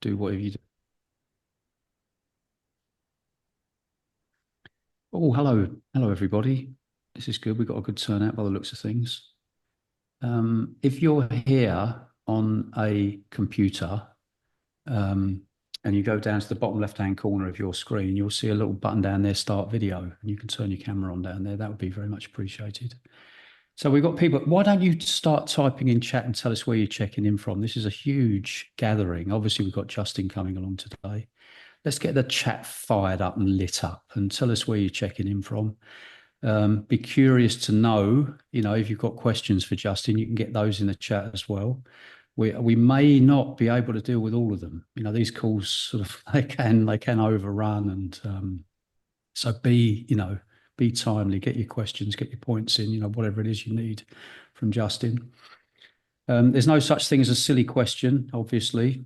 Do whatever you do. Oh, hello, everybody. This is good. We've got a good turnout by the looks of things. If you're here on a computer, um, and you go down to the bottom left-hand corner of your screen, you'll see a little button down there, Start Video, and you can turn your camera on down there. That would be very much appreciated. So we've got people. Why don't you start typing in chat and tell us where you're checking in from? This is a huge gathering. Obviously, we've got Justin coming along today. Let's get the chat fired up and lit up and tell us where you're checking in from. Be curious to know, if you've got questions for Justin, you can get those in the chat as well. We may not be able to deal with all of them. These calls sort of they can overrun, and so be timely, get your questions, get your points in, whatever it is you need from Justin. There's no such thing as a silly question, obviously.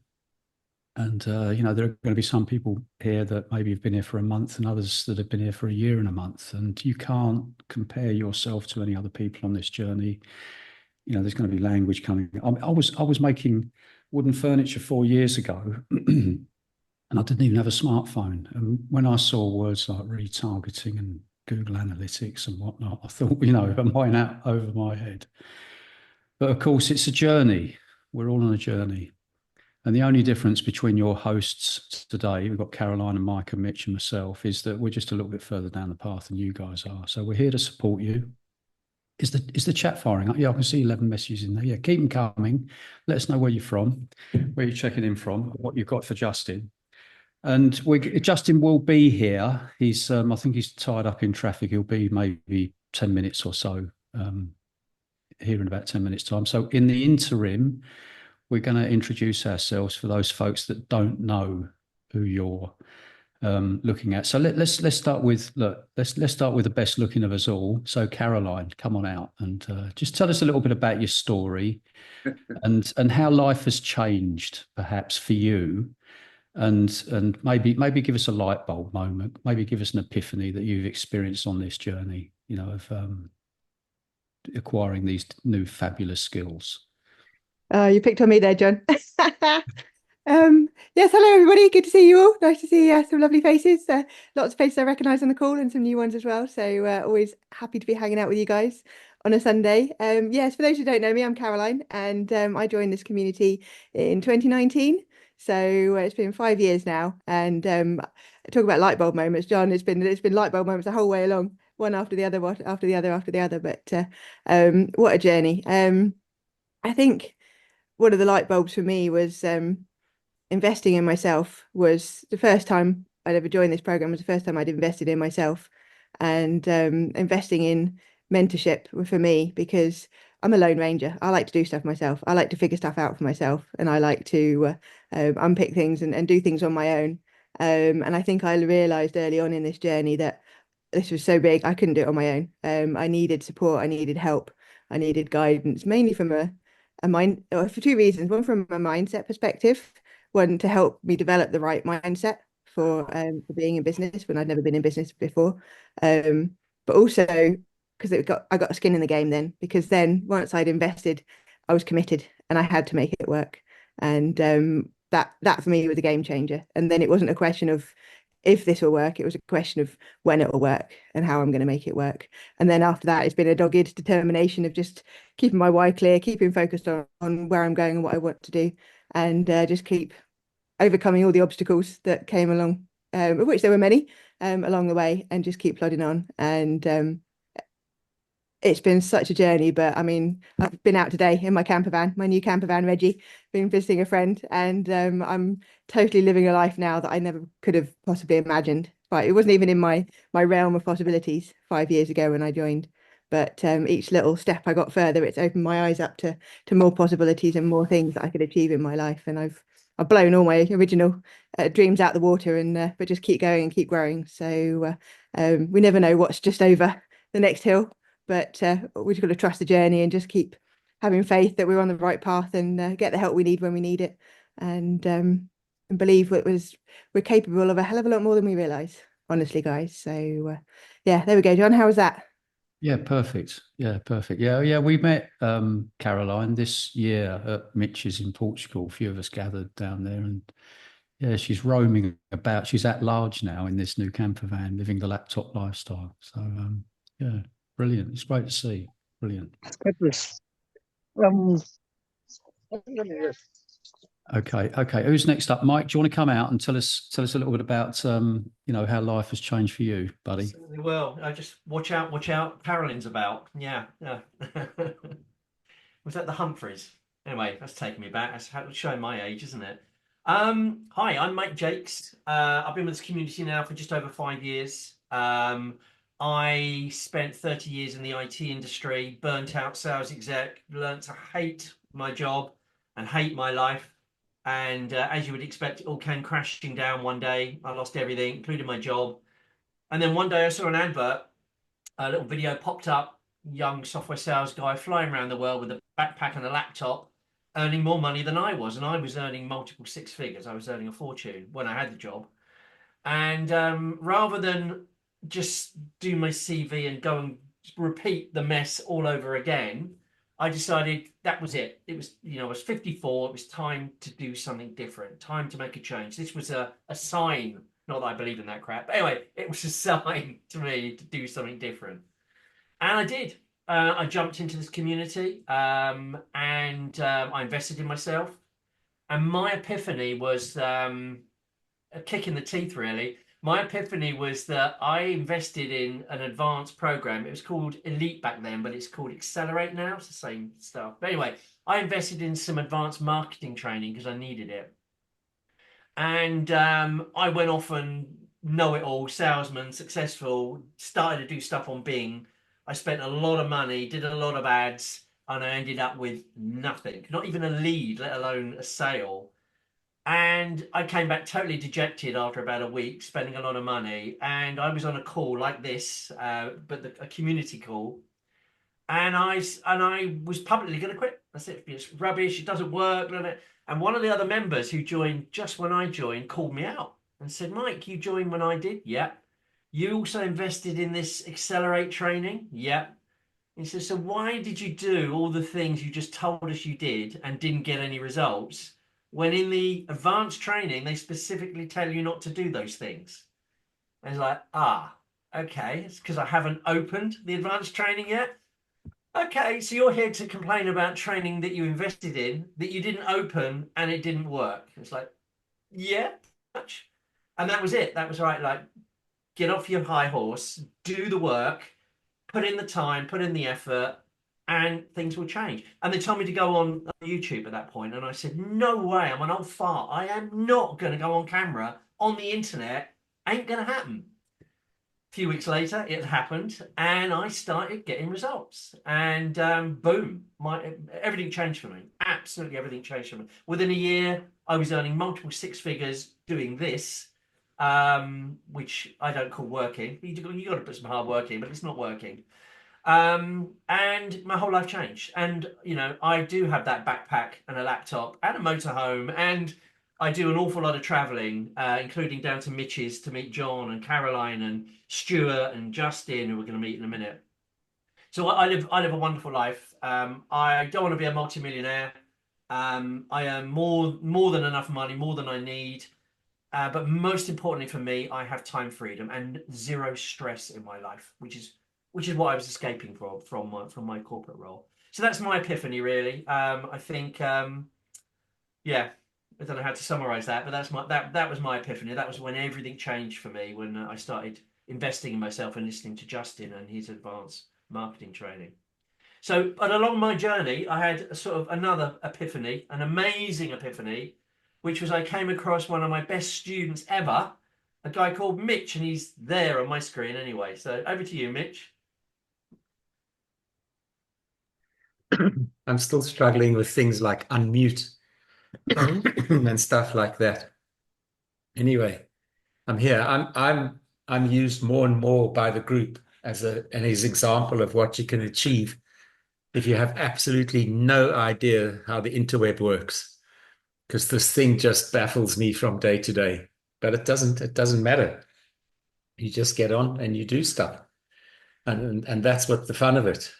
And, there are going to be some people here that maybe have been here for a month and others that have been here for a year and a month. And you can't compare yourself to any other people on this journey. There's going to be language coming. I was making wooden furniture 4 years ago, and I didn't even have a smartphone. And when I saw words like retargeting and Google Analytics and whatnot, I thought, am I out over my head? But of course, it's a journey. We're all on a journey. And the only difference between your hosts today, we've got Caroline and Mike and Mitch and myself, is that we're just a little bit further down the path than you guys are. So we're here to support you. Is the chat firing up? Yeah, I can see 11 messages in there. Yeah, keep them coming. Let us know where you're from, where you're checking in from, what you've got for Justin. And Justin will be here. I think he's tied up in traffic. He'll be maybe 10 minutes or so, here in about 10 minutes time. So in the interim, we're going to introduce ourselves for those folks that don't know who you're looking at. So let's start with let's start with the best looking of us all. So Caroline, come on out and just tell us a little bit about your story and how life has changed, perhaps for you, and maybe give us a light bulb moment, maybe give us an epiphany that you've experienced on this journey, of acquiring these new fabulous skills. You picked on me there, John. Yes, hello everybody. Good to see you all. Nice to see some lovely faces. Lots of faces I recognise on the call and some new ones as well. So always happy to be hanging out with you guys on a Sunday. Yes, for those who don't know me, I'm Caroline, and I joined this community in 2019. So it's been 5 years now. And talk about light bulb moments, John. It's been light bulb moments the whole way along, one after the other, what after the other after the other. But what a journey. I think one of the light bulbs for me was investing in myself. Was the first time I'd ever joined this program, was the first time I'd invested in myself, and investing in mentorship for me, because I'm a lone ranger. I like to do stuff myself. I like to figure stuff out for myself, and I like to unpick things and do things on my own. And I think I realized early on in this journey that this was so big I couldn't do it on my own. I needed support, I needed help, I needed guidance, mainly from a mind, or for two reasons. One, from a mindset perspective, one to help me develop the right mindset for being in business when I'd never been in business before. But also because I got skin in the game then, because then once I'd invested, I was committed and I had to make it work. And that for me was a game changer. And then it wasn't a question of if this will work, it was a question of when it will work and how I'm going to make it work. And then after that, it's been a dogged determination of just keeping my why clear, keeping focused on where I'm going and what I want to do, and just keep overcoming all the obstacles that came along, of which there were many along the way, and just keep plodding on. And it's been such a journey, but I mean, I've been out today in my camper van, my new camper van, Reggie, been visiting a friend, and I'm totally living a life now that I never could have possibly imagined. But it wasn't even in my realm of possibilities 5 years ago when I joined. But each little step I got further, it's opened my eyes up to more possibilities and more things that I could achieve in my life. And I've blown all my original dreams out the water, and but just keep going and keep growing. So we never know what's just over the next hill, but we just got to trust the journey and just keep having faith that we're on the right path, and get the help we need when we need it, and believe we're capable of a hell of a lot more than we realize, honestly, guys. So yeah, there we go, John. How was that? Yeah, perfect. Yeah, perfect. Yeah, yeah. We met Caroline this year at Mitch's in Portugal. A few of us gathered down there, and yeah, she's roaming about. She's at large now in this new camper van, living the laptop lifestyle. So yeah, brilliant. It's great to see. Brilliant. Goodness. Um, Okay, okay. Who's next up? Mike, do you want to come out and tell us a little bit about how life has changed for you, buddy? Certainly will. I just watch out, watch out. Carolyn's about. Yeah, yeah. Was that the Humphreys? Anyway, that's taking me back. That's showing my age, isn't it? Hi, I'm Mike Jakes. I've been with this community now for just over 5 years. I spent 30 years in the IT industry, burnt out sales exec, learned to hate my job and hate my life. And as you would expect, it all came crashing down one day. I lost everything, including my job. And then one day I saw an advert, a little video popped up, young software sales guy flying around the world with a backpack and a laptop, earning more money than I was. And I was earning multiple six figures. I was earning a fortune when I had the job. And rather than just do my CV and go and repeat the mess all over again, I decided that was it. It was, I was 54. It was time to do something different, time to make a change. This was a sign. Not that I believe in that crap. But anyway, it was a sign to me to do something different. And I did. I jumped into this community and I invested in myself. And my epiphany was a kick in the teeth, really. My epiphany was that I invested in an advanced program. It was called Elite back then, but it's called Accelerate now. It's the same stuff. But anyway, I invested in some advanced marketing training because I needed it. And I went off and know it all, salesman, successful, started to do stuff on Bing. I spent a lot of money, did a lot of ads, and I ended up with nothing, not even a lead, let alone a sale. And I came back totally dejected after about a week, spending a lot of money. And I was on a call like this, but a community call. And I was publicly going to quit. I said, it's rubbish. It doesn't work. And one of the other members who joined just when I joined called me out and said, Mike, you joined when I did? Yeah. You also invested in this Accelerate training? Yeah. He said, so why did you do all the things you just told us you did and didn't get any results when in the advanced training they specifically tell you not to do those things? And it's like, okay, it's because I haven't opened the advanced training yet. Okay, so you're here to complain about training that you invested in that you didn't open and it didn't work. It's like, yeah, much. And that was it. That was right. Like, get off your high horse, do the work, put in the time, put in the effort, and things will change. And they told me to go on YouTube at that point, and I said, no way, I'm an old fart. I am not going to go on camera on the internet. Ain't going to happen. A few weeks later, it happened, and I started getting results. And boom, everything changed for me. Absolutely everything changed for me. Within a year, I was earning multiple six figures doing this, which I don't call working. You got to put some hard work in, but it's not working. And my whole life changed. And I do have that backpack and a laptop and a motorhome, and I do an awful lot of traveling, including down to Mitch's to meet John and Caroline and Stuart and Justin, who we're going to meet in a minute. So I live a wonderful life. I don't want to be a multimillionaire. I earn more than enough money, more than I need. But most importantly for me, I have time freedom and zero stress in my life, which is what I was escaping from my corporate role. So that's my epiphany, really. I think, yeah, I don't know how to summarize that, but that was my epiphany. That was when everything changed for me, when I started investing in myself and listening to Justin and his advanced marketing training. So, but along my journey, I had a sort of another epiphany, an amazing epiphany, which was I came across one of my best students ever, a guy called Mitch, and he's there on my screen anyway. So over to you, Mitch. I'm still struggling with things like unmute and stuff like that. Anyway, I'm here. I'm used more and more by the group as an example of what you can achieve if you have absolutely no idea how the interweb works, because this thing just baffles me from day to day. But it doesn't matter. You just get on and you do stuff. And that's what the fun of it.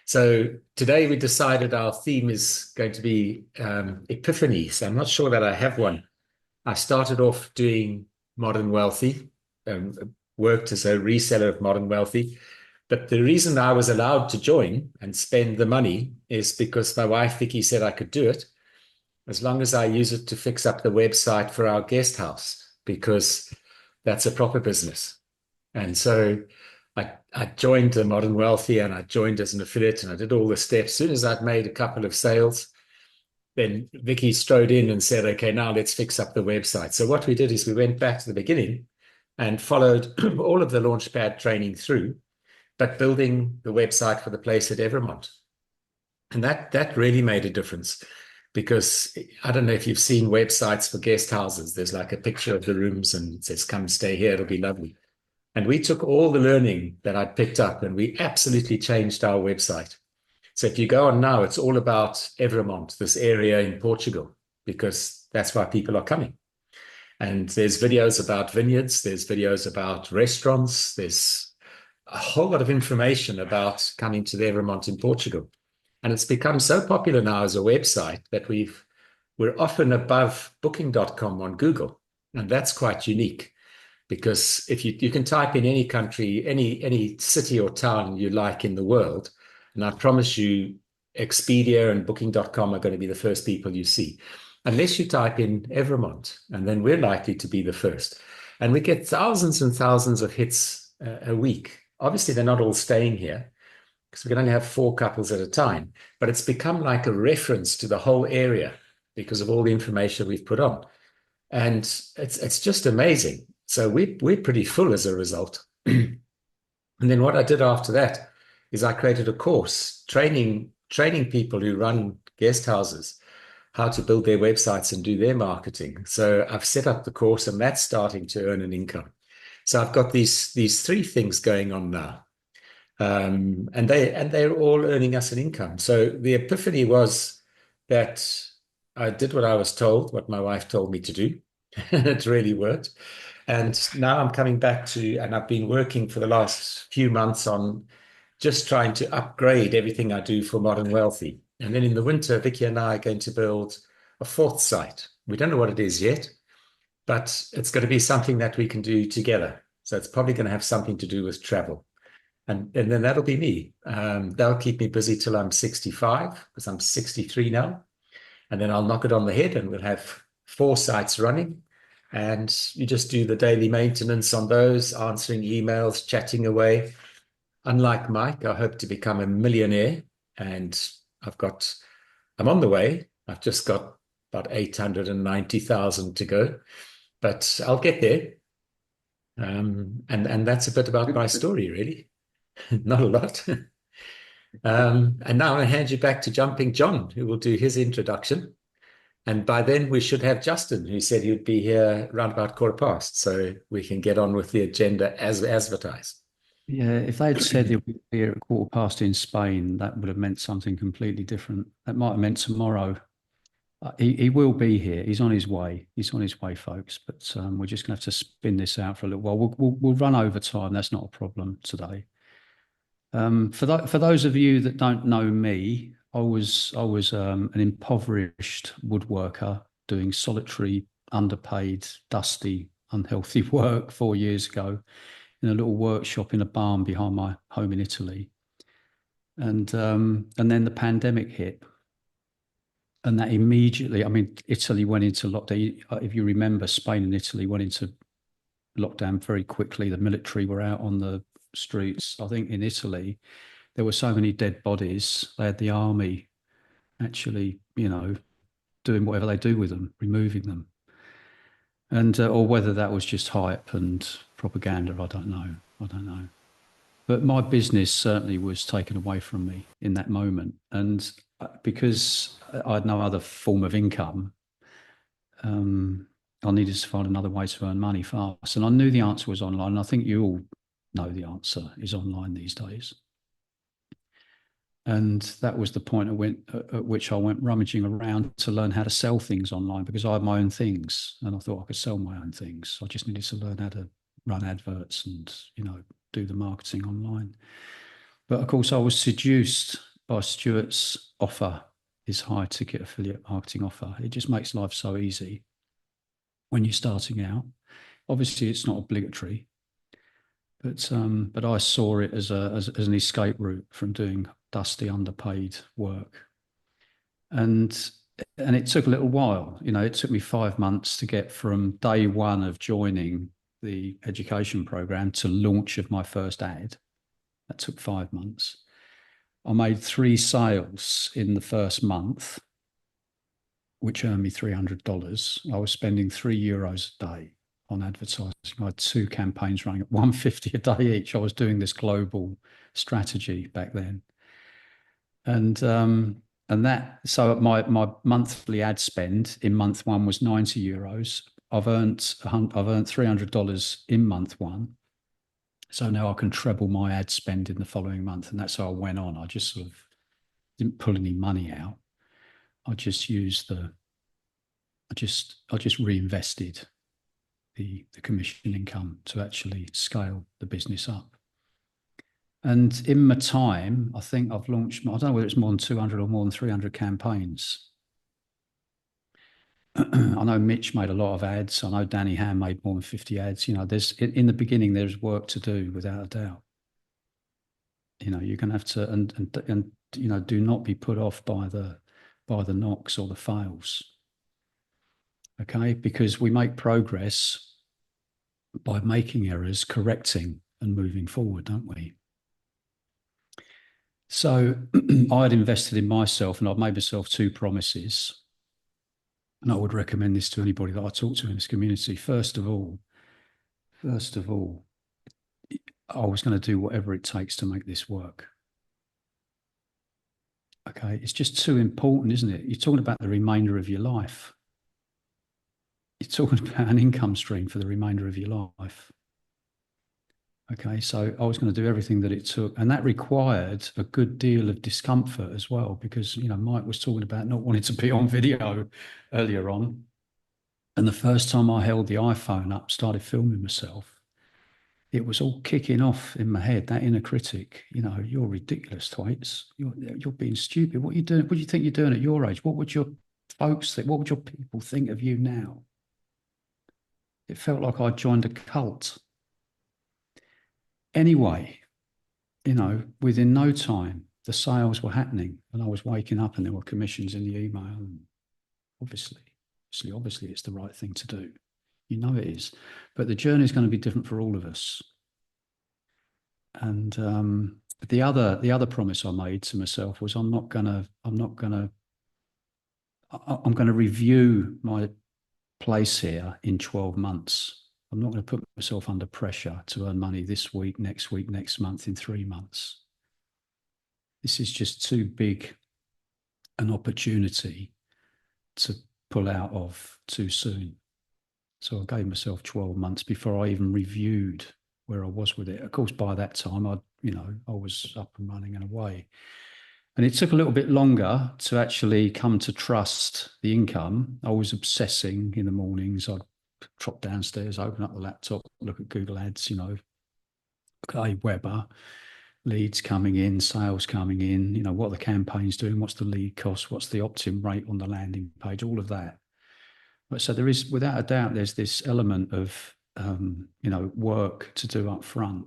So today we decided our theme is going to be epiphanies. I'm not sure that I have one. I started off doing Modern Wealthy, worked as a reseller of Modern Wealthy. But the reason I was allowed to join and spend the money is because my wife, Vicky, said I could do it as long as I use it to fix up the website for our guest house, because that's a proper business. And so I joined the Modern Wealthy, and I joined as an affiliate, and I did all the steps. As soon as I'd made a couple of sales, then Vicky strode in and said, okay, now let's fix up the website. So what we did is we went back to the beginning and followed all of the Launchpad training through, but building the website for the place at Evremont. And that really made a difference, because I don't know if you've seen websites for guest houses. There's like a picture of the rooms and it says, come stay here, it'll be lovely. And we took all the learning that I'd picked up and we absolutely changed our website. So if you go on now, it's all about Evremont, this area in Portugal, because that's why people are coming. And there's videos about vineyards, there's videos about restaurants, there's a whole lot of information about coming to the Evremont in Portugal. And it's become so popular now as a website that we're often above booking.com on Google. And that's quite unique, because if you can type in any country, any city or town you like in the world, and I promise you Expedia and booking.com are going to be the first people you see, unless you type in Evremont, and then we're likely to be the first. And we get thousands and thousands of hits a week. Obviously, they're not all staying here, because we can only have 4 couples at a time, but it's become like a reference to the whole area because of all the information we've put on. And it's just amazing. So we're pretty full as a result. And then what I did after that is I created a course training people who run guest houses how to build their websites and do their marketing. So I've set up the course, and that's starting to earn an income. So I've got these 3 things going on now. And they're all earning us an income. So the epiphany was that I did what I was told, what my wife told me to do, and it really worked. And now I'm coming back to, and I've been working for the last few months on just trying to upgrade everything I do for Modern Wealthy. And then in the winter, Vicky and I are going to build a 4th site. We don't know what it is yet, but it's going to be something that we can do together. So it's probably going to have something to do with travel. And then that'll be me. That'll keep me busy till I'm 65, because I'm 63 now. And then I'll knock it on the head, and we'll have 4 sites running. And you just do the daily maintenance on those, answering emails, chatting away. Unlike Mike, I hope to become a millionaire. And I'm on the way. I've just got about 890,000 to go, but I'll get there. And that's a bit about my story, really. Not a lot. And now I'll hand you back to Jumping John, who will do his introduction. And by then we should have Justin, who said he'd be here around about 1:15, so we can get on with the agenda as advertised. Yeah, if they had said he'll be here at 1:15 in Spain, that would have meant something completely different. That might have meant tomorrow. He will be here. He's on his way. He's on his way, folks. But we're just going to have to spin this out for a little while. We'll run over time. That's not a problem today. For those of you that don't know me, I was an impoverished woodworker doing solitary, underpaid, dusty, unhealthy work 4 years ago in a little workshop in a barn behind my home in Italy. And then the pandemic hit. And that immediately, I mean, Italy went into lockdown. If you remember, Spain and Italy went into lockdown very quickly. The military were out on the streets. I think in Italy, there were so many dead bodies. They had the army actually, doing whatever they do with them, removing them. And or whether that was just hype and propaganda, I don't know. But my business certainly was taken away from me in that moment. And because I had no other form of income, I needed to find another way to earn money fast. And I knew the answer was online. And I think you all know the answer is online these days. And that was the point at which I went rummaging around to learn how to sell things online, because I had my own things and I thought I could sell my own things. I just needed to learn how to run adverts and, do the marketing online. But of course, I was seduced by Stuart's offer, his high ticket affiliate marketing offer. It just makes life so easy when you're starting out. Obviously, it's not obligatory, but I saw it as an escape route from doing dusty, underpaid work. And it took a little while. It took me 5 months to get from day one of joining the education program to launch of my first ad. That took 5 months. I made 3 sales in the first month, which earned me $300. I was spending €3 a day on advertising. I had 2 campaigns running at $150 a day each. I was doing this global strategy back then. And so my monthly ad spend in month 1 was €90. I've earned $300 in month 1. So now I can treble my ad spend in the following month. And that's how I went on. I just sort of didn't pull any money out. I just reinvested the commission income to actually scale the business up. And in my time, I think I've launched, I don't know whether it's more than 200 or more than 300 campaigns. I know Mitch made a lot of ads. I know Danny Ham made more than 50 ads. There's in the beginning, there's work to do without a doubt. You're going to have to, and do not be put off by the knocks or the fails. Okay, because we make progress by making errors, correcting, and moving forward, don't we? So I had invested in myself, and I've made myself 2 promises. And I would recommend this to anybody that I talk to in this community. First of all, I was going to do whatever it takes to make this work. Okay, it's just too important, isn't it? You're talking about the remainder of your life. You're talking about an income stream for the remainder of your life. Okay, so I was going to do everything that it took, and that required a good deal of discomfort as well, because Mike was talking about not wanting to be on video earlier on, and the first time I held the iPhone up, started filming myself, it was all kicking off in my head, that inner critic. You're ridiculous, Thwaites. You're being stupid. What are you doing? What do you think you're doing at your age? What would your folks think? What would your people think of you now? It felt like I joined a cult. Anyway, within no time, the sales were happening, and I was waking up and there were commissions in the email. And obviously, it's the right thing to do. It is. But the journey is going to be different for all of us. And the other promise I made to myself was I'm going to review my place here in 12 months. I'm not going to put myself under pressure to earn money this week, next month, in 3 months. This is just too big an opportunity to pull out of too soon. So I gave myself 12 months before I even reviewed where I was with it. Of course, by that time, I was up and running and away. And it took a little bit longer to actually come to trust the income. I was obsessing in the mornings. I'd trot downstairs, open up the laptop, look at Google Ads, okay, Weber, leads coming in, sales coming in, what are the campaigns doing, what's the lead cost, what's the opt-in rate on the landing page, all of that. But so there is, without a doubt, there's this element of, work to do up front.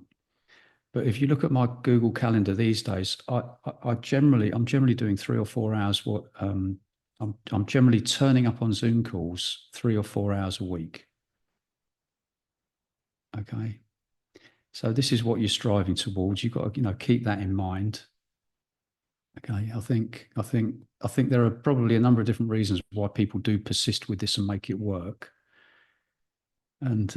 But if you look at my Google Calendar these days, I'm generally doing 3 or 4 hours. I'm generally turning up on Zoom calls 3 or 4 hours a week. Okay, so this is what you're striving towards. You've got to, keep that in mind. Okay, I think there are probably a number of different reasons why people do persist with this and make it work. And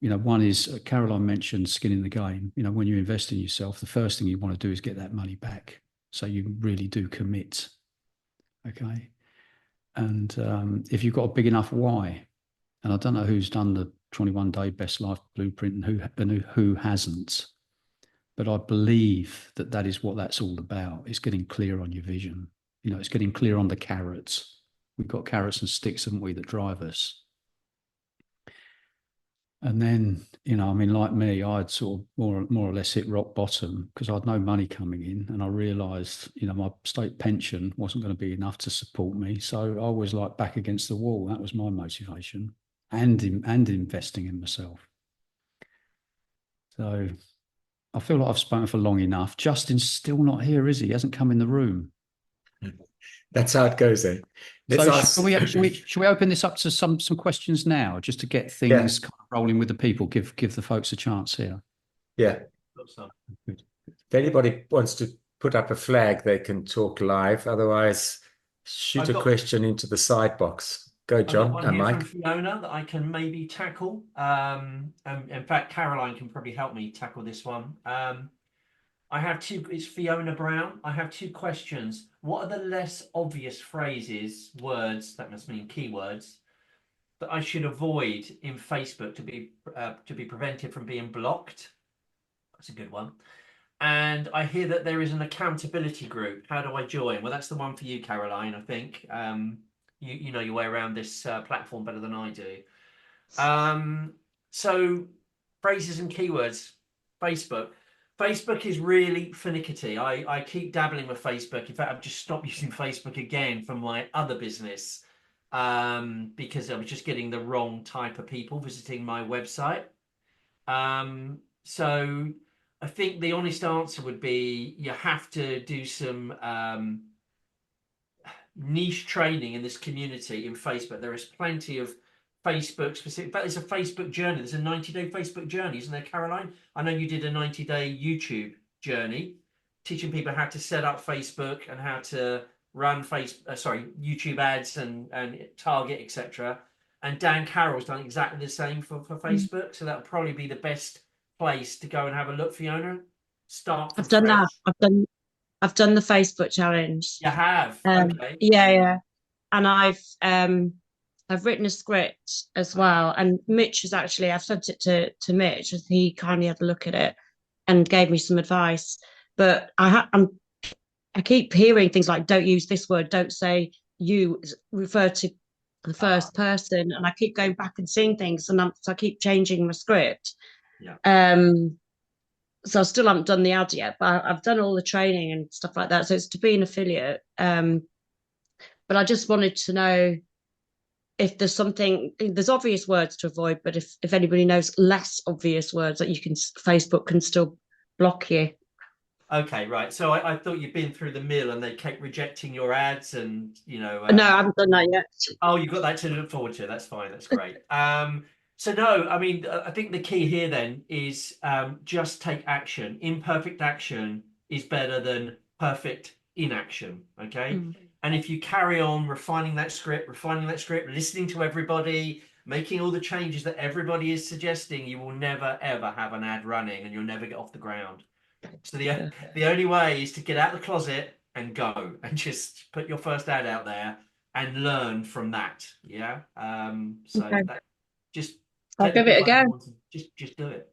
one is, Caroline mentioned skin in the game. When you invest in yourself, the first thing you want to do is get that money back, so you really do commit. Okay, and if you've got a big enough why, and I don't know who's done the 21-day best life blueprint and who hasn't, but I believe that is what that's all about. It's getting clear on your vision. It's getting clear on the carrots. We've got carrots and sticks, haven't we, that drive us. And then, you know, I mean, like me, I'd sort of more or less hit rock bottom because I'd no money coming in, and I realised, you know, my state pension wasn't going to be enough to support me. So I was like back against the wall. That was my motivation, and investing in myself. So I feel like I've spoken for long enough. Justin's still not here, is he? He hasn't come in the room. That's how it goes, eh? Let's So ask. should we open this up to some questions now, just to get things kind of rolling with the people? Give the folks a chance here. Yeah. If anybody wants to put up a flag, they can talk live. Otherwise, shoot a question into the side box. Go, John. I've got one here Mike. from Fiona that I can maybe tackle. In fact, Caroline can probably help me tackle this one. I have two. It's Fiona Brown. I have two questions. What are the less obvious phrases, words, that must mean keywords, that I should avoid in Facebook to be prevented from being blocked? That's a good one. And I hear that there is an accountability group. How do I join? Well, that's the one for you, Caroline, I think. You know your way around this platform better than I do. So phrases and keywords. Facebook is really finicky. I keep dabbling with Facebook. In fact, I've just stopped using Facebook again for my other business because I was just getting the wrong type of people visiting my website. So I think the honest answer would be you have to do some niche training in this community in Facebook. There is plenty of Facebook specific, but there's a Facebook journey. There's a 90-day Facebook journey, isn't there, Caroline? I know you did a 90-day YouTube journey, teaching people how to set up Facebook and how to run YouTube ads and target, etc. And Dan Carroll's done exactly the same for Facebook. So that'll probably be the best place to go and have a look, Fiona. I've done that. I've done the Facebook challenge. You have? Okay. Yeah. And I've written a script as well. And Mitch has actually, I've sent it to Mitch, as he kindly had a look at it and gave me some advice. But I keep hearing things like, don't use this word, don't say you, refer to the first person. And I keep going back and seeing things, and so I keep changing my script. Yeah. So I still haven't done the ad yet, but I've done all the training and stuff like that. So it's to be an affiliate. But I just wanted to know if there's obvious words to avoid, but if anybody knows less obvious words that Facebook can still block you. Okay, right. So I thought you'd been through the mill and they kept rejecting your ads and, No, I haven't done that yet. Oh, you've got that to look forward to. That's fine. That's great. So no, I mean, I think the key here then is just take action. Imperfect action is better than perfect inaction. Okay. And if you carry on refining that script, listening to everybody, making all the changes that everybody is suggesting, you will never, ever have an ad running and you'll never get off the ground. So the only way is to get out of the closet and go and just put your first ad out there and learn from that. Yeah. So Okay. I'll give it a go. Just do it.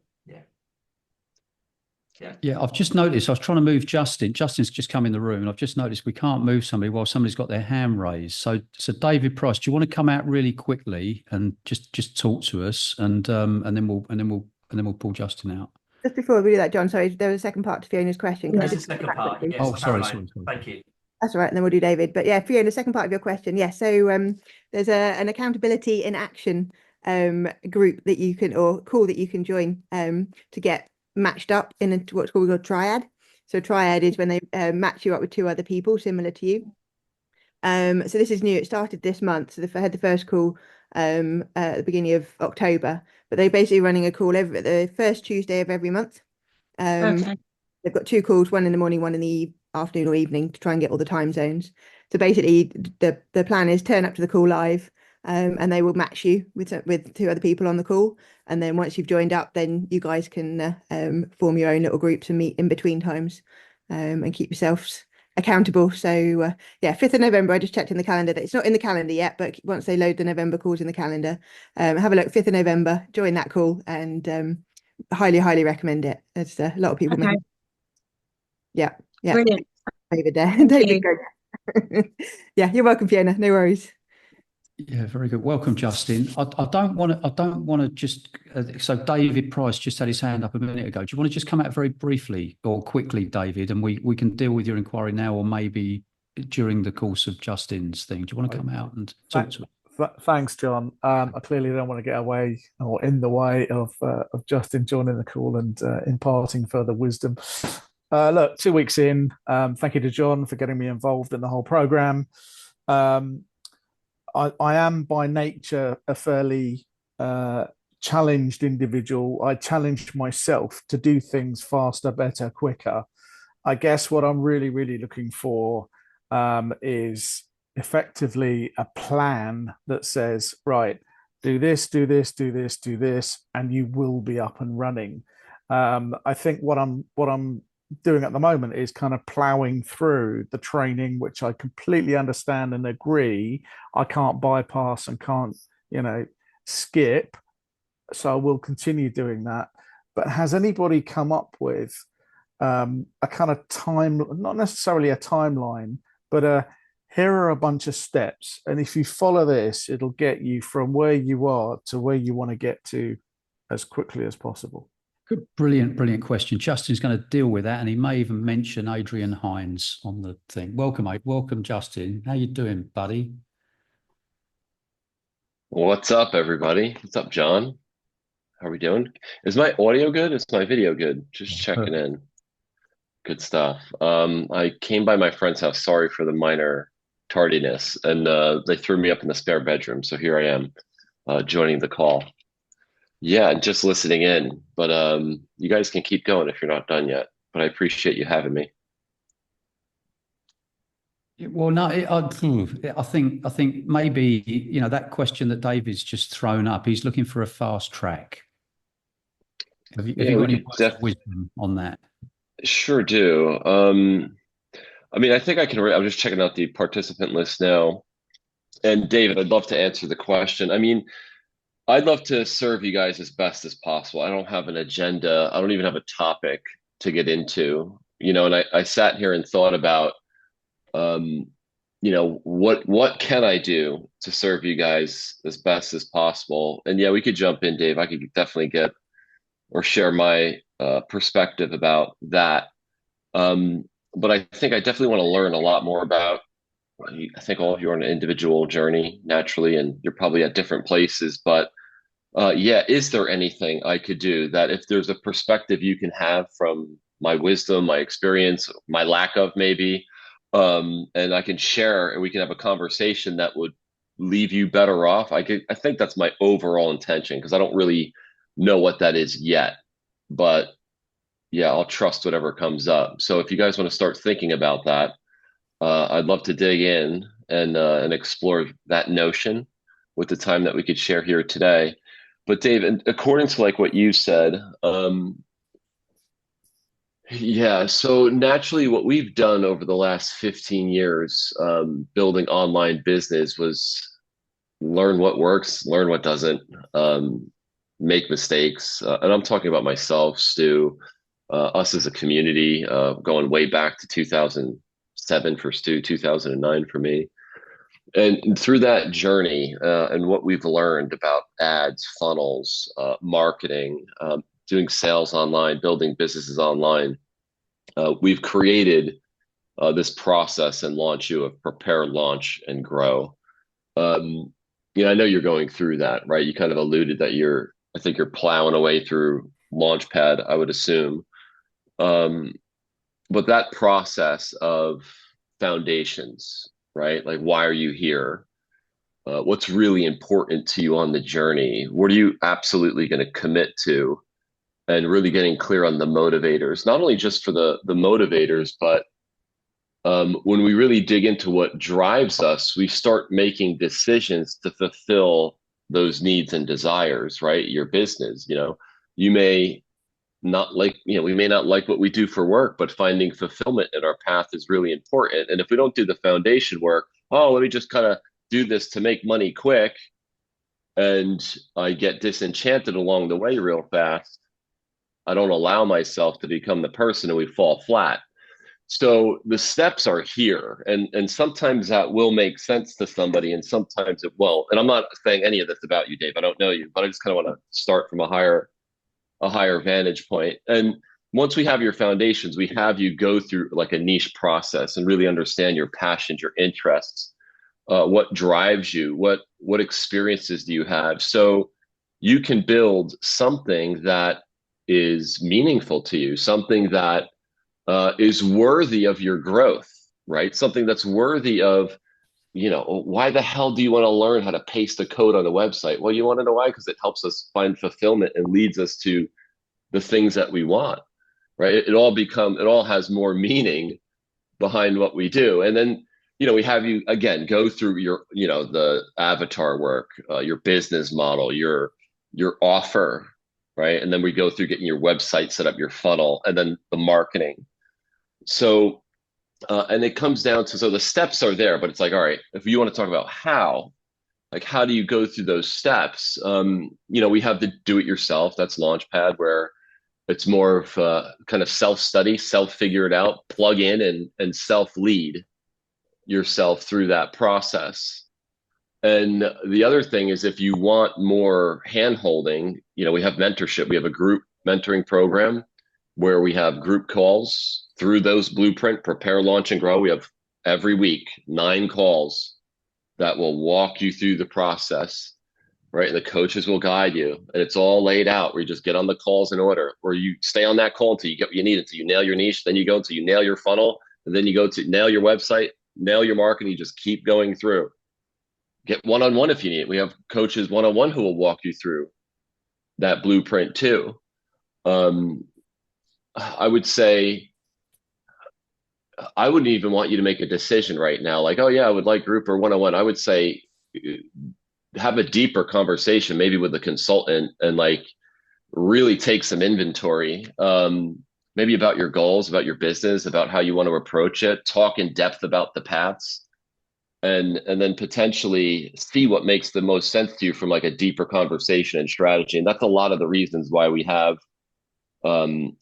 Yeah, I've just noticed I was trying to move Justin. Justin's just come in the room, and I've just noticed we can't move somebody while somebody's got their hand raised. So David Price, do you want to come out really quickly and just talk to us, and then we'll pull Justin out. Just before we do that, John, sorry, there was a second part to Fiona's question. There's a second part. Yes, oh, sorry. Thank you. That's all right, and then we'll do David. But yeah, Fiona, the second part of your question. Yeah, so there's an accountability in action group that you can, or call that you can join to get matched up in what's called a triad. So triad is when they match you up with two other people similar to you. So this is new. It started this month. So they had the first call at the beginning of October, but they're basically running a call the first Tuesday of every month. Okay. They've got two calls, one in the morning, one in the afternoon or evening, to try and get all the time zones. So basically the plan is turn up to the call live, and they will match you with two other people on the call. And then once you've joined up, then you guys can form your own little groups and meet in between times and keep yourselves accountable. So yeah, 5th of November, I just checked in the calendar. It's not in the calendar yet, but once they load the November calls in the calendar, have a look, 5th of November, join that call, and highly recommend it. There's a lot of people. Okay. Yeah. Brilliant. David there. David, go. Yeah, you're welcome, Fiona. No worries. Yeah, very good. Welcome, Justin. I don't want to. I don't want to just. So David Price just had his hand up a minute ago. Do you want to just come out very briefly or quickly, David, and we can deal with your inquiry now, or maybe during the course of Justin's thing? Do you want to come out and talk to us? Thanks, John. I clearly don't want to get away or in the way of Justin joining the call and imparting further wisdom. Look, 2 weeks in. Thank you to John for getting me involved in the whole program. I am by nature a fairly challenged individual. I challenged myself to do things faster, better, quicker. I guess what I'm really, really looking for is effectively a plan that says, right, do this, do this, do this, do this, and you will be up and running. I think what I'm doing at the moment is kind of plowing through the training, which I completely understand and agree I can't bypass and can't, skip. So I will continue doing that. But has anybody come up with a kind of time, not necessarily a timeline, but here are a bunch of steps. And if you follow this, it'll get you from where you are to where you want to get to as quickly as possible. Good, brilliant question. Justin's going to deal with that, and he may even mention Adrian Hines on the thing. Welcome, mate. Welcome, Justin. How you doing, buddy? What's up, everybody? What's up, John? How are we doing? Is my audio good? Is my video good? Just checking in. Good stuff. I came by my friend's house. Sorry for the minor tardiness, and they threw me up in the spare bedroom. So here I am, joining the call. Yeah, and just listening in. But you guys can keep going if you're not done yet. But I appreciate you having me. Well, no, I think maybe that question that David's just thrown up. He's looking for a fast track. Have you got any words of wisdom on that? Sure do. I mean, I think I can. I'm just checking out the participant list now. And David, I'd love to answer the question. I mean, I'd love to serve you guys as best as possible. I don't have an agenda. I don't even have a topic to get into, and I sat here and thought about, what can I do to serve you guys as best as possible? And yeah, we could jump in, Dave. I could definitely get or share my perspective about that. But I think I definitely want to learn a lot more about, I think all of you are on an individual journey naturally, and you're probably at different places, but yeah, is there anything I could do that if there's a perspective you can have from my wisdom, my experience, my lack of maybe, and I can share and we can have a conversation that would leave you better off. I think that's my overall intention, because I don't really know what that is yet, but yeah, I'll trust whatever comes up. So if you guys want to start thinking about that, I'd love to dig in and explore that notion with the time that we could share here today. But Dave, according to like what you said, yeah, so naturally what we've done over the last 15 years, building online business, was learn what works, learn what doesn't, make mistakes. And I'm talking about myself, Stu, us as a community, going way back to 2007 for Stu, 2009 for me. And through that journey and what we've learned about ads, funnels, marketing, doing sales online, building businesses online, we've created this process and Launch You of prepare, launch, and grow. I know you're going through that, right? You kind of alluded that I think you're plowing away through Launchpad, I would assume. But that process of foundations, right? Like, why are you here? What's really important to you on the journey? What are you absolutely going to commit to? And really getting clear on the motivators, not only just for the motivators, but when we really dig into what drives us, we start making decisions to fulfill those needs and desires, right? Your business, you may not like, we may not like what we do for work, but finding fulfillment in our path is really important. And if we don't do the foundation work, let me just kind of do this to make money quick, and I get disenchanted along the way real fast, I don't allow myself to become the person, and we fall flat. So the steps are here, and sometimes that will make sense to somebody, and sometimes it won't. And I'm not saying any of this about you, Dave. I don't know you, but I just kind of want to start from a higher vantage point. And once we have your foundations, we have you go through like a niche process and really understand your passions, your interests, what drives you, what experiences do you have, so you can build something that is meaningful to you, something that is worthy of your growth, right? Something that's worthy of, why the hell do you want to learn how to paste a code on a website? Well, you want to know why? Because it helps us find fulfillment and leads us to the things that we want, right? It all has more meaning behind what we do. And then, we have you again go through your, the avatar work, your business model, your offer, right? And then we go through getting your website set up, your funnel, and then the marketing. So, and it comes down to, so the steps are there, but it's like, all right, if you want to talk about how do you go through those steps? We have the do it yourself, that's Launchpad, where it's more of kind of self-study, self-figure it out, plug in and self-lead yourself through that process. And the other thing is, if you want more hand-holding, we have mentorship. We have a group mentoring program where we have group calls through those Blueprint, Prepare, Launch, and Grow. We have every week 9 calls that will walk you through the process, right? And the coaches will guide you, and it's all laid out where you just get on the calls in order, or you stay on that call until you get what you need, until you nail your niche, then you go until you nail your funnel, and then you go to nail your website, nail your marketing. You just keep going through. Get one-on-one if you need it. We have coaches one-on-one who will walk you through that blueprint too. I would say, I wouldn't even want you to make a decision right now, like, oh yeah, I would like group or one-on-one. I would say, have a deeper conversation, maybe with a consultant, and like really take some inventory, maybe about your goals, about your business, about how you want to approach it, talk in depth about the paths, and then potentially see what makes the most sense to you from like a deeper conversation and strategy. And that's a lot of the reasons why we have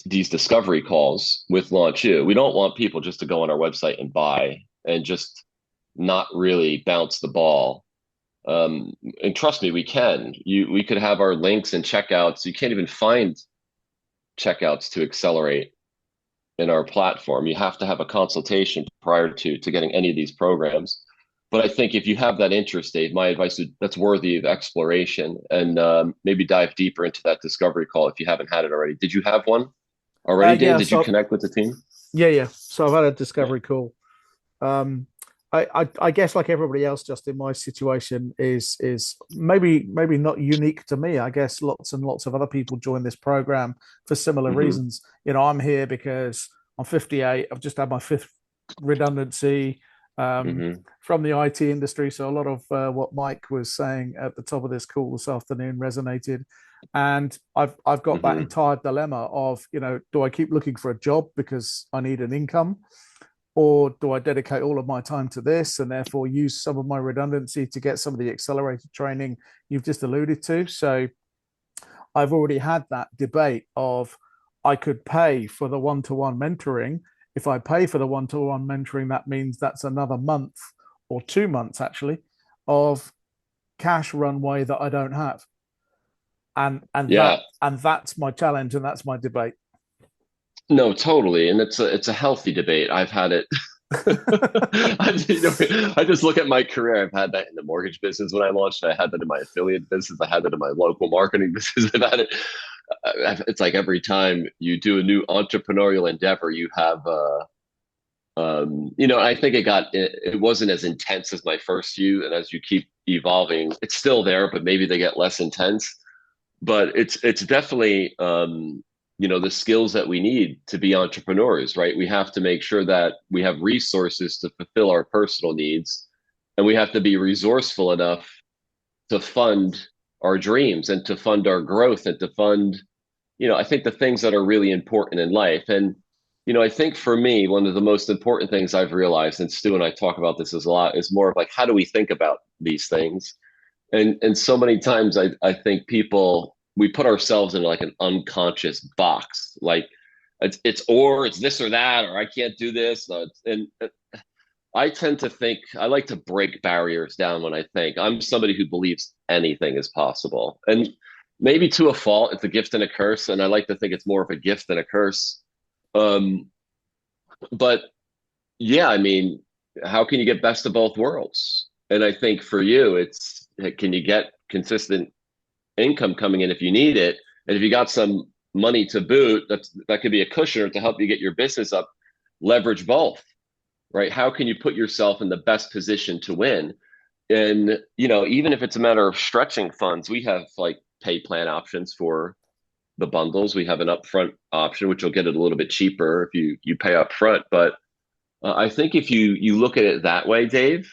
these discovery calls with LaunchU. We don't want people just to go on our website and buy and just not really bounce the ball. And trust me, we could have our links and checkouts. You can't even find checkouts to Accelerate in our platform. You have to have a consultation prior to getting any of these programs. But I think if you have that interest, Dave, my advice is that's worthy of exploration, and maybe dive deeper into that discovery call if you haven't had it already. Did you have one already, Dave? Did you connect with the team? Yeah. So I've had a discovery call. I guess like everybody else, just in my situation is maybe not unique to me. I guess lots and lots of other people join this program for similar reasons. I'm here because I'm 58. I've just had my 5th redundancy from the IT industry. So a lot of what Mike was saying at the top of this call this afternoon resonated. And I've got that entire dilemma of, do I keep looking for a job because I need an income? Or do I dedicate all of my time to this and therefore use some of my redundancy to get some of the accelerated training you've just alluded to? So I've already had that debate of, I could pay for the one-to-one mentoring. If I pay for the one-to-one mentoring, that means that's another month or 2 months actually of cash runway that I don't have. And that's my challenge, and that's my debate. No, totally. And it's a healthy debate. I've had it. I just look at my career. I've had that in the mortgage business when I launched. I had that in my affiliate business. I had that in my local marketing business. I've had it. It's like every time you do a new entrepreneurial endeavor, you have, I think it wasn't as intense as my first few. And as you keep evolving, it's still there, but maybe they get less intense. But it's definitely, the skills that we need to be entrepreneurs, right? We have to make sure that we have resources to fulfill our personal needs, and we have to be resourceful enough to fund our dreams and to fund our growth and to fund, I think the things that are really important in life. And, I think for me, one of the most important things I've realized, and Stu and I talk about this a lot, is more of like, how do we think about these things? And so many times I think we put ourselves in like an unconscious box. Like, it's this or that, or I can't do this. And I tend to think I like to break barriers down when I think. I'm somebody who believes anything is possible. And maybe to a fault, it's a gift and a curse. And I like to think it's more of a gift than a curse. Um, but yeah, I mean, how can you get best of both worlds? And I think for you, it's can you get consistent income coming in if you need it? And if you got some money to boot, that could be a cushion to help you get your business up, leverage both, right? How can you put yourself in the best position to win? And, even if it's a matter of stretching funds, we have like pay plan options for the bundles. We have an upfront option, which will get it a little bit cheaper if you pay up front. But I think if you look at it that way, Dave,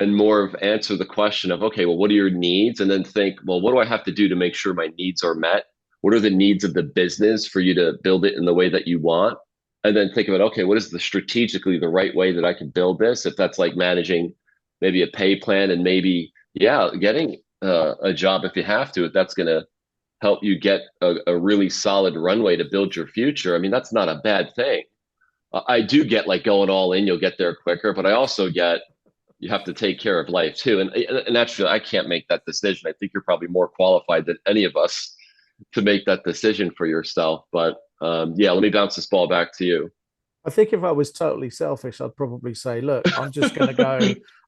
and more of answer the question of, okay, well, what are your needs? And then think, well, what do I have to do to make sure my needs are met? What are the needs of the business for you to build it in the way that you want? And then think about, okay, what is the strategically the right way that I can build this? If that's like managing maybe a pay plan and maybe, yeah, getting a job if you have to, if that's going to help you get a really solid runway to build your future. I mean, that's not a bad thing. I do get like going all in, you'll get there quicker, but I also get you have to take care of life too. And actually, I can't make that decision. I think you're probably more qualified than any of us to make that decision for yourself. But yeah, let me bounce this ball back to you. I think if I was totally selfish, I'd probably say, look, I'm just going to go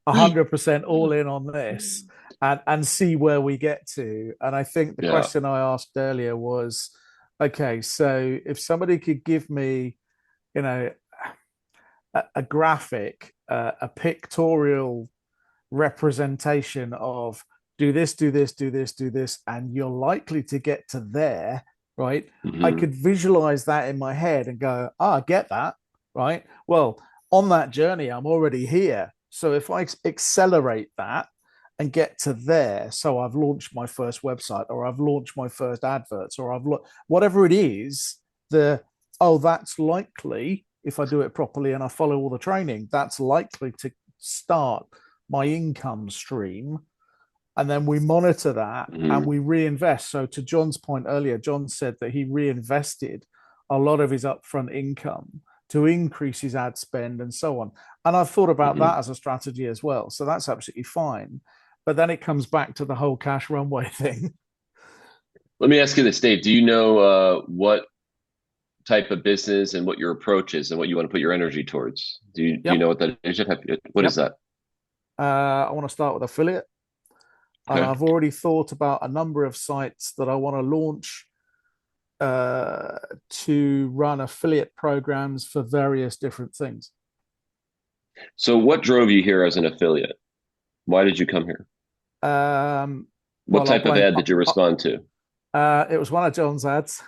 100% all in on this and see where we get to. And I think the question I asked earlier was, okay, so if somebody could give me, a graphic, a pictorial representation of do this, do this, do this, do this, and you're likely to get to there, right? Mm-hmm. I could visualize that in my head and go, I get that, right? Well, on that journey, I'm already here. So if I accelerate that and get to there, so I've launched my first website, or I've launched my first adverts, or whatever it is, that's likely, if I do it properly and I follow all the training, that's likely to start my income stream. And then we monitor that and we reinvest. So to John's point earlier, John said that he reinvested a lot of his upfront income to increase his ad spend and so on. And I've thought about that as a strategy as well. So that's absolutely fine. But then it comes back to the whole cash runway thing. Let me ask you this, Dave. Do you know what type of business and what your approach is and what you want to put your energy towards? Do you know what that is? What is that? I want to start with affiliate. Okay. And I've already thought about a number of sites that I want to launch to run affiliate programs for various different things. So what drove you here as an affiliate? Why did you come here? What type of ad did you respond to? It was one of John's ads.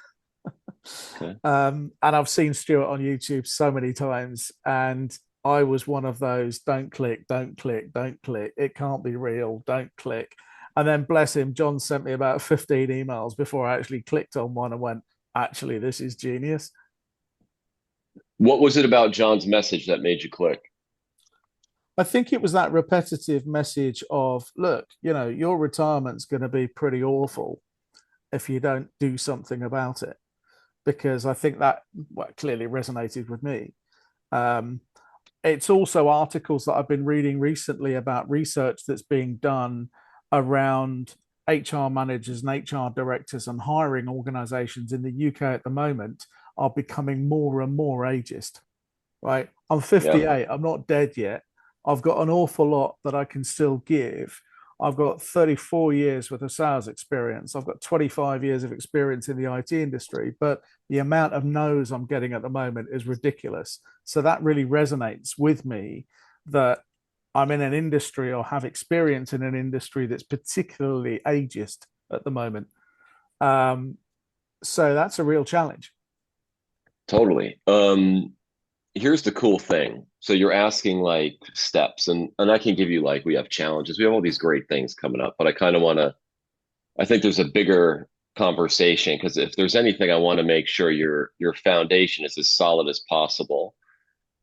Okay. And I've seen Stuart on YouTube so many times, and I was one of those, don't click, don't click, don't click. It can't be real, don't click. And then bless him, John sent me about 15 emails before I actually clicked on one and went, actually, this is genius. What was it about John's message that made you click? I think it was that repetitive message of, look, your retirement's going to be pretty awful if you don't do something about it. Because I think that clearly resonated with me. It's also articles that I've been reading recently about research that's being done around HR managers and HR directors and hiring organizations in the UK at the moment are becoming more and more ageist, right? I'm 58, I'm not dead yet. I've got an awful lot that I can still give. I've got 34 years worth of sales experience. I've got 25 years of experience in the IT industry, but the amount of no's I'm getting at the moment is ridiculous. So that really resonates with me, that I'm in an industry or have experience in an industry that's particularly ageist at the moment. So that's a real challenge. Totally. Here's the cool thing. So you're asking like steps, and I can give you like, we have challenges. We have all these great things coming up, but I think there's a bigger conversation, because if there's anything, I want to make sure your foundation is as solid as possible.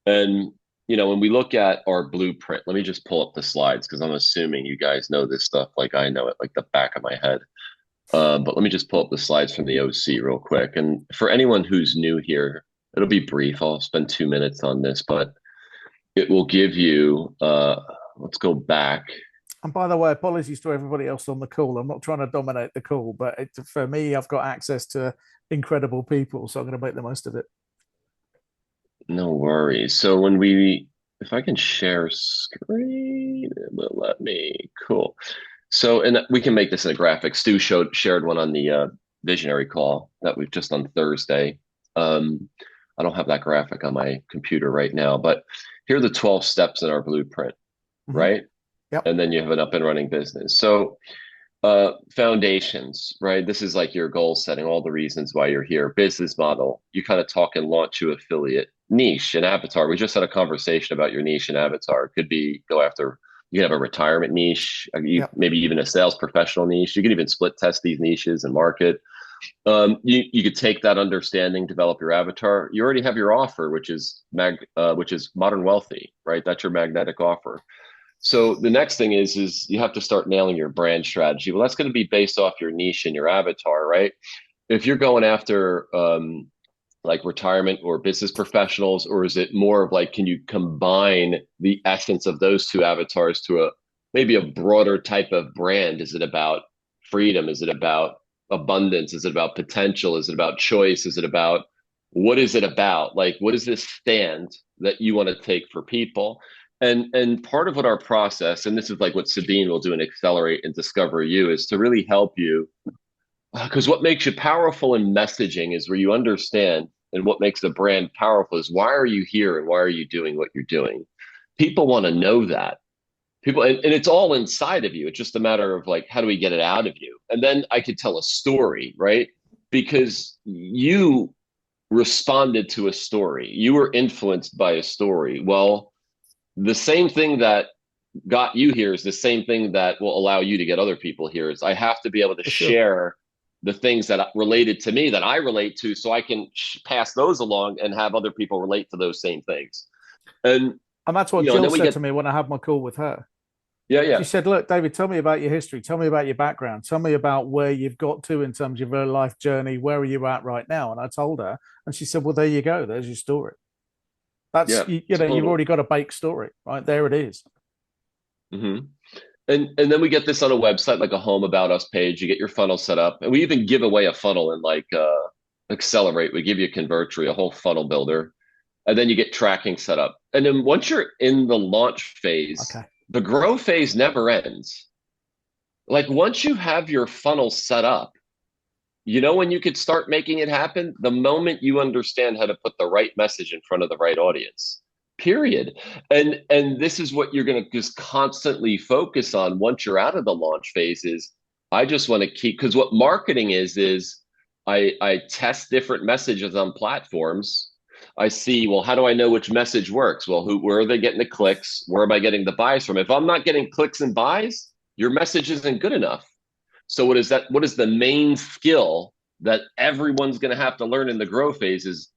And when we look at our blueprint, let me just pull up the slides, because I'm assuming you guys know this stuff like I know it like the back of my head. But let me just pull up the slides from the OC real quick. And for anyone who's new here, it'll be brief. I'll spend 2 minutes on this, but it will give you, let's go back. And by the way, apologies to everybody else on the call. I'm not trying to dominate the call, but for me, I've got access to incredible people, so I'm going to make the most of it. No worries. So if I can share screen, it will let me. Cool. So, and we can make this in a graphic. Stu shared one on the visionary call that we've just on Thursday. I don't have that graphic on my computer right now, but here are the 12 steps in our blueprint, right? Yep. And then you have an up and running business. So foundations, right? This is like your goal setting, all the reasons why you're here. Business model, you kind of talk and launch to affiliate. Niche and avatar. We just had a conversation about your niche and avatar. It could be you can have a retirement niche, maybe even a sales professional niche. You can even split test these niches and market. You could take that understanding, develop your avatar. You already have your offer, which is modern wealthy, right? That's your magnetic offer. So the next thing is you have to start nailing your brand strategy. Well, that's going to be based off your niche and your avatar, right? If you're going after like retirement or business professionals, or is it more of like, can you combine the essence of those two avatars to maybe a broader type of brand? Is it about freedom? Is it about abundance? Is it about potential? Is it about choice? Is it about, what is it about? Like, what is this stand that you want to take for people? And part of what our process, and this is like what Sabine will do in Accelerate and Discover You, is to really help you. Because what makes you powerful in messaging is where you understand, and what makes a brand powerful is, why are you here and why are you doing what you're doing? People want to know that. And it's all inside of you. It's just a matter of like, how do we get it out of you? And then I could tell a story, right? Because you responded to a story. You were influenced by a story. Well, the same thing that got you here is the same thing that will allow you to get other people here. Is I have to be able to share the things that related to me that I relate to, so I can pass those along and have other people relate to those same things. And that's what Jill said to me when I had my call with her. Yeah. She said, look, David, tell me about your history. Tell me about your background. Tell me about where you've got to in terms of your life journey. Where are you at right now? And I told her, and she said, well, there you go. There's your story. That's, you've already got a baked story, right? There it is. Mm-hmm. And then we get this on a website, like a home about us page. You get your funnel set up, and we even give away a funnel in like Accelerate. We give you a Convertri, a whole funnel builder, and then you get tracking set up. And then once you're in the launch phase, the grow phase never ends. Like once you have your funnel set up, when you could start making it happen? The moment you understand how to put the right message in front of the right audience. Period. And this is what you're going to just constantly focus on once you're out of the launch phase. Is I just want to keep, because what marketing is I test different messages on platforms. I see, well, how do I know which message works? Well, where are they getting the clicks? Where am I getting the buys from? If I'm not getting clicks and buys, your message isn't good enough. So what is that? What is the main skill that everyone's going to have to learn in the grow phase? Is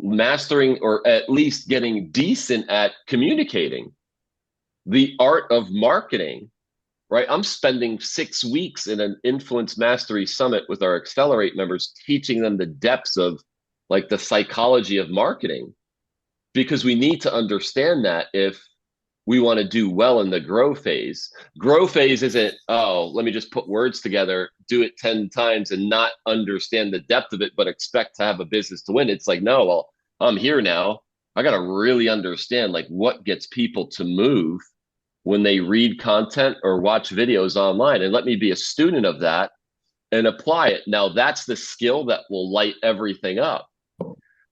mastering, or at least getting decent at communicating, the art of marketing, right? I'm spending 6 weeks in an influence mastery summit with our Accelerate members, teaching them the depths of like the psychology of marketing, because we need to understand that if we want to do well in the grow phase. Grow phase isn't, let me just put words together, do it 10 times and not understand the depth of it, but expect to have a business to win. It's like, no, well, I'm here now. I got to really understand like what gets people to move when they read content or watch videos online, and let me be a student of that and apply it. Now that's the skill that will light everything up.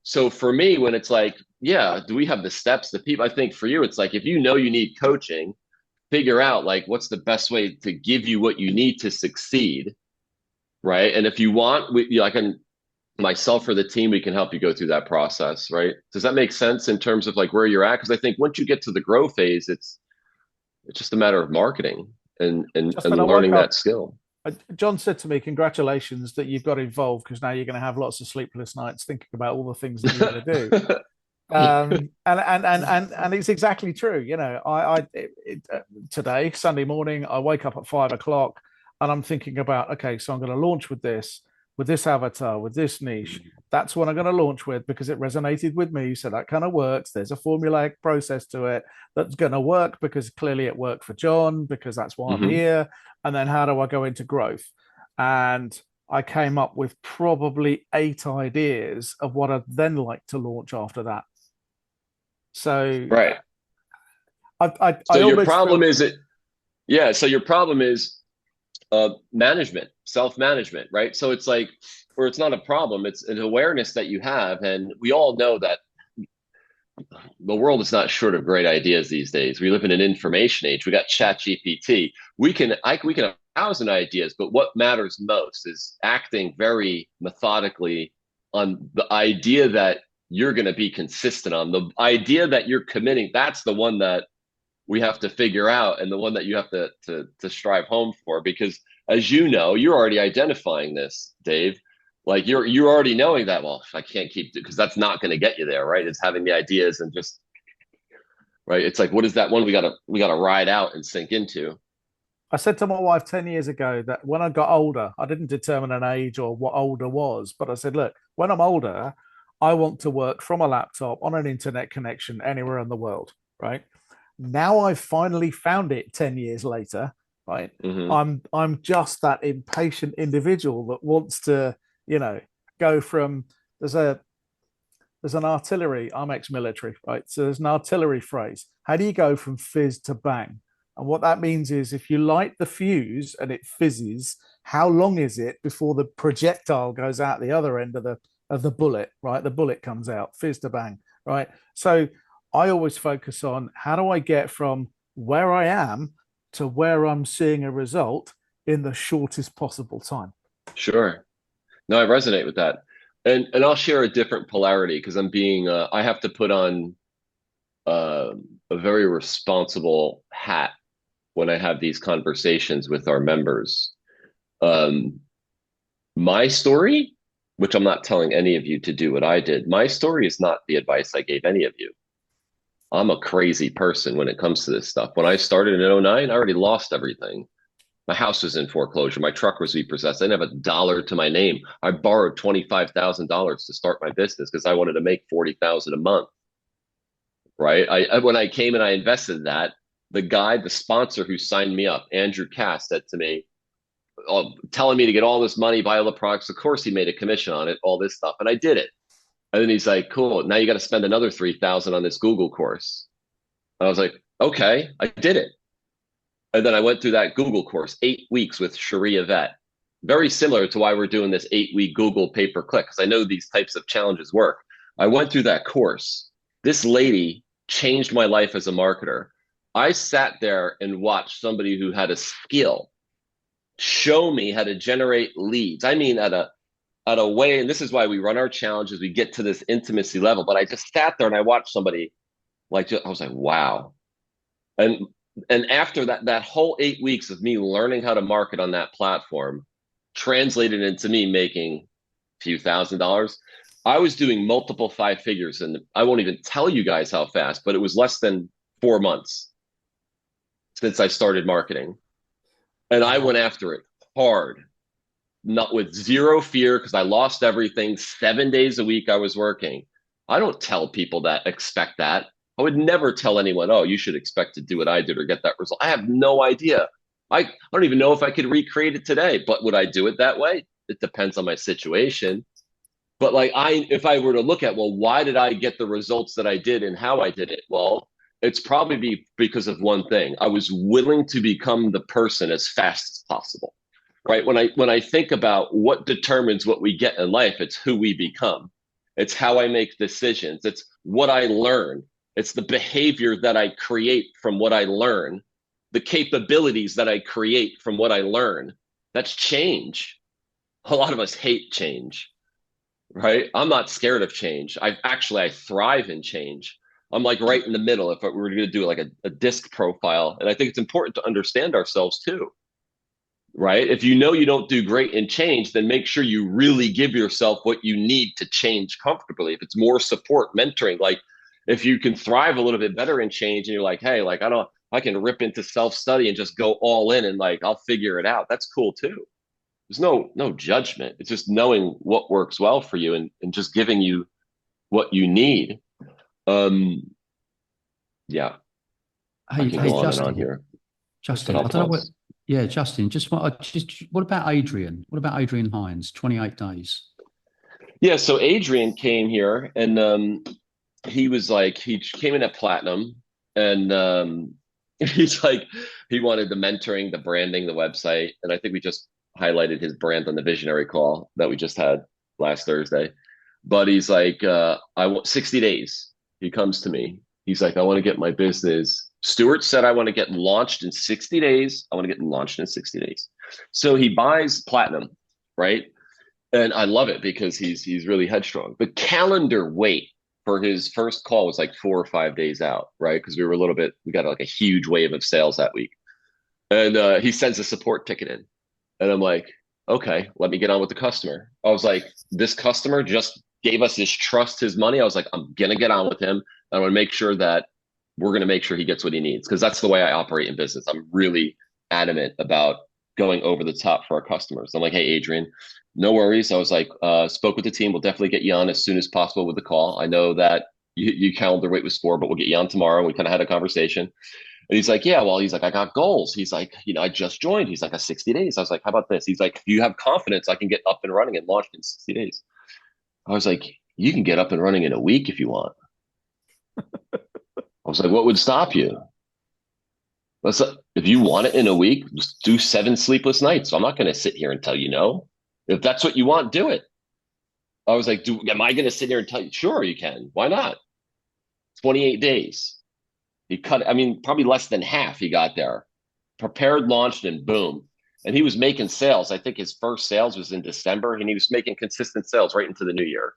So for me, when it's like, do we have the steps? The people, I think for you, it's like, if you need coaching, figure out like what's the best way to give you what you need to succeed, right? And if you want, I can, myself or the team, we can help you go through that process, right? Does that make sense in terms of like where you're at? Because I think once you get to the grow phase, it's just a matter of marketing and learning that skill. John said to me, congratulations that you've got involved, because now you're going to have lots of sleepless nights thinking about all the things that you're going to do. And it's exactly true. Today, Sunday morning, I wake up at 5 o'clock. and I'm thinking about, okay, so I'm going to launch with this avatar, with this niche. That's what I'm going to launch with because it resonated with me. So that kind of works. There's a formulaic process to it that's going to work because clearly it worked for John because that's why I'm here. And then how do I go into growth? And I came up with probably 8 ideas of what I'd then like to launch after that. So Right. I So your almost problem feel- is it, yeah. So your problem is management, self-management, right? So it's like, or it's not a problem, it's an awareness that you have. And we all know that the world is not short of great ideas these days. We live in an information age. We got ChatGPT. We can have 1,000 ideas, but what matters most is acting very methodically on the idea that you're going to be consistent on, the idea that you're committing. That's the one that we have to figure out, and the one that you have to strive home for. Because as you know, you're already identifying this, Dave. Like you're already knowing that, well, I can't keep, because that's not going to get you there, right? It's having the ideas and just, right. It's like, what is that one we gotta ride out and sink into? I said to my wife 10 years ago that when I got older, I didn't determine an age or what older was, but I said, look, when I'm older, I want to work from a laptop on an internet connection anywhere in the world, right? Now I've finally found it 10 years later, right? I'm just that impatient individual that wants to, go from there's an artillery, I'm ex-military, right? So there's an artillery phrase. How do you go from fizz to bang? And what that means is if you light the fuse and it fizzes, how long is it before the projectile goes out the other end of the bullet, right? The bullet comes out, fizz to bang, right? So I always focus on how do I get from where I am to where I'm seeing a result in the shortest possible time. Sure. No, I resonate with that. And I'll share a different polarity because I have to put on a very responsible hat when I have these conversations with our members. My story, which I'm not telling any of you to do what I did, my story is not the advice I gave any of you. I'm a crazy person when it comes to this stuff. When I started in 2009, I already lost everything. My house was in foreclosure. My truck was repossessed. I didn't have a dollar to my name. I borrowed $25,000 to start my business because I wanted to make $40,000 a month. Right? When I came and I invested that, the sponsor who signed me up, Andrew Cass, said to me, telling me to get all this money, buy all the products. Of course, he made a commission on it, all this stuff, and I did it. And then he's like, "Cool, now you got to spend another $3,000 on this Google course." And I was like, "Okay," I did it. And then I went through that Google course, 8 weeks with Cherie Yvette. Very similar to why we're doing this 8-week Google pay-per-click, because I know these types of challenges work. I went through that course. This lady changed my life as a marketer. I sat there and watched somebody who had a skill show me how to generate leads. I mean, at a way, and this is why we run our challenges, we get to this intimacy level. But I just sat there and I watched somebody I was like, wow. And after that whole 8 weeks of me learning how to market on that platform translated into me making a few $1,000s. I was doing multiple 5 figures, and I won't even tell you guys how fast, but it was less than 4 months since I started marketing. And I went after it hard, not with zero fear, because I lost everything. 7 days a week I was working. I don't tell people that expect that. I would never tell anyone, oh, you should expect to do what I did or get that result. I have no idea. I don't even know if I could recreate it today, but would I do it that way? It depends on my situation. But if I were to look at, well, why did I get the results that I did and how I did it? Well, it's probably because of one thing. I was willing to become the person as fast as possible, right? When I think about what determines what we get in life, it's who we become. It's how I make decisions. It's what I learn. It's the behavior that I create from what I learn, the capabilities that I create from what I learn. That's change. A lot of us hate change, right? I'm not scared of change. I thrive in change. I'm like right in the middle. If we were going to do like a disc profile, and I think it's important to understand ourselves too, right? If you know you don't do great in change, then make sure you really give yourself what you need to change comfortably. If it's more support, mentoring, like if you can thrive a little bit better in change and you're like, hey, like I can rip into self-study and just go all in and like I'll figure it out. That's cool too. There's no judgment. It's just knowing what works well for you and just giving you what you need. Yeah, I Hey, can hey, go on and Justin. on here. Justin, I'll I don't know what. pause. Yeah, Justin. What about Adrian? What about Adrian Hines? 28 days. Yeah, so Adrian came here and he was like he came in at platinum and he's like he wanted the mentoring, the branding, the website, and I think we just highlighted his brand on the visionary call that we just had last Thursday. But he's like, I want 60 days. He comes to me. He's like, I want to get my business. Stuart said I want to get launched in 60 days. I want to get launched in 60 days. So he buys platinum, right? And I love it because he's really headstrong. The calendar wait for his first call was like 4 or 5 days out, right? Because we got like a huge wave of sales that week. And he sends a support ticket in. And I'm like, okay, let me get on with the customer. I was like, this customer just gave us his trust, his money. I was like, I'm going to get on with him. I want to make sure that we're going to make sure he gets what he needs because that's the way I operate in business. I'm really adamant about going over the top for our customers. I'm like, hey, Adrian, no worries. I was like, spoke with the team. We'll definitely get you on as soon as possible with the call. I know that you calendar wait was 4, but we'll get you on tomorrow. We kind of had a conversation. And he's like, yeah, well, he's like, I got goals. He's like, I just joined. He's like, 60 days. I was like, how about this? He's like, do you have confidence I can get up and running and launched in 60 days? I was like, you can get up and running in a week if you want. I was like, what would stop you? If you want it in a week, just do 7 sleepless nights. So I'm not going to sit here and tell you no. If that's what you want, do it. I was like, am I going to sit here and tell you? Sure, you can. Why not? 28 days. He cut, probably less than half he got there. Prepared, launched, and boom. And he was making sales. I think his first sales was in December, and he was making consistent sales right into the new year.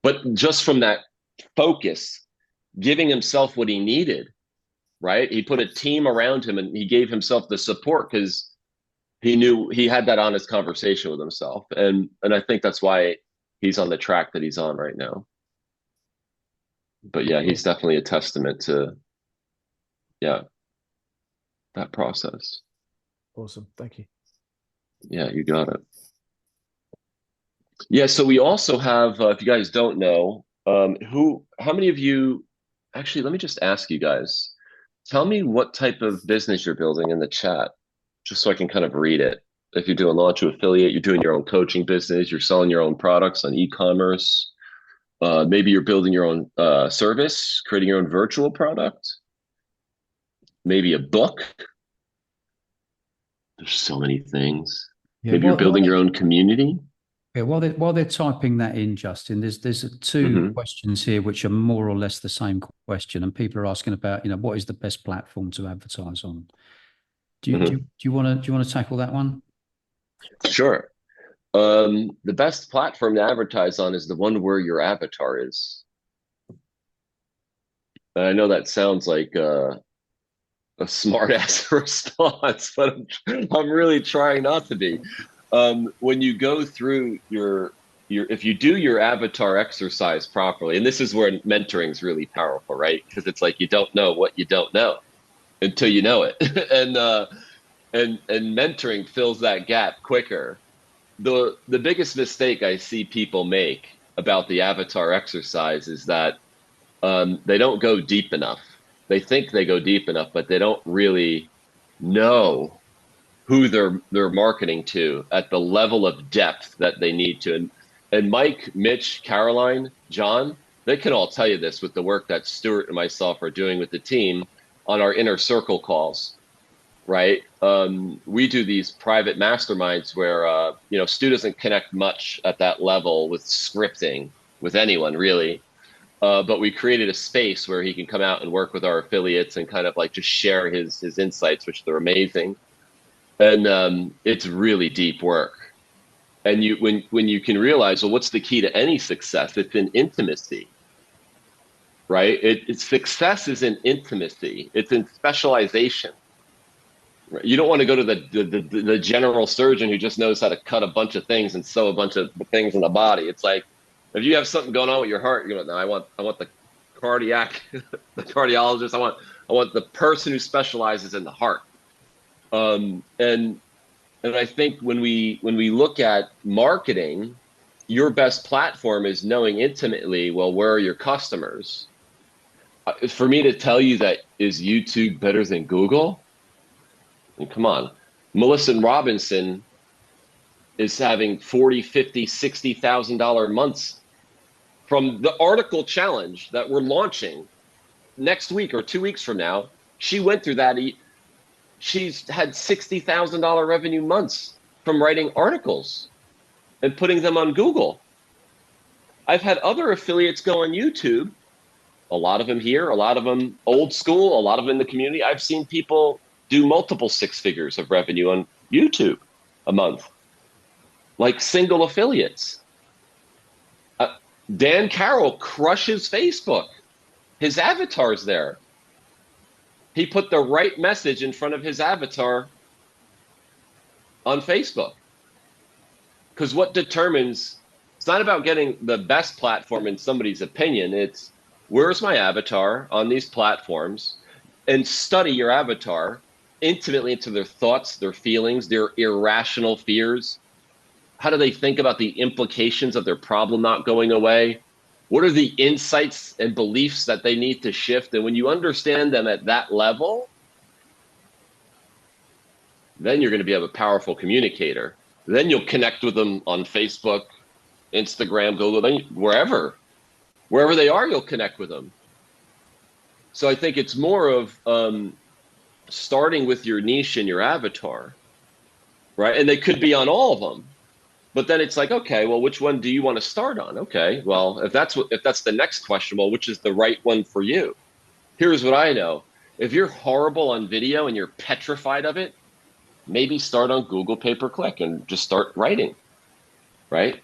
But just from that focus, giving himself what he needed, right? He put a team around him and he gave himself the support because he knew he had that honest conversation with himself. And I think that's why he's on the track that he's on right now. But yeah, he's definitely a testament to, that process. Awesome. Thank you. Yeah, you got it. Yeah, so we also have, if you guys don't know, how many of you, actually, let me just ask you guys, tell me what type of business you're building in the chat, just so I can kind of read it. If you're doing launch to affiliate, you're doing your own coaching business, you're selling your own products on e-commerce, maybe you're building your own service, creating your own virtual product, maybe a book. There's so many things. Yeah, maybe you're building your own community. Yeah, while they're typing that in, Justin, there's 2 questions here which are more or less the same question, and people are asking about, what is the best platform to advertise on? Do you want to tackle that one? Sure. The best platform to advertise on is the one where your avatar is. And I know that sounds like a smart ass response, but I'm really trying not to be. When you go through if you do your avatar exercise properly, and this is where mentoring is really powerful, right? Because it's like you don't know what you don't know until you know it, and mentoring fills that gap quicker. The biggest mistake I see people make about the avatar exercise is that they don't go deep enough. They think they go deep enough, but they don't really know who they're marketing to at the level of depth that they need to. And Mike, Mitch, Caroline, John, they can all tell you this with the work that Stuart and myself are doing with the team on our inner circle calls, right? We do these private masterminds where, Stu doesn't connect much at that level with scripting with anyone really. But we created a space where he can come out and work with our affiliates and kind of like just share his insights, which they're amazing. And it's really deep work. And when you can realize, well, what's the key to any success? It's in intimacy, right? It's success is in intimacy. It's in specialization. Right? You don't want to go to the general surgeon who just knows how to cut a bunch of things and sew a bunch of things in the body. It's like, if you have something going on with your heart, no, I want the cardiac, the cardiologist. I want the person who specializes in the heart. And I think when we look at marketing, your best platform is knowing intimately, well, where are your customers? For me to tell you that, is YouTube better than Google? I mean, come on. Melissa Robinson is having $40, $50, $60,000 months from the article challenge that we're launching next week or 2 weeks from now. She went through that. She's had $60,000 revenue months from writing articles and putting them on Google. I've had other affiliates go on YouTube, a lot of them here, a lot of them old school, a lot of them in the community. I've seen people do multiple 6 figures of revenue on YouTube a month, like single affiliates. Dan Carroll crushes Facebook. His avatar's there. He put the right message in front of his avatar on Facebook. Because what determines, it's not about getting the best platform in somebody's opinion. It's, where's my avatar on these platforms? And study your avatar intimately into their thoughts, their feelings, their irrational fears. How do they think about the implications of their problem not going away? What are the insights and beliefs that they need to shift? And when you understand them at that level, then you're going to be a powerful communicator. Then you'll connect with them on Facebook, Instagram, Google, wherever they are, you'll connect with them. So I think it's more of starting with your niche and your avatar, right? And they could be on all of them. But then it's like, okay, well, which one do you want to start on? Okay, well, if that's the next question, well, which is the right one for you? Here's what I know. If you're horrible on video and you're petrified of it, maybe start on Google pay-per-click and just start writing, right?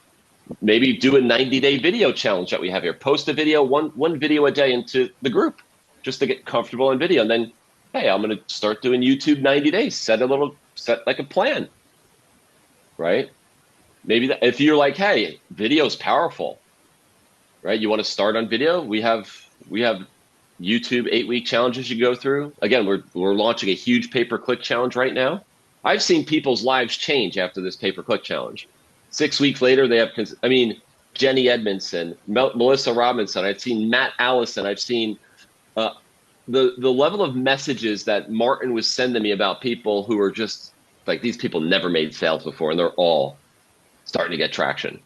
Maybe do a 90-day video challenge that we have here. Post a video, one video a day into the group just to get comfortable in video. And then, hey, I'm going to start doing YouTube 90 days. Set like a plan, right? Maybe if you're like, hey, video is powerful, right? You want to start on video? We have YouTube 8-week challenges you go through. Again, we're launching a huge pay-per-click challenge right now. I've seen people's lives change after this pay-per-click challenge. 6 weeks later, they have, Jenny Edmondson, Melissa Robinson. I've seen Matt Allison. I've seen the level of messages that Martin was sending me about people who are just like, these people never made sales before, and they're all starting to get traction.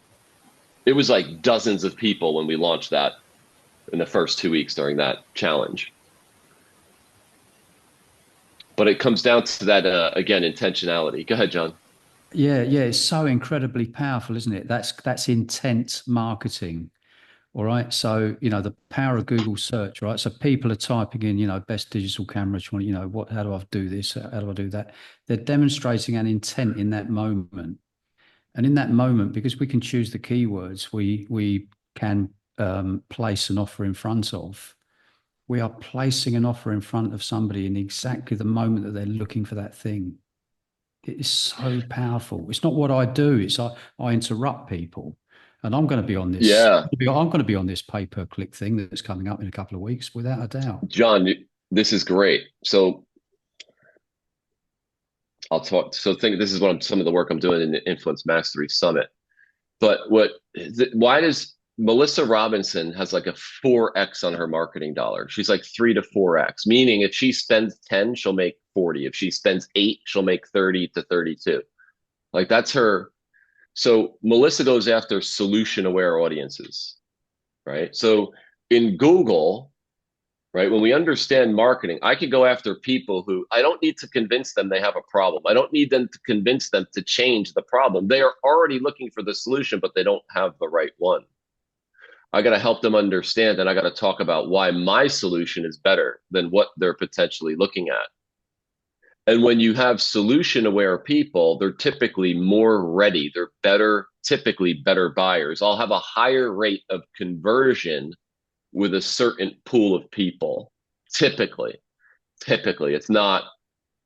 It was like dozens of people when we launched that in the first 2 weeks during that challenge. But it comes down to that, again, intentionality. Go ahead, John. Yeah, it's so incredibly powerful, isn't it? That's intent marketing. All right. So, the power of Google search, right? So people are typing in, best digital camera, how do I do this? How do I do that? They're demonstrating an intent in that moment. And in that moment, because we can choose the keywords, we can place an offer in front of. We are placing an offer in front of somebody in exactly the moment that they're looking for that thing. It is so powerful. It's not what I do. It's I interrupt people, and I'm going to be on this. Yeah, I'm going to be on this pay-per-click thing that's coming up in a couple of weeks, without a doubt. John, this is great. So I'll talk. So this is some of the work I'm doing in the Influence Mastery Summit. But why does Melissa Robinson has like a 4x on her marketing dollar? She's like 3 to 4x, meaning if she spends 10, she'll make 40. If she spends 8, she'll make 30 to 32. Like that's her. So Melissa goes after solution aware audiences, right? So in Google, right, when we understand marketing, I could go after people who I don't need to convince them they have a problem. I don't need them to convince them to change the problem. They are already looking for the solution, but they don't have the right one. I got to help them understand, and I got to talk about why my solution is better than what they're potentially looking at. And when you have solution aware people, they're typically more ready. They're typically better buyers. I'll have a higher rate of conversion with a certain pool of people. Typically, it's not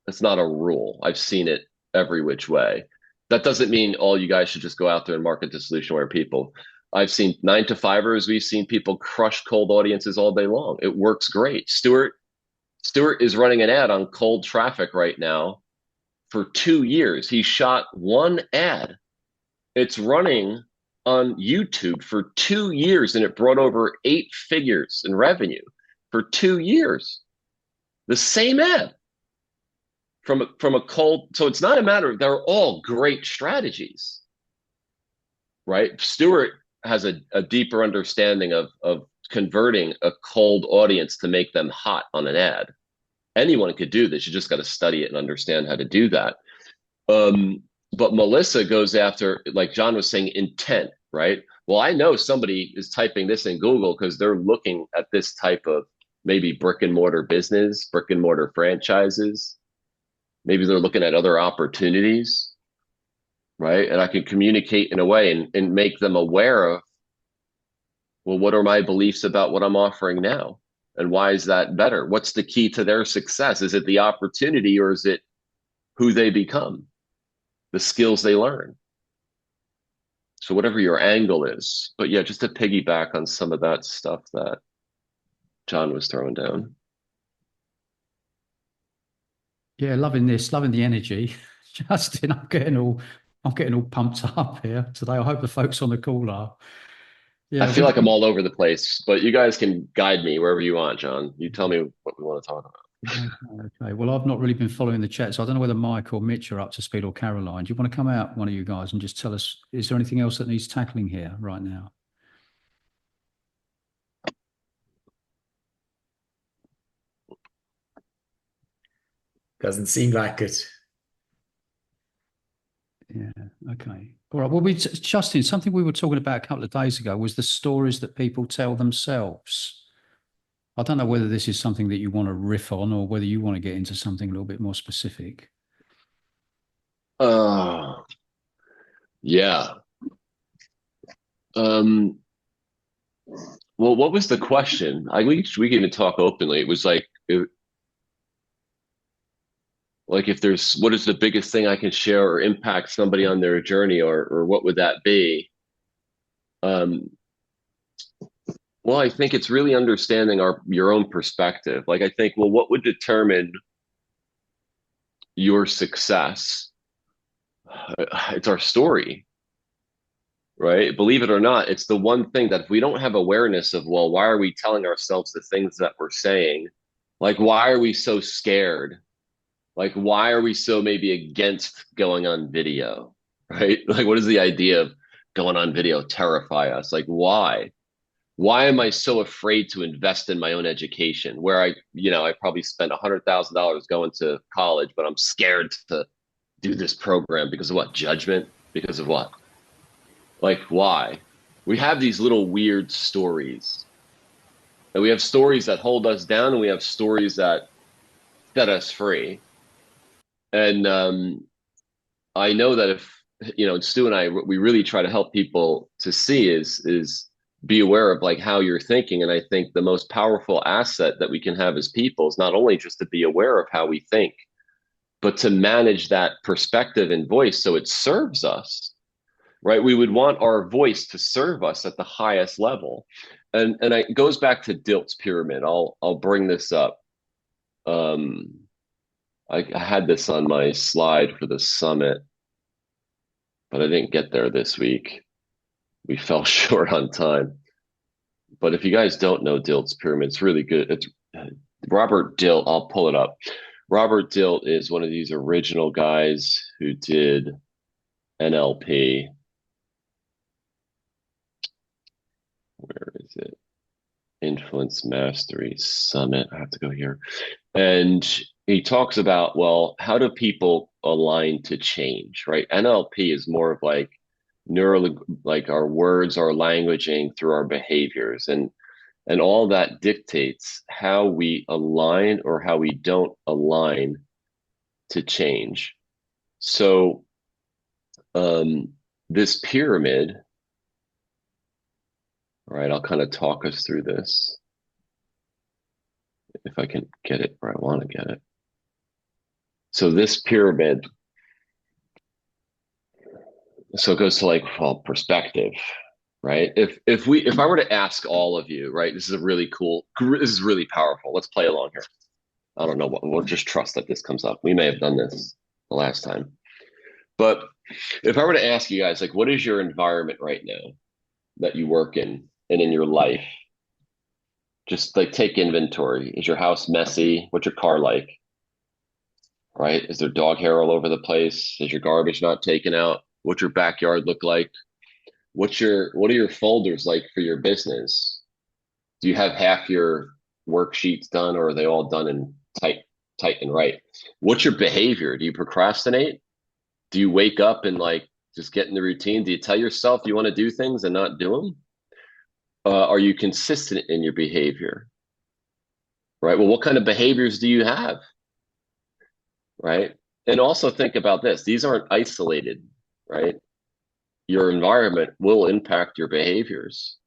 a rule. I've seen it every which way. That doesn't mean all you guys should just go out there and market to solution aware people. I've seen 9-to-5ers. We've seen people crush cold audiences all day long. It works great. Stuart Stuart is running an ad on cold traffic right now for 2 years. He shot one ad. It's running on YouTube for 2 years, and it brought over 8 figures in revenue for 2 years. The same ad from a cold. So it's not a matter of, they're all great strategies, right? Stuart has a deeper understanding of converting a cold audience to make them hot on an ad. Anyone could do this. You just got to study it and understand how to do that. But Melissa goes after, like John was saying, intent, right? Well, I know somebody is typing this in Google because they're looking at this type of maybe brick and mortar business, brick and mortar franchises. Maybe they're looking at other opportunities, right? And I can communicate in a way and make them aware of, well, what are my beliefs about what I'm offering now? And why is that better? What's the key to their success? Is it the opportunity, or is it who they become, the skills they learn? So whatever your angle is. But yeah, just to piggyback on some of that stuff that John was throwing down. Yeah, loving this, loving the energy. Justin, I'm getting all pumped up here today. I hope the folks on the call are. Yeah, I feel like I'm all over the place, but you guys can guide me wherever you want, John. You tell me what we want to talk about. Okay. Well, I've not really been following the chat, so I don't know whether Mike or Mitch are up to speed, or Caroline. Do you want to come out, one of you guys, and just tell us, is there anything else that needs tackling here right now? Doesn't seem like it. Yeah. Okay. All right. Well, Justin, something we were talking about a couple of days ago was the stories that people tell themselves. I don't know whether this is something that you want to riff on, or whether you want to get into something a little bit more specific. Yeah. Well, what was the question? We can even talk openly. It was like, if there's, what is the biggest thing I can share or impact somebody on their journey, or what would that be? Well, I think it's really understanding your own perspective. Like, I think, well, what would determine your success? It's our story, right? Believe it or not, it's the one thing that if we don't have awareness of, well, why are we telling ourselves the things that we're saying? Like, why are we so scared? Like, why are we so maybe against going on video, right? Like, what does the idea of going on video terrify us? Like, why? Why am I so afraid to invest in my own education, where I probably spent $100,000 going to college, but I'm scared to do this program because of what? Judgment? Because of what? Like, why? We have these little weird stories, and we have stories that hold us down, and we have stories that set us free. And I know that if, Stu and I, what we really try to help people to see is be aware of, like, how you're thinking. And I think the most powerful asset that we can have as people is not only just to be aware of how we think, but to manage that perspective and voice so it serves us, right? We would want our voice to serve us at the highest level. And it goes back to Dilt's pyramid. I'll bring this up. I had this on my slide for the summit, but I didn't get there this week. We fell short on time. But if you guys don't know Dilt's pyramid, it's really good. It's Robert Dilt. I'll pull it up. Robert Dilt is one of these original guys who did NLP. Where is it? Influence Mastery Summit. I have to go here. And he talks about, well, how do people align to change, right? NLP is more of like like our words, our languaging through our behaviors, and all that dictates how we align or how we don't align to change. So this pyramid, all right, I'll kind of talk us through this if I can get it where I want to get it. So this pyramid, so it goes to, like, well, perspective, right? If I were to ask all of you, right, this is really cool, this is really powerful. Let's play along here. I don't know what, we'll just trust that this comes up. We may have done this the last time. But if I were to ask you guys, like, what is your environment right now that you work in and in your life? Just like take inventory. Is your house messy? What's your car like? Right? Is there dog hair all over the place? Is your garbage not taken out? What's your backyard look like? What are your folders like for your business? Do you have half your worksheets done, or are they all done in tight and right? What's your behavior? Do you procrastinate? Do you wake up and like just get in the routine? Do you tell yourself you want to do things and not do them? Are you consistent in your behavior? Right? Well, what kind of behaviors do you have? Right? And also think about this. These aren't isolated, right? Your environment will impact your behaviors,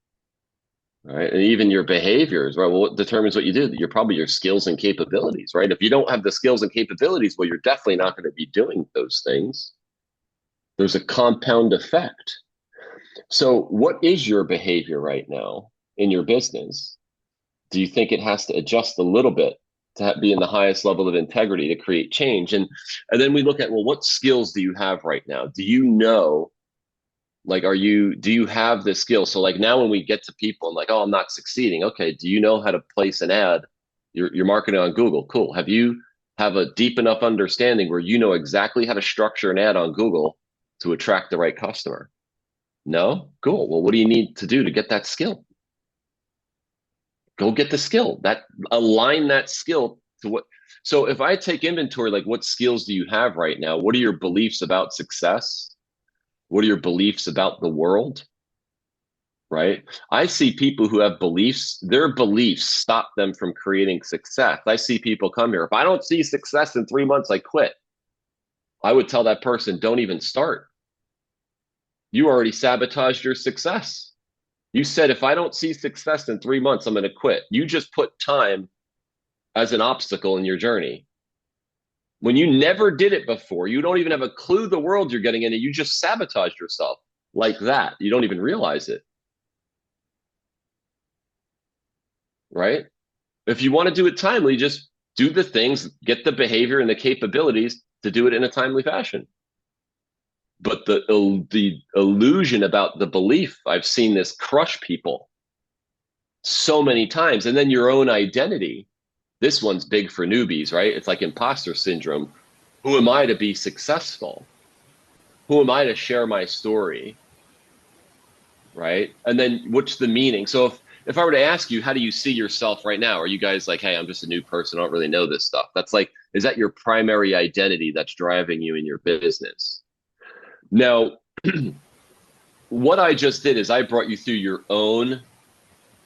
right? And even your behaviors, right? Well, what determines what you do? You're probably your skills and capabilities, right? If you don't have the skills and capabilities, well, you're definitely not going to be doing those things. There's a compound effect. So what is your behavior right now in your business? Do you think it has to adjust a little bit to be in the highest level of integrity to create change? And then we look at, well, what skills do you have right now? Do you know, like, do you have the skills? So like now when we get to people and like, oh, I'm not succeeding. Okay. Do you know how to place an ad? You're marketing on Google. Cool. Have you have a deep enough understanding where you know exactly how to structure an ad on Google to attract the right customer? No? Cool. Well, what do you need to do to get that skill? Go get the skill. Align that skill to what. So if I take inventory, like what skills do you have right now? What are your beliefs about success? What are your beliefs about the world? Right? I see people who have beliefs, their beliefs stop them from creating success. I see people come here. If I don't see success in 3 months, I quit. I would tell that person, don't even start. You already sabotaged your success. You said, if I don't see success in 3 months, I'm going to quit. You just put time as an obstacle in your journey. When you never did it before, you don't even have a clue the world you're getting into. You just sabotaged yourself like that. You don't even realize it. Right? If you want to do it timely, just do the things, get the behavior and the capabilities to do it in a timely fashion. But the illusion about the belief, I've seen this crush people so many times. And then your own identity. This one's big for newbies, right? It's like imposter syndrome. Who am I to be successful? Who am I to share my story? Right? And then what's the meaning? So if I were to ask you, how do you see yourself right now? Are you guys like, hey, I'm just a new person. I don't really know this stuff. That's like, is that your primary identity that's driving you in your business? Now, what I just did is I brought you through your own,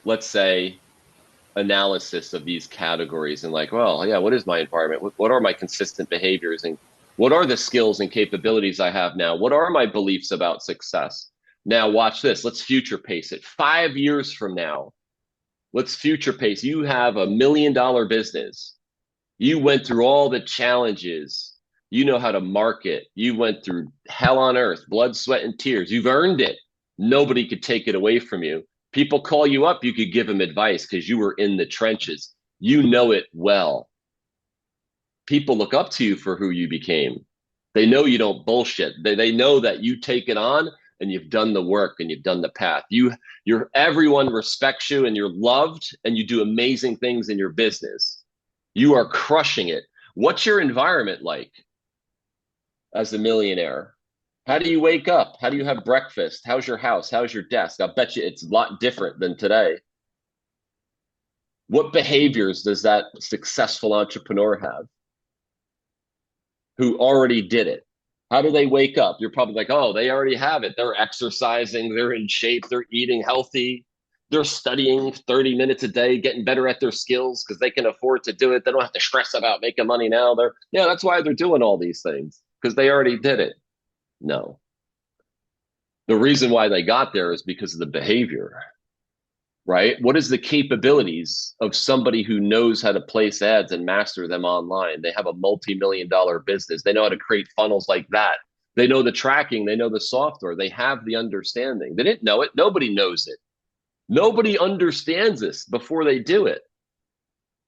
let's say, analysis of these categories and like, well, yeah, what is my environment? What are my consistent behaviors? And what are the skills and capabilities I have now? What are my beliefs about success? Now watch this. Let's future pace it. 5 years from now, let's future pace. You have $1 million business. You went through all the challenges. You know how to market. You went through hell on earth, blood, sweat, and tears. You've earned it. Nobody could take it away from you. People call you up, you could give them advice because you were in the trenches. You know it well. People look up to you for who you became. They know you don't bullshit. They know that you take it on and you've done the work and you've done the path. Everyone respects you and you're loved and you do amazing things in your business. You are crushing it. What's your environment like as a millionaire? How do you wake up? How do you have breakfast? How's your house? How's your desk? I'll bet you it's a lot different than today. What behaviors does that successful entrepreneur have who already did it? How do they wake up? You're probably like, oh, they already have it. They're exercising. They're in shape. They're eating healthy. They're studying 30 minutes a day, getting better at their skills because they can afford to do it. They don't have to stress about making money now. That's why they're doing all these things because they already did it. No. The reason why they got there is because of the behavior, right? What is the capabilities of somebody who knows how to place ads and master them online? They have a multi-million-dollar business. They know how to create funnels like that. They know the tracking. They know the software. They have the understanding. They didn't know it. Nobody knows it. Nobody understands this before they do it.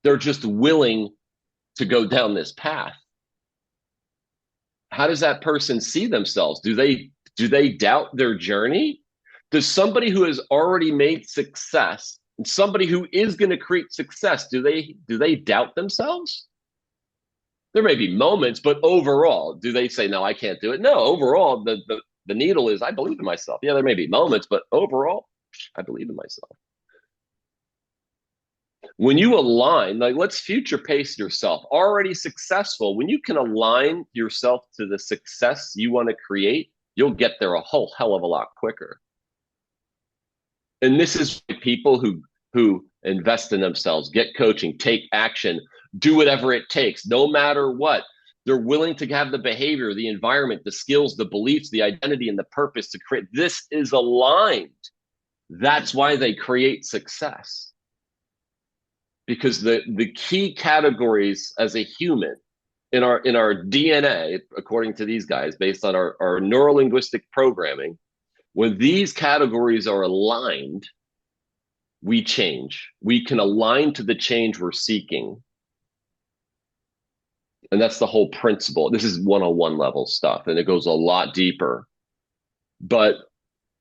They're just willing to go down this path. How does that person see themselves? Do they doubt their journey? Does somebody who has already made success and somebody who is going to create success, do they doubt themselves? There may be moments, but overall, do they say, no, I can't do it? No, overall, the needle is, I believe in myself. Yeah, there may be moments, but overall, I believe in myself. When you align, like, let's future pace yourself. Already successful, when you can align yourself to the success you want to create, you'll get there a whole hell of a lot quicker. And this is people who invest in themselves, get coaching, take action, do whatever it takes, no matter what. They're willing to have the behavior, the environment, the skills, the beliefs, the identity, and the purpose to create. This is aligned. That's why they create success. Because the key categories as a human in our DNA, according to these guys, based on our neurolinguistic programming, when these categories are aligned, we change. We can align to the change we're seeking. And that's the whole principle. This is 101 level stuff, and it goes a lot deeper. But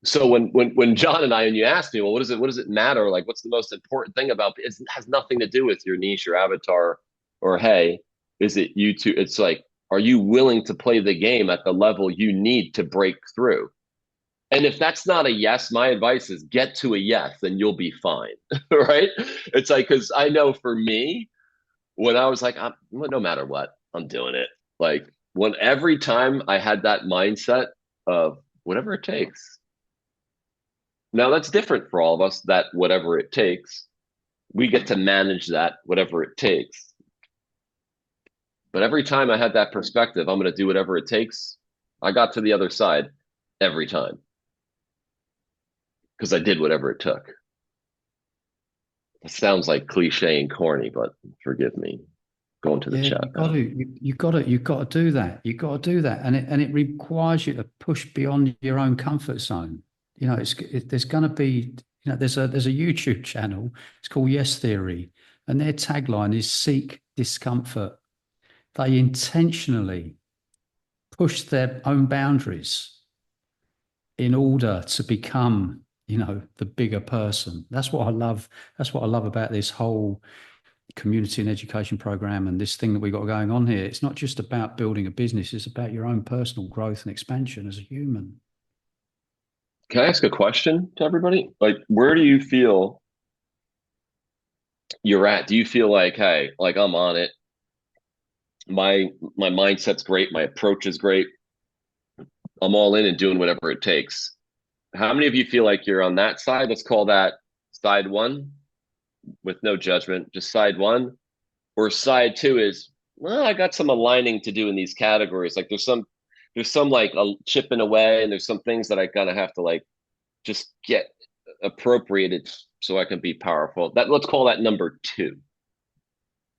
so when John and you asked me, well, what does it matter? Like, what's the most important thing about it? It has nothing to do with your niche, your avatar, or hey, is it you two? It's like, are you willing to play the game at the level you need to break through? And if that's not a yes, my advice is get to a yes, then you'll be fine, right? It's like, because I know for me, when I was like, no matter what, I'm doing it. Like, every time I had that mindset of whatever it takes. Now that's different for all of us, that whatever it takes, we get to manage that, whatever it takes. But every time I had that perspective, I'm going to do whatever it takes, I got to the other side every time. Because I did whatever it took. It sounds like cliche and corny, but forgive me. Going to the chat. You got to do that. You got to do that, and it requires you to push beyond your own comfort zone. You know, there's going to be, you know, there's a YouTube channel. It's called Yes Theory, and their tagline is "Seek discomfort." They intentionally push their own boundaries in order to become, you know, the bigger person. That's what I love. That's what I love about this whole community and education program and this thing that we got going on here. It's not just about building a business. It's about your own personal growth and expansion as a human. Can I ask a question to everybody? Like, where do you feel you're at? Do you feel like, hey, like I'm on it? My mindset's great. My approach is great. I'm all in and doing whatever it takes. How many of you feel like you're on that side? Let's call that side one, with no judgment, just side one. Or side two is, well, I got some aligning to do in these categories. Like there's some like a chipping away, and there's some things that I kind of have to like just get appropriated so I can be powerful. Let's call that number two.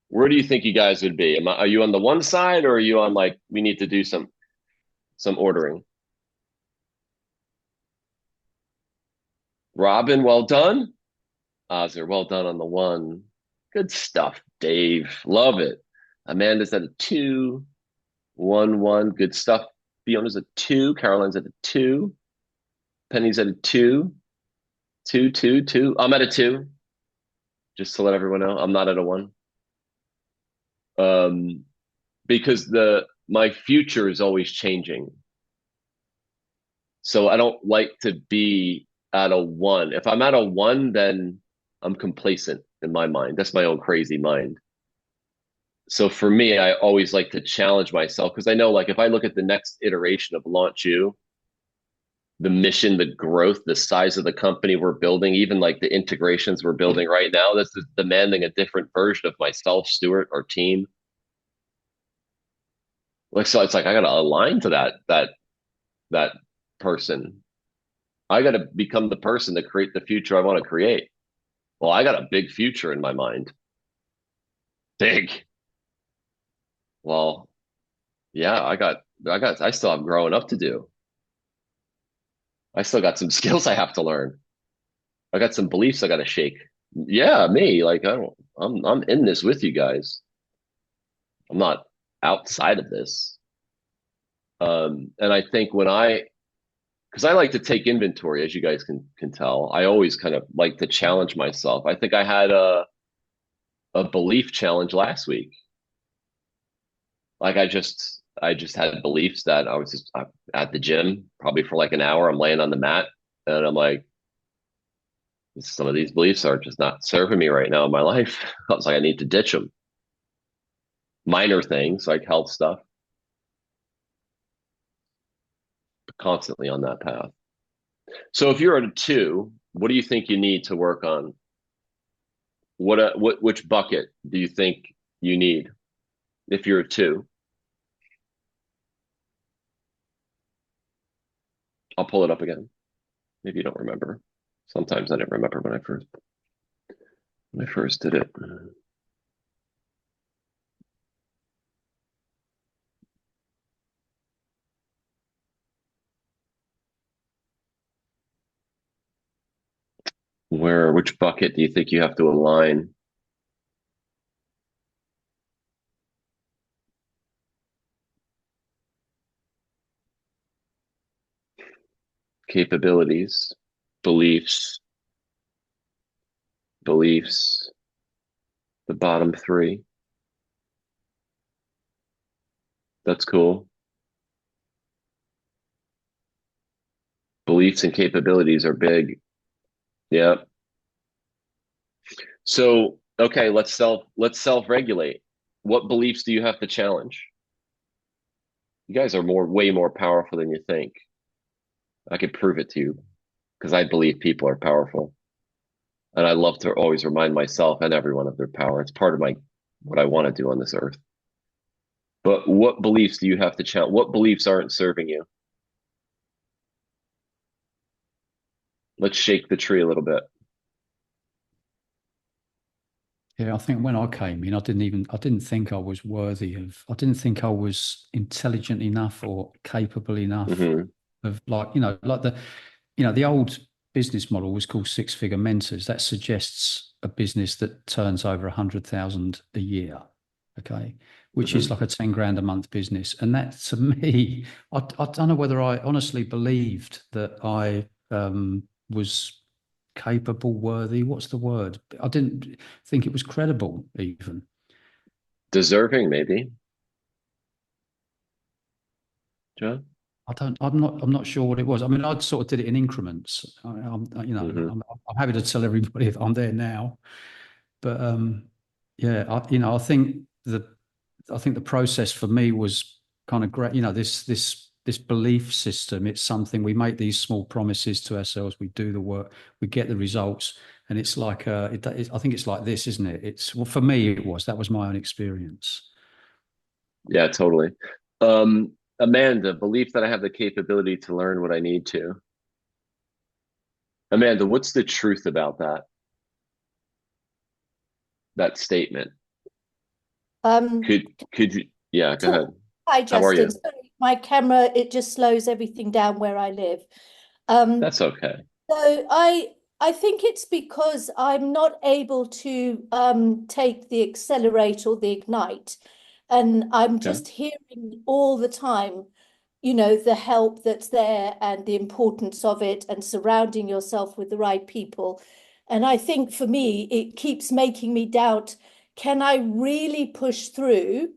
Where do you think you guys would be? Are you on the one side, or are you on like, we need to do some ordering? Robin, well done. Ozzer, well done on the one. Good stuff, Dave. Love it. Amanda's at a 2. 1. Good stuff. Fiona's at 2. Caroline's at a 2. Penny's at a 2. 2. I'm at a 2. Just to let everyone know, I'm not at a 1. Because my future is always changing. So I don't like to be at a 1. If I'm at a 1, then I'm complacent in my mind. That's my own crazy mind. So for me, I always like to challenge myself, because I know, like, if I look at the next iteration of Launch You, the mission, the growth, the size of the company we're building, even like the integrations we're building right now, that's demanding a different version of myself, Stuart, our team. Like, so it's like, I got to align to that person. I got to become the person to create the future I want to create. Well, I got a big future in my mind. Big. Well, yeah, I still have growing up to do. I still got some skills I have to learn. I got some beliefs I got to shake. Yeah, me, like I'm in this with you guys. I'm not outside of this. And I think because I like to take inventory, as you guys can tell, I always kind of like to challenge myself. I think I had a belief challenge last week. Like I just had beliefs that I was just at the gym probably for like an hour. I'm laying on the mat and I'm like, some of these beliefs are just not serving me right now in my life. I was like, I need to ditch them. Minor things like health stuff, but constantly on that path. So if you're at a 2, what do you think you need to work on? Which bucket do you think you need if you're a 2? I'll pull it up again. Maybe you don't remember. Sometimes I didn't remember when I first did it. Which bucket do you think you have to align? Capabilities, beliefs, the bottom 3. That's cool. Beliefs and capabilities are big. Yeah. So, okay, let's self-regulate. What beliefs do you have to challenge? You guys are way more powerful than you think. I could prove it to you because I believe people are powerful. And I love to always remind myself and everyone of their power. It's part of what I want to do on this earth. But what beliefs do you have to challenge? What beliefs aren't serving you? Let's shake the tree a little bit. Yeah, I think when I came in, I didn't think I was worthy of, I didn't think I was intelligent enough or capable enough of like the old business model was called six-figure mentors. That suggests a business that turns over 100,000 a year. Okay. Which is like a 10 grand a month business. And that to me, I don't know whether I honestly believed that I was capable, worthy. What's the word? I didn't think it was credible even. Deserving, maybe. John? I'm not sure what it was. I mean, I'd sort of did it in increments. I'm happy to tell everybody if I'm there now, but yeah, I think the process for me was kind of great. This belief system. It's something we make these small promises to ourselves. We do the work, we get the results, and it's like I think it's like this, isn't it? For me, that was my own experience. Yeah, totally. Amanda, belief that I have the capability to learn what I need to. Amanda, what's the truth about that statement? Could you? Yeah, go ahead. Hi, Justin. How are you? Sorry, my camera, it just slows everything down where I live. That's okay. So I think it's because I'm not able to take the accelerate or the ignite. And I'm just hearing all the time, the help that's there and the importance of it and surrounding yourself with the right people. And I think for me, it keeps making me doubt, can I really push through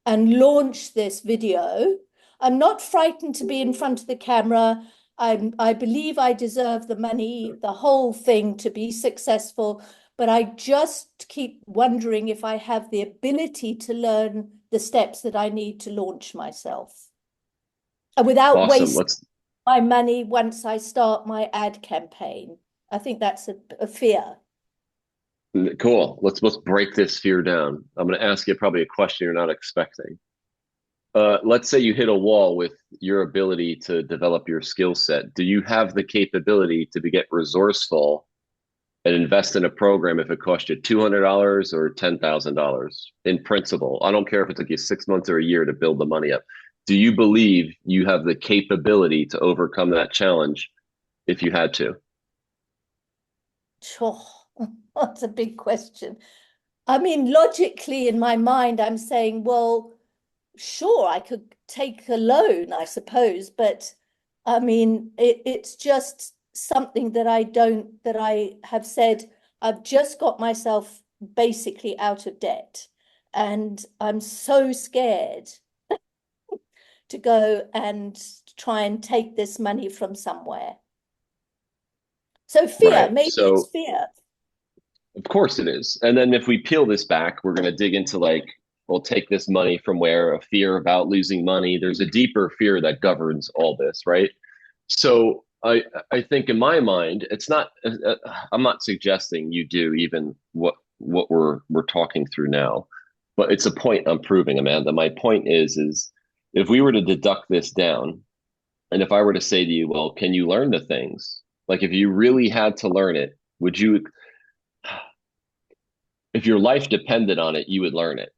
and launch this video? I'm not frightened to be in front of the camera. I believe I deserve the money, the whole thing to be successful, but I just keep wondering if I have the ability to learn the steps that I need to launch myself without wasting my money once I start my ad campaign. I think that's a fear. Cool. Let's break this fear down. I'm going to ask you probably a question you're not expecting. Let's say you hit a wall with your ability to develop your skill set. Do you have the capability to get resourceful and invest in a program if it cost you $200 or $10,000 in principle? I don't care if it took you 6 months or a year to build the money up. Do you believe you have the capability to overcome that challenge if you had to? Sure. That's a big question. I mean, logically in my mind, I'm saying, well, sure, I could take a loan, I suppose, but I mean, it's just something that I have said, I've just got myself basically out of debt. And I'm so scared to go and try and take this money from somewhere. So fear, Right. maybe So it's fear. of course it is. And then if we peel this back, we're going to dig into like, we'll take this money from where? A fear about losing money. There's a deeper fear that governs all this, right? So I think in my mind, it's not. I'm not suggesting you do even what we're talking through now, but it's a point I'm proving, Amanda. My point is if we were to deduct this down, and if I were to say to you, well, can you learn the things? Like if you really had to learn it, would you? If your life depended on it, you would learn it.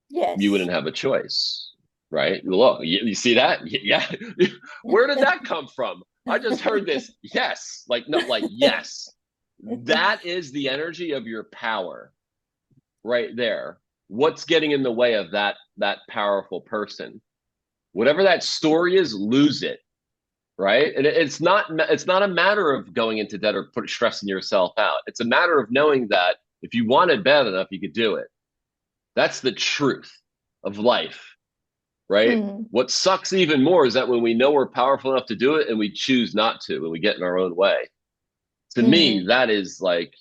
Yes. You wouldn't have a choice, right? Look, you see that? Yeah. Where did that come from? I just heard this. Yes. Like, no, like, yes. That is the energy of your power right there. What's getting in the way of that powerful person? Whatever that story is, lose it. Right. And it's not a matter of going into debt or stressing yourself out. It's a matter of knowing that if you want it bad enough, you could do it. That's the truth of life, right? What sucks even more is that when we know we're powerful enough to do it and we choose not to, and we get in our own way. To me, that is like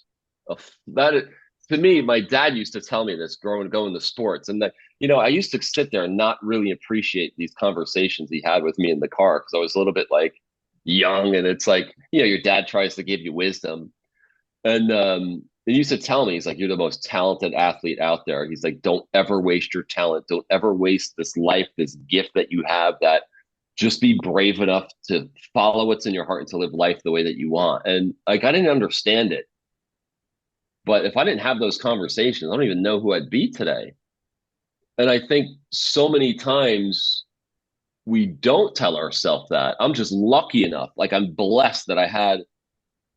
to me, my dad used to tell me this going to sports, and that I used to sit there and not really appreciate these conversations he had with me in the car because I was a little bit like young, and it's like your dad tries to give you wisdom, and he used to tell me, he's like, you're the most talented athlete out there. He's like, don't ever waste your talent. Don't ever waste this life, this gift that you have. That just be brave enough to follow what's in your heart and to live life the way that you want. And like I didn't understand it. But if I didn't have those conversations, I don't even know who I'd be today. And I think so many times we don't tell ourselves that. I'm just lucky enough. Like I'm blessed that I had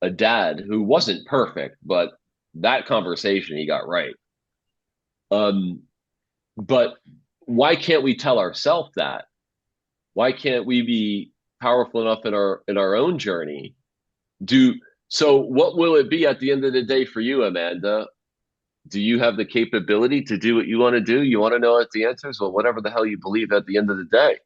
a dad who wasn't perfect, but that conversation he got right. But why can't we tell ourselves that? Why can't we be powerful enough in our own journey? So what will it be at the end of the day for you, Amanda? Do you have the capability to do what you want to do? You want to know what the answers? Well, whatever the hell you believe at the end of the day.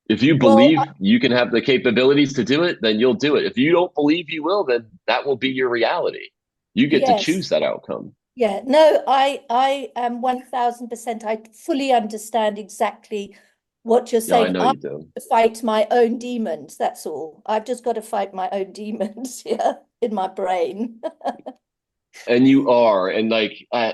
If you believe you can have the capabilities to do it, then you'll do it. If you don't believe you will, then that will be your reality. You get to choose that outcome. Yeah, no, I am 1000%. I fully understand exactly what you're saying. I know you do. To fight my own demons, that's all. I've just got to fight my own demons here in my brain. And you are, and like I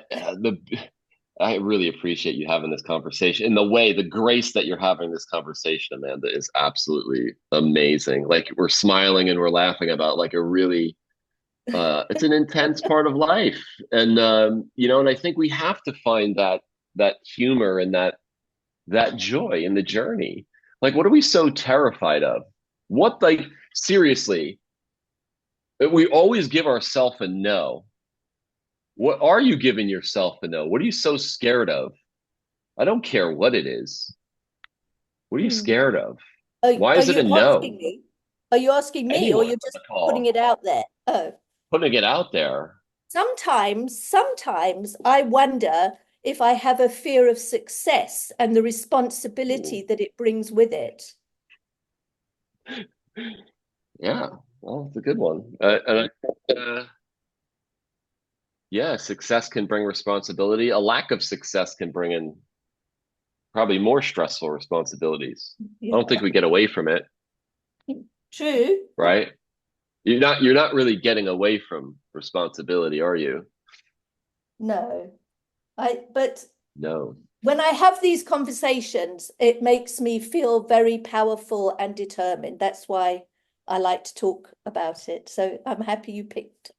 really appreciate you having this conversation. And the grace that you're having this conversation, Amanda, is absolutely amazing. Like we're smiling and we're laughing about like a really, it's an intense part of life. And, and I think we have to find that humor and that joy in the journey. Like, what are we so terrified of? Seriously, we always give ourselves a no. What are you giving yourself a no? What are you so scared of? I don't care what it is. What are you scared of? Why is it a no? Are you asking me, or you're just putting it out there? Oh, putting it out there. Sometimes I wonder if I have a fear of success and the responsibility that it brings with it. Yeah, well, it's a good one. Yeah, success can bring responsibility. A lack of success can bring in probably more stressful responsibilities. I don't think we get away from it. True. Right? You're not really getting away from responsibility, are you? No. No. When I have these conversations, it makes me feel very powerful and determined. That's why I like to talk about it. So I'm happy you picked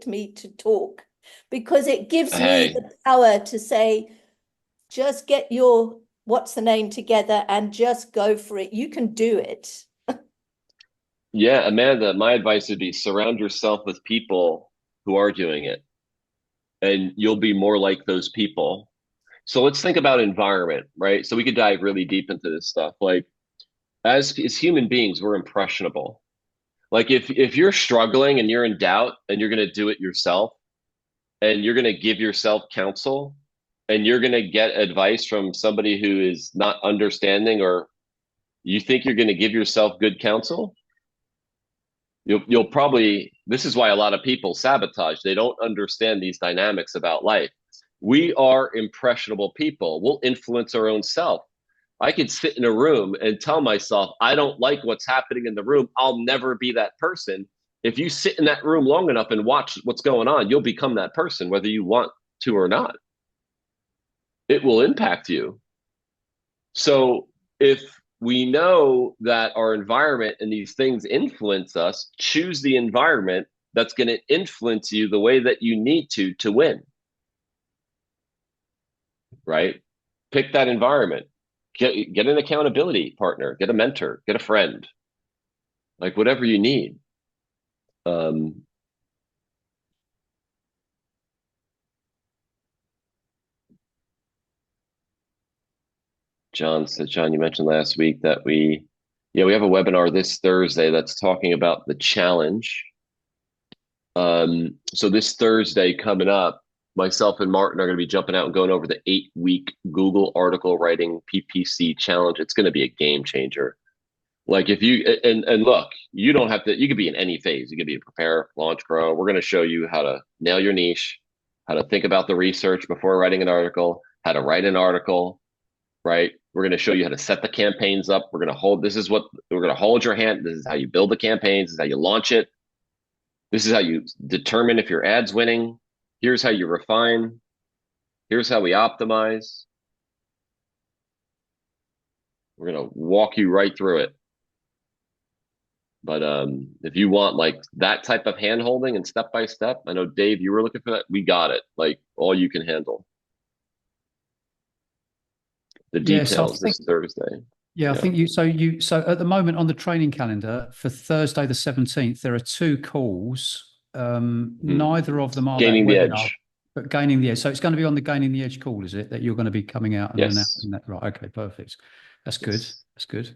me to talk, because it gives me the power to say, just get your what's the name together and just go for it. You can do it. Yeah, Amanda, my advice would be surround yourself with people who are doing it. and you'll be more like those people. So let's think about environment, right? So we could dive really deep into this stuff. Like as human beings, we're impressionable. Like if you're struggling and you're in doubt and you're going to do it yourself and you're going to give yourself counsel and you're going to get advice from somebody who is not understanding, or you think you're going to give yourself good counsel, you'll probably, this is why a lot of people sabotage. They don't understand these dynamics about life. We are impressionable people. We'll influence our own self. I could sit in a room and tell myself, I don't like what's happening in the room. I'll never be that person. If you sit in that room long enough and watch what's going on, you'll become that person, whether you want to or not. It will impact you. So if we know that our environment and these things influence us, choose the environment that's going to influence you the way that you need to win. Right? Pick that environment. Get an accountability partner, get a mentor, get a friend, like whatever you need. John said, John, you mentioned last week that we have a webinar this Thursday that's talking about the challenge. So this Thursday coming up, myself and Martin are going to be jumping out and going over the 8-week Google article writing PPC challenge. It's going to be a game changer. Like if you, and look, you don't have to, you could be in any phase. You could be a prepare, launch, grow. We're going to show you how to nail your niche, how to think about the research before writing an article, how to write an article, right? We're going to show you how to set the campaigns up. We're going to hold, we're going to hold your hand. This is how you build the campaigns. This is how you launch it. This is how you determine if your ad's winning. Here's how you refine. Here's how we optimize. We're going to walk you right through it. But if you want like that type of hand holding and step by step, I know Dave, you were looking for that. We got it. Like all you can handle. The details this Thursday. Yeah, I think so at the moment on the training calendar for Thursday the 17th, there are 2 calls. Neither of them are Gaining the Edge. But Gaining the Edge. So it's going to be on the Gaining the Edge call, is it? That you're going to be coming out and Yes. announcing that? Right. Okay, perfect. That's good. Yes. That's good.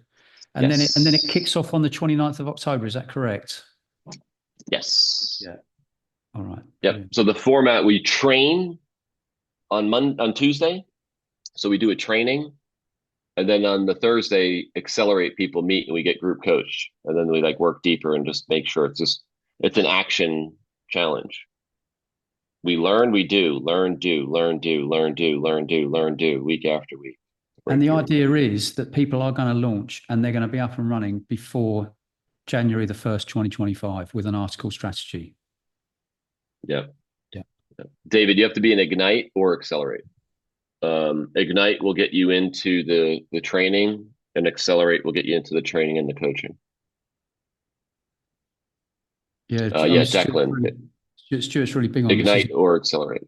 And Yes. then it kicks off on the 29th of October. Is that correct? Yes. Yeah. All right. Yep. Brilliant. So the format, we train on Tuesday. So we do a training. And then on the Thursday, Accelerate people meet and we get group coach. And then we like work deeper and just make sure it's an action challenge. We learn, we do, learn, do, learn, do, learn, do, learn, do, learn, do, week after week. And the idea is that people are going to launch and they're going to be up and running before January the 1st, 2025 with an article strategy. Yeah. Yeah. David, you have to be an Ignite or Accelerate. Ignite will get you into the training, and Accelerate will get you into the training and the coaching. Yeah. Declan. Stuart's really big on Ignite this. or Accelerate.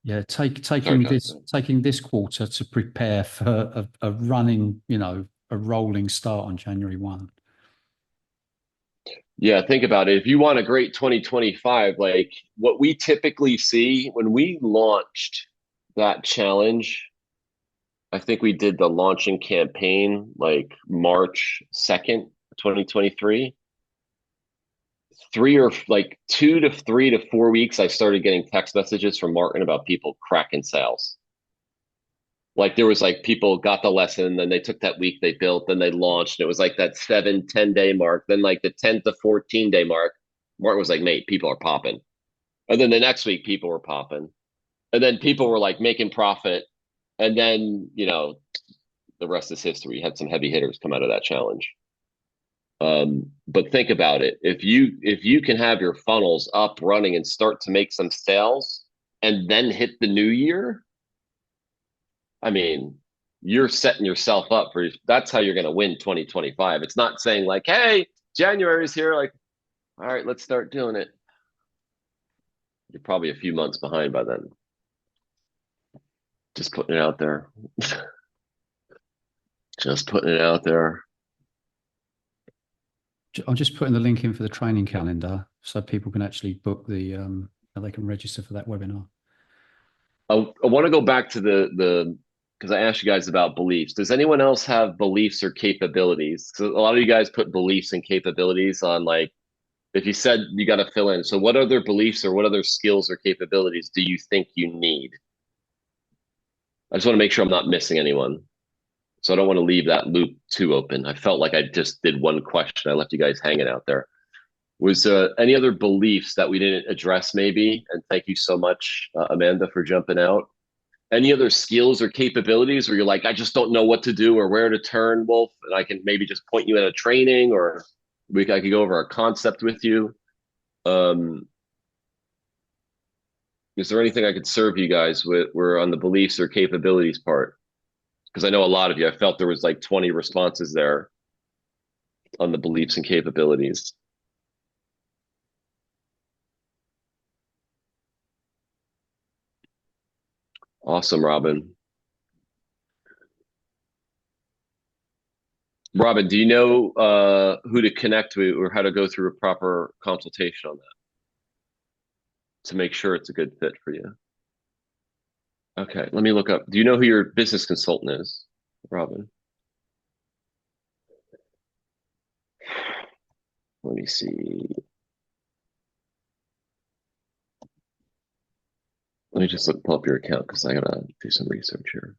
Yeah, taking this quarter to prepare for a running, a rolling start on January 1. Yeah, think about it. If you want a great 2025, like what we typically see when we launched that challenge, I think we did the launching campaign like March 2nd, 2023. 2 to 3 to 4 weeks, I started getting text messages from Martin about people cracking sales. Like there was like people got the lesson, then they took that week, they built, then they launched. And it was like that 7-10 day mark. Then like the 10 to 14 day mark, Martin was like, mate, people are popping. And then the next week, people were popping. And then people were like making profit. And then, the rest is history. You had some heavy hitters come out of that challenge. But think about it. If you can have your funnels up running and start to make some sales and then hit the new year, I mean, you're setting yourself up that's how you're going to win 2025. It's not saying like, hey, January's here. Like, all right, let's start doing it. You're probably a few months behind by then. Just putting it out there. Just putting it out there. I'm just putting the link in for the training calendar so people can actually book the how they can register for that webinar. I want to go back to the because I asked you guys about beliefs. Does anyone else have beliefs or capabilities? Because a lot of you guys put beliefs and capabilities on, like, if you said you got to fill in. So what other beliefs or what other skills or capabilities do you think you need? I just want to make sure I'm not missing anyone. So I don't want to leave that loop too open. I felt like I just did one question. I left you guys hanging out there. Was any other beliefs that we didn't address maybe? And thank you so much, Amanda, for jumping out. Any other skills or capabilities where you're like, I just don't know what to do or where to turn, Wolf, and I can maybe just point you at a training, or I could go over a concept with you. Is there anything I could serve you guys with? We're on the beliefs or capabilities part, because I know a lot of you, I felt there was like 20 responses there on the beliefs and capabilities. Awesome, Robin. Robin, do you know who to connect with or how to go through a proper consultation on that to make sure it's a good fit for you? Okay, let me look up. Do you know who your business consultant is, Robin? Let me see. Let me just pull up your account because I gotta do some research here.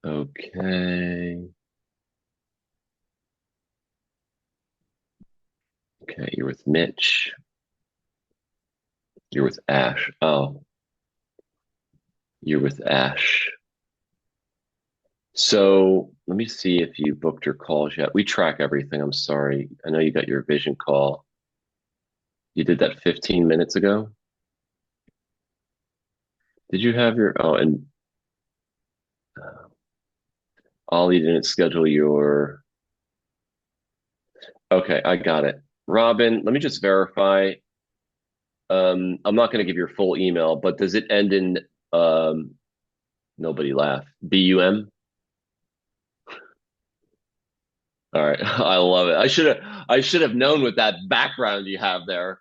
Okay. Okay, you're with Mitch. You're with Ash. Oh. You're with Ash. So let me see if you booked your calls yet. We track everything. I'm sorry. I know you got your vision call. You did that 15 minutes ago. Did you have your, oh, and Ollie didn't schedule your, okay, I got it. Robin, let me just verify. I'm not going to give your full email, but does it end in, nobody laugh, BUM? All right, I love it. I should have known with that background you have there,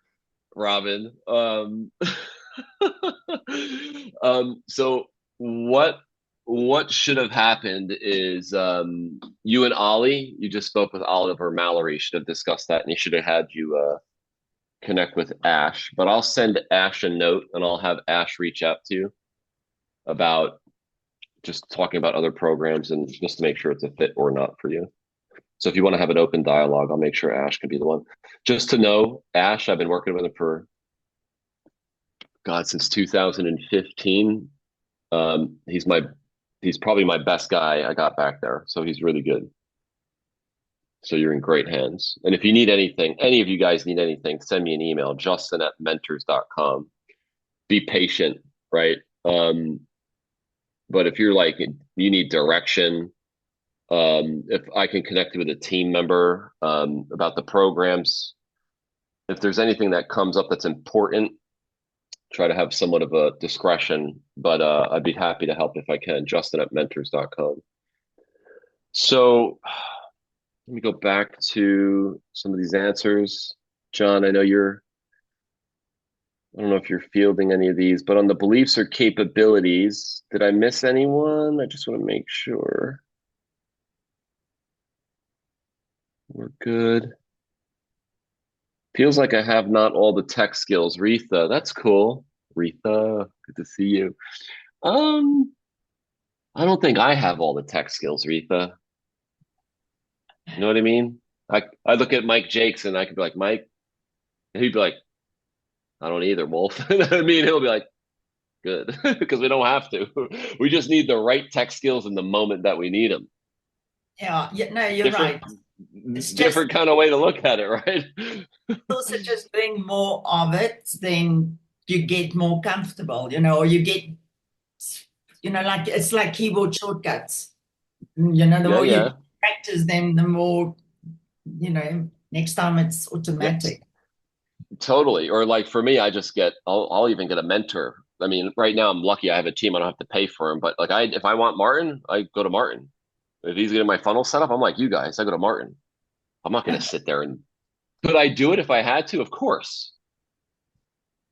Robin. So what should have happened is you and Ollie, you just spoke with Oliver Mallory, should have discussed that, and he should have had you connect with Ash. But I'll send Ash a note and I'll have Ash reach out to you about just talking about other programs and just to make sure it's a fit or not for you. So if you want to have an open dialogue, I'll make sure Ash can be the one. Just to know, Ash, I've been working with him for, God, since 2015. He's probably my best guy I got back there. So he's really good. So you're in great hands. And if you need anything, any of you guys need anything, send me an email, justin@mentors.com. Be patient, right? But if you're like, you need direction, if I can connect you with a team member about the programs, if there's anything that comes up that's important, try to have somewhat of a discretion, but I'd be happy to help if I can. Justin@mentors.com. So let me go back to some of these answers. John, I know I don't know if you're fielding any of these, but on the beliefs or capabilities, did I miss anyone? I just want to make sure we're good. Feels like I have not all the tech skills. Retha, that's cool. Retha, good to see you. I don't think I have all the tech skills, Retha. You know what I mean? I look at Mike Jakes and I could be like, Mike, and he'd be like, I don't either, Wolf. You know what I mean? He'll be like, good, because we don't have to. We just need the right tech skills in the moment that we need them. Yeah, no, you're right. It's different kind of way to look at it, right? Also just doing more of it, then you get more comfortable, or you get, like it's like keyboard shortcuts. The more you practice them, the more, next time it's automatic. Totally. Or like for me, I'll even get a mentor. I mean, right now I'm lucky I have a team. I don't have to pay for him, but like if I want Martin, I go to Martin. If he's getting my funnel set up, I'm like you guys, I go to Martin. I'm not going to sit there and could I do it if I had to? Of course.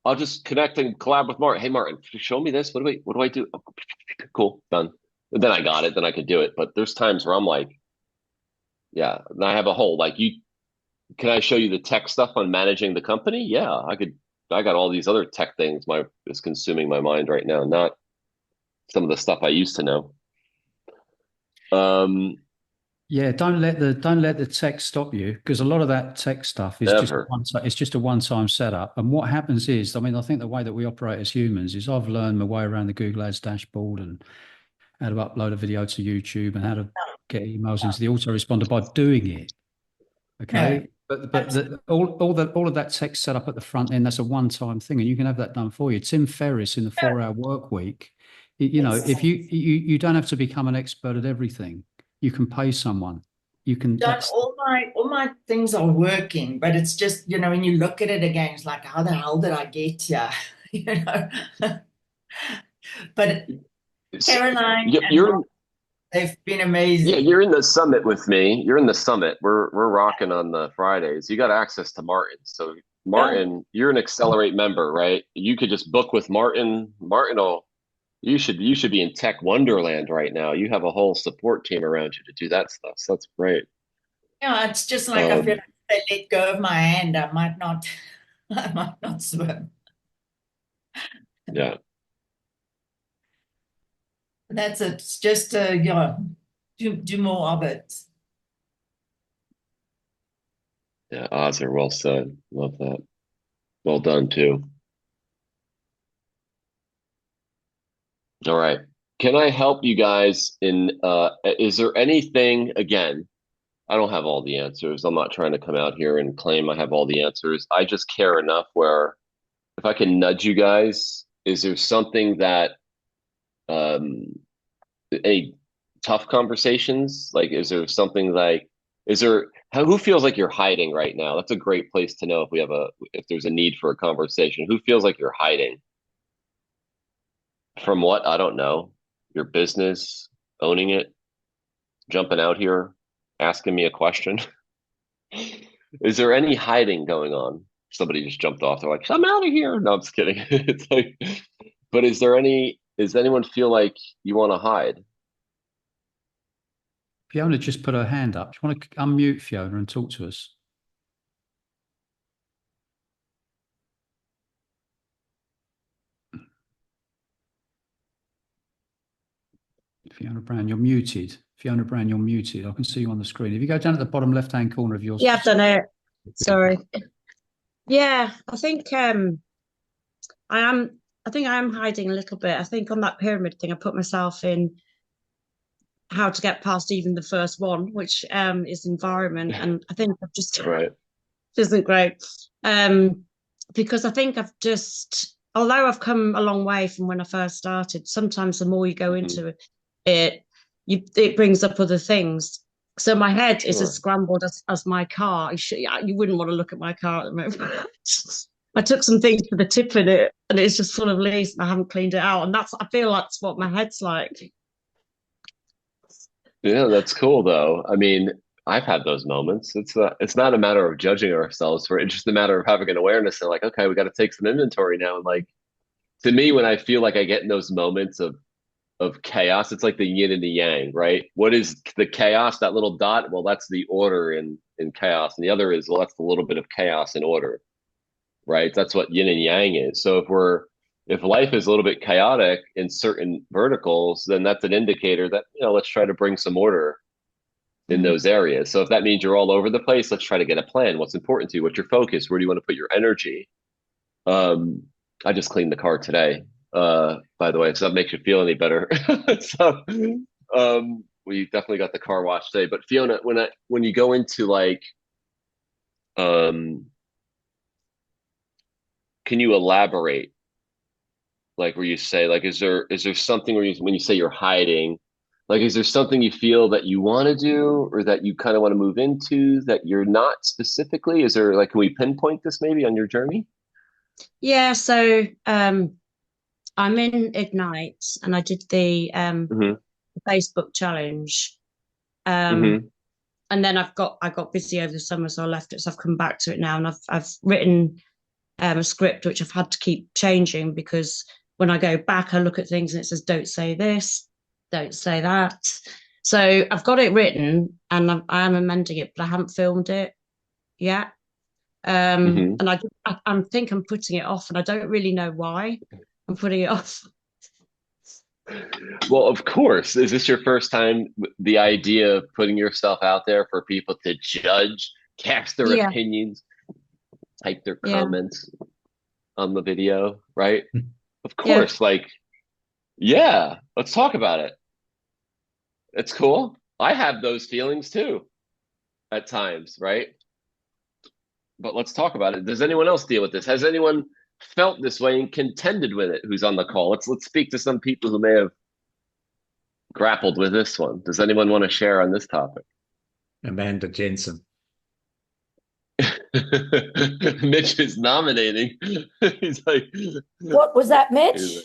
I'll just connect and collab with Martin. Hey, Martin, show me this. What do I do? Oh, cool, done. And then I got it. Then I could do it. But there's times where I'm like, yeah, and I have a whole like you. Can I show you the tech stuff on managing the company? Yeah, I could. I got all these other tech things. Is consuming my mind right now. Not some of the stuff I used to know. Yeah, don't let the tech stop you, because a lot of that tech stuff is just a one-time setup. And what happens is, I mean, I think the way that we operate as humans is I've learned my way around the Google Ads dashboard and how to upload a video to YouTube and how to get emails into the autoresponder by doing it. Okay. Yeah. All of that tech set up at the front end, that's a one-time thing, and you can have that done for you. Tim Ferriss in the 4-Hour Work Week, you know, if you don't have to become an expert at everything. You can pay someone. You can. All my things are working, but it's just, you know, when you look at it again, it's like, how the hell did I get here? You know. But Caroline, they've been amazing. Yeah, you're in the summit with me. You're in the summit. We're rocking on the Fridays. You got access to Martin. So Martin, you're an Accelerate member, right? You could just book with Martin. You should be in tech wonderland right now. You have a whole support team around you to do that stuff. So that's great. Yeah, it's just like I feel like if they let go of my hand, I might not swim. Yeah. That's it. It's just yeah, do more of it. Yeah, odds are well said. Love that. Well done too. All right. Can I help you guys in is there anything, again, I don't have all the answers. I'm not trying to come out here and claim I have all the answers. I just care enough where if I can nudge you guys, is there something that any tough conversations? Like is there something like who feels like you're hiding right now? That's a great place to know if there's a need for a conversation. Who feels like you're hiding? From what? I don't know. Your business, owning it, jumping out here, asking me a question. Is there any hiding going on? Somebody just jumped off. They're like, I'm out of here. No, I'm just kidding. It's like, but does anyone feel like you want to hide? Fiona just put her hand up. Do you want to unmute Fiona and talk to us? Fiona Brown, you're muted. Fiona Brown, you're muted. I can see you on the screen. If you go down at the bottom left-hand corner of your Yeah, I've done it. Sorry. Yeah, I think I am hiding a little bit. I think on that pyramid thing, I put myself in how to get past even the first one, which is environment. And I think I've just right. Isn't great. Because I think although I've come a long way from when I first started, sometimes the more you go into it, it brings up other things. So my head is as scrambled as my car. You wouldn't want to look at my car at the moment. I took some things to the tip in it, and it's just full of leaves, and I haven't cleaned it out. And I feel that's what my head's like. Yeah, that's cool though. I mean, I've had those moments. It's not a matter of judging ourselves for it. It's just a matter of having an awareness and like, okay, we got to take some inventory now. And like, to me, when I feel like I get in those moments of chaos, it's like the yin and the yang, right? What is the chaos? That little dot? Well, that's the order in chaos. And the other is, well, that's the little bit of chaos in order, right? That's what yin and yang is. So if life is a little bit chaotic in certain verticals, then that's an indicator that, let's try to bring some order in those areas. So if that means you're all over the place, let's try to get a plan. What's important to you? What's your focus? Where do you want to put your energy? I just cleaned the car today, by the way, so that makes you feel any better. So we definitely got the car washed today. But Fiona, when you go into like, can you elaborate? Like where you say, like, is there something when you say you're hiding, Like, is there something you feel that you want to do or that you kind of want to move into that you're not specifically? Is there like, can we pinpoint this maybe on your journey? Yeah, so I'm in Ignite and I did the Hmm. Facebook challenge. Hmm. And then I got busy over the summer, so I left it. So I've come back to it now, and I've written a script which I've had to keep changing because when I go back, I look at things and it says, "Don't say this, don't say that." So I've got it written, and I am amending it, but I haven't filmed it yet. Hmm. And I think I'm putting it off, and I don't really know why I'm putting it off. Well, of course. Is this your first time? The idea of putting yourself out there for people to judge, cast their Yeah, opinions, type their yeah, comments on the video, right? Of yeah. course. Like, yeah, let's talk about it. It's cool. I have those feelings too at times, right? But let's talk about it. Does anyone else deal with this? Has anyone felt this way and contended with it who's on the call? Let's speak to some people who may have grappled with this one. Does anyone want to share on this topic? Amanda Jensen. Mitch is nominating. He's like, What was that, Mitch?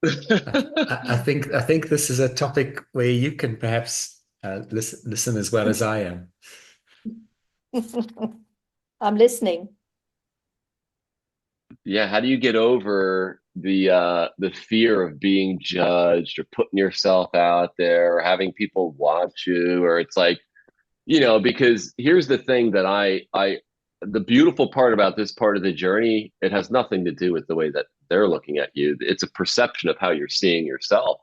I think this is a topic where you can perhaps listen as well as I am. I'm listening. yeah, how do you get over the fear of being judged or putting yourself out there or having people watch you? Or it's like, because here's the thing that the beautiful part about this part of the journey, it has nothing to do with the way that they're looking at you. It's a perception of how you're seeing yourself.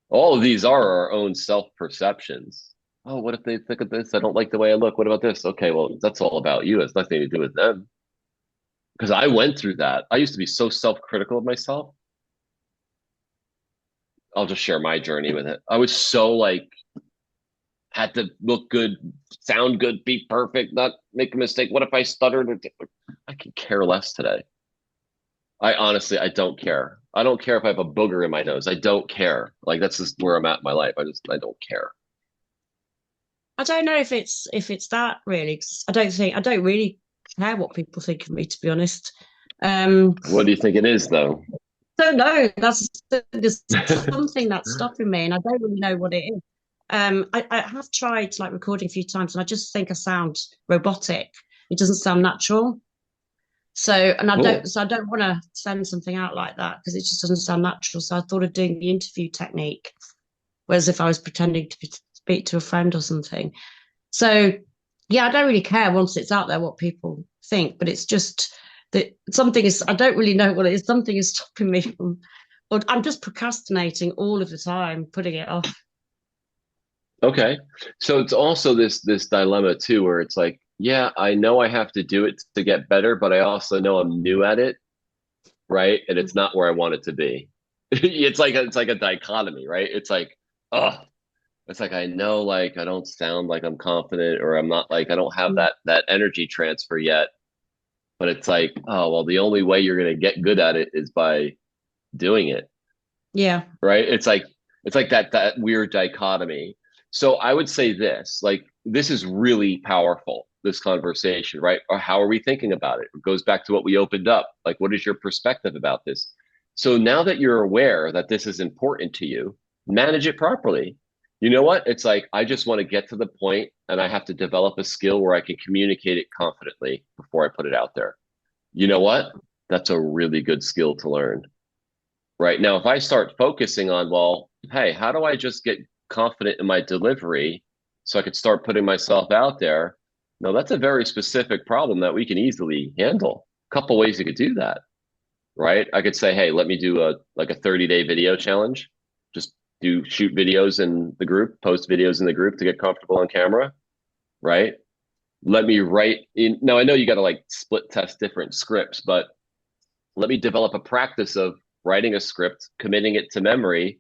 All of these are our own self-perceptions. Oh, what if they think of this? I don't like the way I look. What about this? Okay, well, that's all about you. It has nothing to do with them. Because I went through that. I used to be so self-critical of myself. I'll just share my journey with it. I was so like, had to look good, sound good, be perfect, not make a mistake. What if I stuttered? I could care less today. I don't care. I don't care if I have a booger in my nose. I don't care. Like that's just where I'm at in my life. I don't care. I don't know if it's that really. 'Cause I don't really care what people think of me, to be honest. What do you think it is, though? Don't know. There's something that's stopping me, and I don't really know what it is. I have tried like recording a few times, and I just think I sound robotic. It doesn't sound natural. So, and I Cool. don't want to send something out like that because it just doesn't sound natural. So I thought of doing the interview technique, whereas if I was pretending to speak to a friend or something. So, yeah, I don't really care once it's out there what people think, but it's just that something is, I don't really know what it is. Something is stopping me from, or I'm just procrastinating all of the time, putting it off. Okay. So it's also this dilemma too, where it's like, yeah, I know I have to do it to get better, but I also know I'm new at it, right? And it's not where I want it to be. It's like a dichotomy, right? It's like, oh, it's like I know like I don't sound like I'm confident or I'm not like I don't have that energy transfer yet. But it's like, oh, well, the only way you're gonna get good at it is by doing it. Yeah. Right? It's like that weird dichotomy. So I would say this, like this is really powerful, this conversation, right? Or how are we thinking about it? It goes back to what we opened up. Like, what is your perspective about this? So now that you're aware that this is important to you, manage it properly. You know what? It's like I just want to get to the point and I have to develop a skill where I can communicate it confidently before I put it out there. You know what? That's a really good skill to learn. Right now, if I start focusing on, well, hey, how do I just get confident in my delivery so I could start putting myself out there? No, that's a very specific problem that we can easily handle. A couple ways you could do that, right? I could say, hey, let me do a 30-day video challenge. Just shoot videos in the group, post videos in the group to get comfortable on camera, right? Let me write in. Now I know you got to like split test different scripts, but let me develop a practice of writing a script, committing it to memory,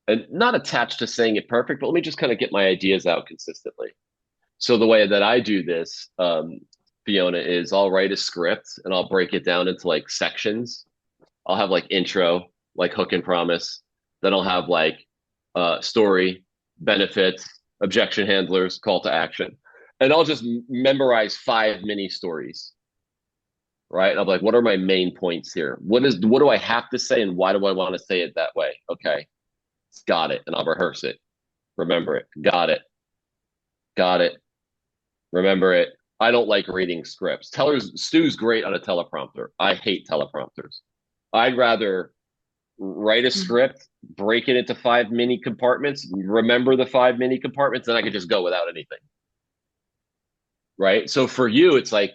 and not attached to saying it perfect, but let me just kind of get my ideas out consistently. So the way that I do this, Fiona, is I'll write a script and I'll break it down into like sections. I'll have like intro, like hook and promise. Then I'll have like story, benefits, objection handlers, call to action. And I'll just memorize 5 mini stories. Right. And I'm like, what are my main points here? What do I have to say? And why do I want to say it that way? Okay. Got it. And I'll rehearse it. Remember it. Got it. Got it. Remember it. I don't like reading scripts. Stu's great on a teleprompter. I hate teleprompters. I'd rather write a script, break it into 5 mini compartments, remember the 5 mini compartments, and I could just go without anything. Right. So for you, it's like,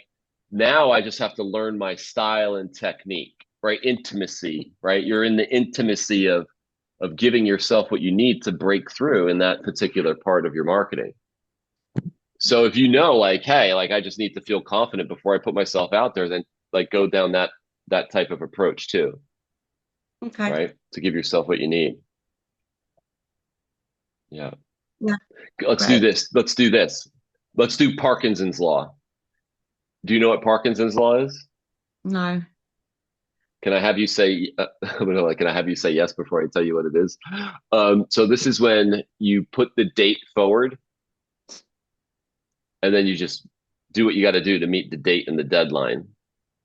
now I just have to learn my style and technique, right? Intimacy, right? You're in the intimacy of giving yourself what you need to break through in that particular part of your marketing. So if you know, like, hey, like I just need to feel confident before I put myself out there, then like go down that type of approach too. Okay. Right? To give yourself what you need. Yeah. Yeah. Let's do this. Let's do this. Let's do Parkinson's law. Do you know what Parkinson's law is? No. Can I have you say, can I have you say yes before I tell you what it is? So this is when you put the date forward and then you just do what you got to do to meet the date and the deadline.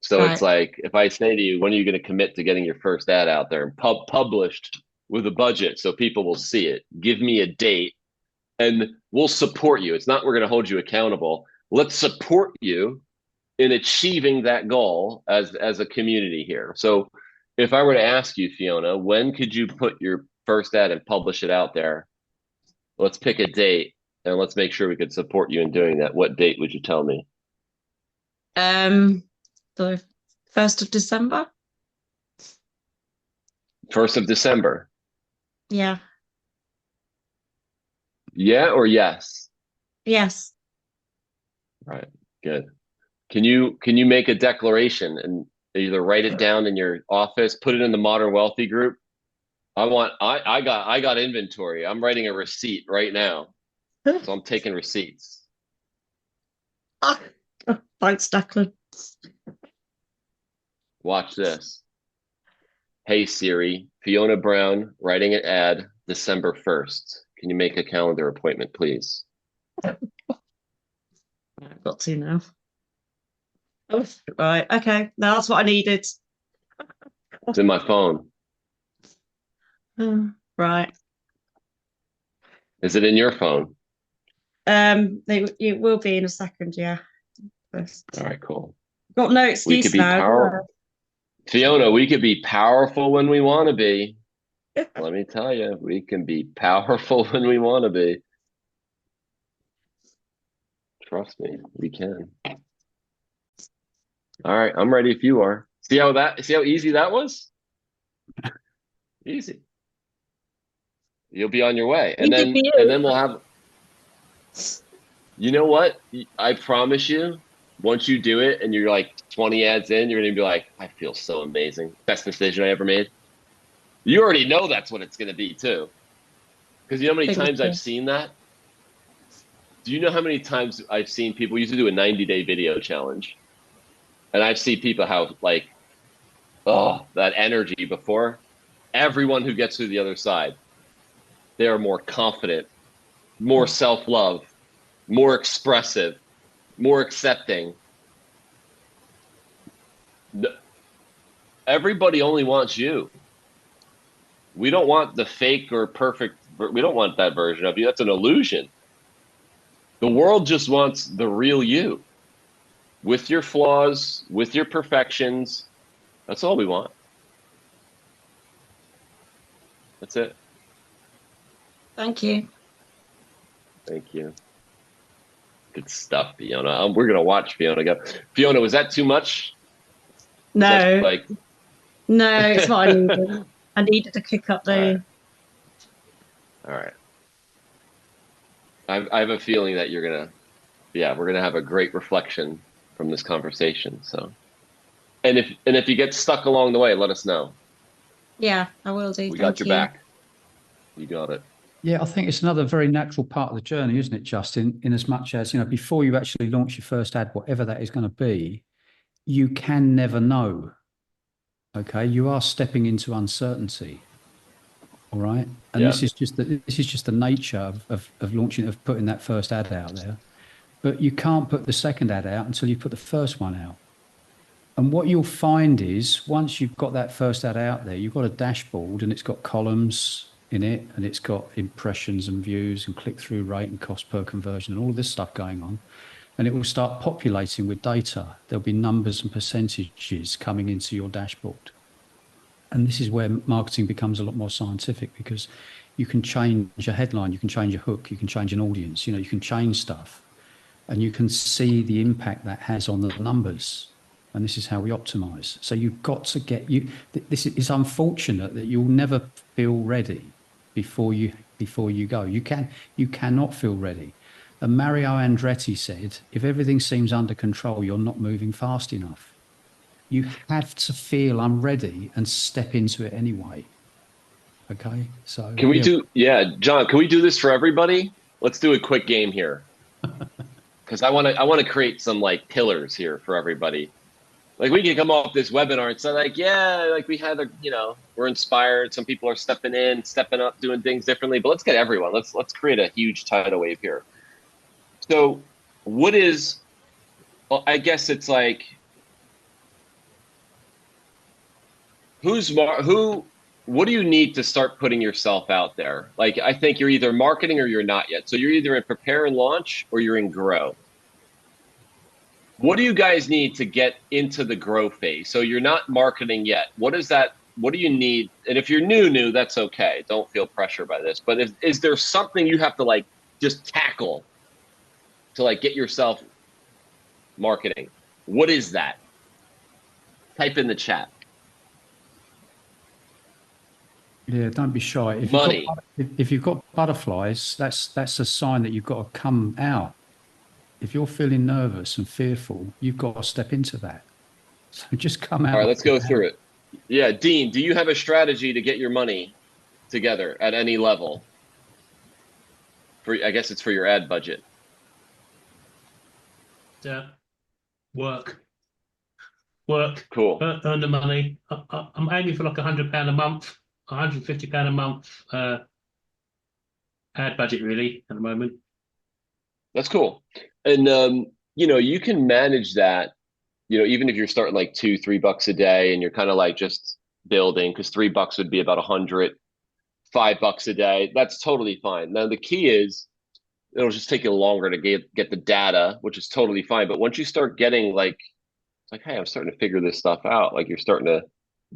So Right. it's like, if I say to you, when are you going to commit to getting your first ad out there and published with a budget so people will see it? Give me a date and we'll support you. It's not we're going to hold you accountable. Let's support you in achieving that goal as a community here. So if I were to ask you, Fiona, when could you put your first ad and publish it out there? Let's pick a date and let's make sure we could support you in doing that. What date would you tell me? The 1st of December. 1st of December. Yeah. Yeah or yes? Yes. Right. Good. Can you make a declaration and either write it down in your office, put it in the Modern Wealthy group? I got inventory. I'm writing a receipt right now. So I'm taking receipts. Thanks, Declan. Watch this. Hey Siri, Fiona Brown writing an ad December 1st. Can you make a calendar appointment, please? I've got to now. Oh, right. Okay. No, that's what I needed. It's in my phone. Right. Is it in your phone? It will be in a second. Yeah. First. All right, cool. Got no We excuse could be now. powerful. Fiona, we could be powerful when we want to be. Let me tell you, we can be powerful when we want to be. Trust me, we can. All right, I'm ready if you are. See how easy that was? Easy. You'll be on your way. And then we'll have, you know what? I promise you, once you do it and you're like 20 ads in, you're gonna be like, I feel so amazing. Best decision I ever made. You already know that's what it's gonna be too. Because you know how many times I've seen that? Do you know how many times I've seen people used to do a 90-day video challenge? And I've seen people how like, oh, that energy before. Everyone who gets to the other side, they are more confident, more self-love, more expressive, more accepting. Everybody only wants you. We don't want the fake or perfect. We don't want that version of you. That's an illusion. The world just wants the real you, with your flaws, with your perfections. That's all we want. That's it. Thank you. Thank you. Good stuff, Fiona. We're gonna watch Fiona go. Fiona, was that too much? No, no, it's what I needed. I needed to kick up the. All right. I have a feeling that we're gonna have a great reflection from this conversation. So, and if you get stuck along the way, let us know. Yeah, I will do. We got your back. You got it. Yeah, I think it's another very natural part of the journey, isn't it, Justin? In as much as, before you actually launch your first ad, whatever that is going to be, you can never know. Okay, you are stepping into uncertainty All right. And Yeah. this is just the nature of launching, of putting that first ad out there. But you can't put the second ad out until you put the first one out. And what you'll find is once you've got that first ad out there, you've got a dashboard and it's got columns in it, and it's got impressions and views and click-through rate and cost per conversion and all of this stuff going on. And it will start populating with data. There'll be numbers and percentages coming into your dashboard. And this is where marketing becomes a lot more scientific, because you can change a headline, you can change a hook, you can change an audience, you can change stuff, and you can see the impact that has on the numbers. And this is how we optimize. So you've got to get this is unfortunate that you'll never feel ready before you go. You cannot feel ready. And Mario Andretti said, if everything seems under control, you're not moving fast enough. You have to feel I'm ready and step into it anyway. Okay, so can we John, can we do this for everybody? Let's do a quick game here. Because I want to create some like pillars here for everybody. Like we can come off this webinar and say like, yeah, like we had we're inspired. Some people are stepping up, doing things differently, but let's get everyone. Let's create a huge tidal wave here. So what is, well, I guess it's like, what do you need to start putting yourself out there? Like, I think you're either marketing or you're not yet. So you're either in prepare and launch or you're in grow. What do you guys need to get into the grow phase? So you're not marketing yet. What do you need? And if you're new, that's okay. Don't feel pressure by this. But is there something you have to like just tackle to like get yourself marketing? What is that? Type in the chat. Yeah, don't be shy. If you've got butterflies, that's a sign that you've got to come out. If you're feeling nervous and fearful, you've got to step into that. So just come out. All right, let's go through it. Yeah, Dean, do you have a strategy to get your money together at any level? I guess it's for your ad budget. Yeah. Work. Cool. Earn the money. I'm aiming for like £100 a month, £150 a month ad budget really at the moment. That's cool. And, you can manage that, even if you're starting like $2-3 a day and you're kind of like just building, because $3 would be about 100, $5 a day. That's totally fine. Now, the key is it'll just take you longer to get the data, which is totally fine. But once you start getting like, it's like, hey, I'm starting to figure this stuff out. Like you're starting to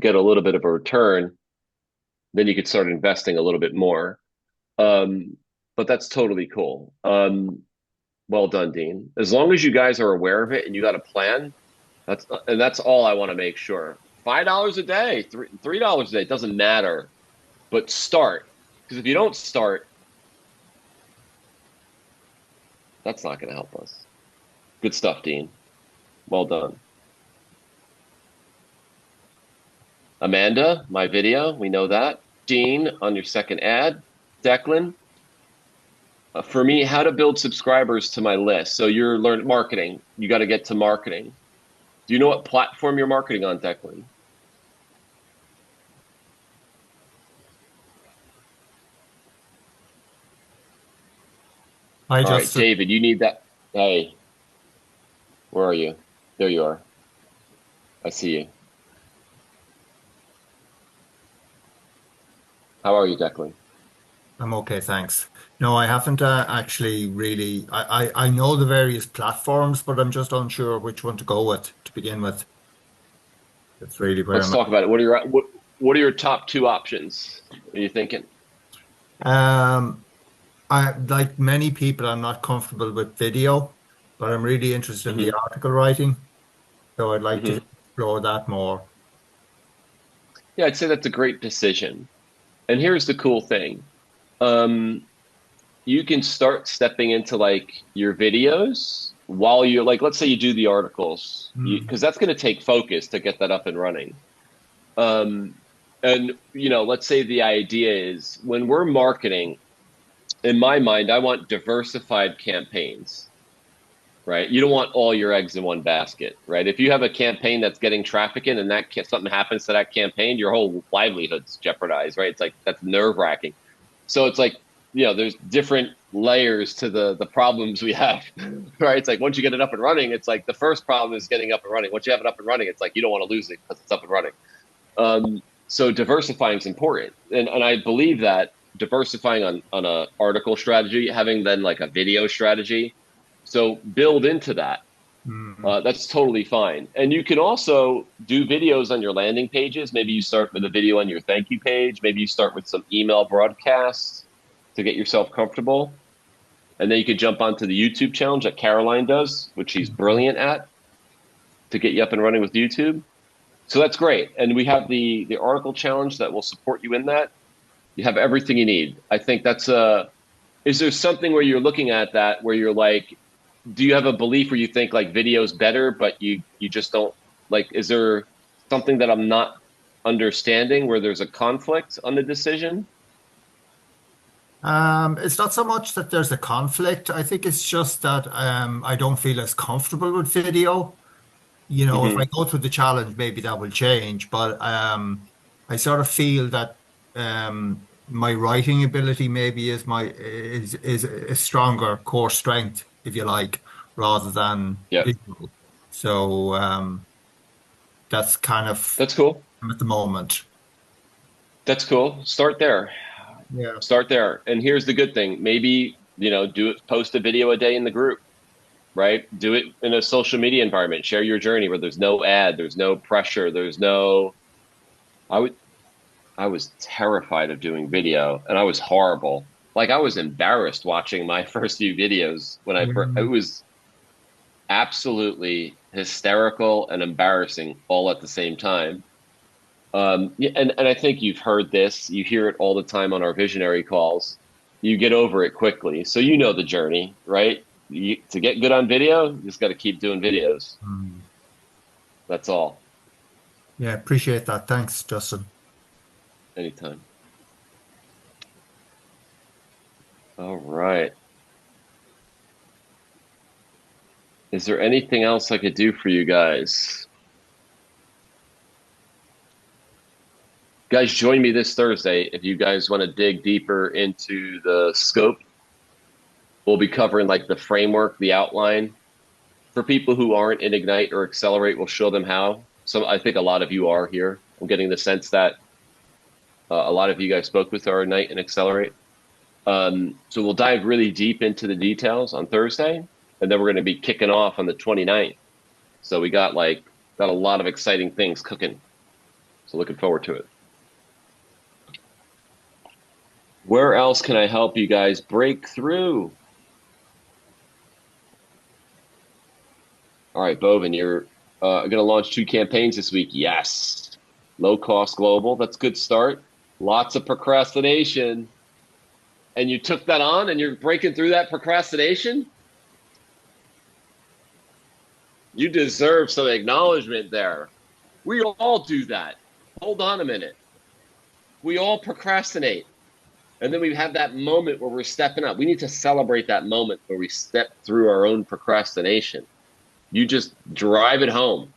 get a little bit of a return, then you could start investing a little bit more. But that's totally cool. Well done, Dean. As long as you guys are aware of it and you got a plan, that's all I want to make sure. $5 a day, $3 a day, doesn't matter. But start. Because if you don't start, that's not going to help us. Good stuff, Dean. Well done. Amanda, my video, we know that. Dean, on your second ad. Declan, for me, how to build subscribers to my list. So you're learning marketing. You got to get to marketing. Do you know what platform you're marketing on, Declan? All right, David, you need that. Hey, where are you? There you are. I see you. How are you, Declan? I'm okay, thanks. No, I haven't actually really. I know the various platforms, but I'm just unsure which one to go with to begin with. That's really where Let's talk about it. What are your top two options? What are you thinking? I like many people, I'm not comfortable with video, but I'm really interested in the article writing. So I'd like to explore that more. Yeah, I'd say that's a great decision. And here's the cool thing. You can start stepping into like your videos while you're like, let's say you do the articles, because that's going to take focus to get that up and running. And, let's say the idea is when we're marketing, in my mind, I want diversified campaigns. right? You don't want all your eggs in one basket, right? If you have a campaign that's getting traffic in and something happens to that campaign, your whole livelihood's jeopardized, right? It's like, that's nerve wracking. So it's like, there's different layers to the problems we have, right? It's like, once you get it up and running, it's like the first problem is getting up and running. Once you have it up and running, it's like, you don't want to lose it because it's up and running. So diversifying is important. And I believe that diversifying on a article strategy, having then like a video strategy, so build into that. That's totally fine. And you can also do videos on your landing pages. Maybe you start with a video on your thank you page. Maybe you start with some email broadcasts to get yourself comfortable. And then you could jump onto the YouTube challenge that Caroline does, which she's brilliant at, to get you up and running with YouTube. So that's great. And we have the article challenge that will support you in that. You have everything you need. I think that's is there something where you're looking at that where you're like, do you have a belief where you think like video's better, but you just don't like, is there something that I'm not understanding where there's a conflict on the decision? It's not so much that there's a conflict. I think it's just that I don't feel as comfortable with video. If I go through the challenge, maybe that will change. But I sort of feel that my writing ability maybe is a stronger core strength, if you like, rather than visual. So that's cool at the moment. That's cool. Start there. Yeah. Start there. And here's the good thing. Maybe, post a video a day in the group, right? Do it in a social media environment. Share your journey where there's no ad, there's no pressure, I was terrified of doing video, and I was horrible. Like, I was embarrassed watching my first few videos when it was absolutely hysterical and embarrassing all at the same time. And I think you've heard this, you hear it all the time on our visionary calls. You get over it quickly. So you know the journey, right? To get good on video, you just got to keep doing videos. That's all. Yeah, appreciate that. Thanks, Justin. Anytime. All right. Is there anything else I could do for you guys? Guys, join me this Thursday if you guys want to dig deeper into the scope. We'll be covering like the framework, the outline. For people who aren't in Ignite or Accelerate, we'll show them how. So I think a lot of you are here. I'm getting the sense that a lot of you guys spoke with our Ignite and Accelerate. So we'll dive really deep into the details on Thursday, and then we're going to be kicking off on the 29th. So we got a lot of exciting things cooking. So looking forward to it. Where else can I help you guys break through? All right, Bovin, you're going to launch 2 campaigns this week. Yes. Low cost global. That's a good start. Lots of procrastination. And you took that on and you're breaking through that procrastination? You deserve some acknowledgement there. We all do that. Hold on a minute. We all procrastinate. And then we have that moment where we're stepping up. We need to celebrate that moment where we step through our own procrastination. You just drive it home,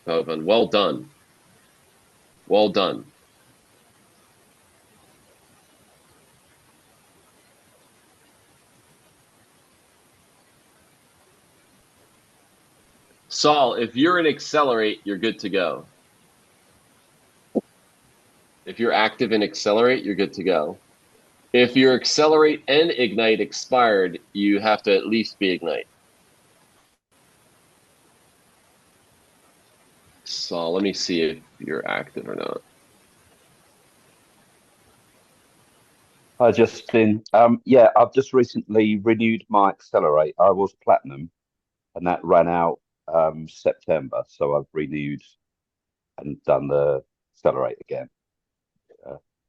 Bovin. Well done. Well done. Saul, if you're in Accelerate, you're good to go. If you're active in Accelerate, you're good to go. If your Accelerate and Ignite expired, you have to at least be Ignite. So let me see if you're active or not. Hi, Justin. Yeah, I've just recently renewed my Accelerate. I was Platinum, and that ran out September. So I've renewed and done the Accelerate again.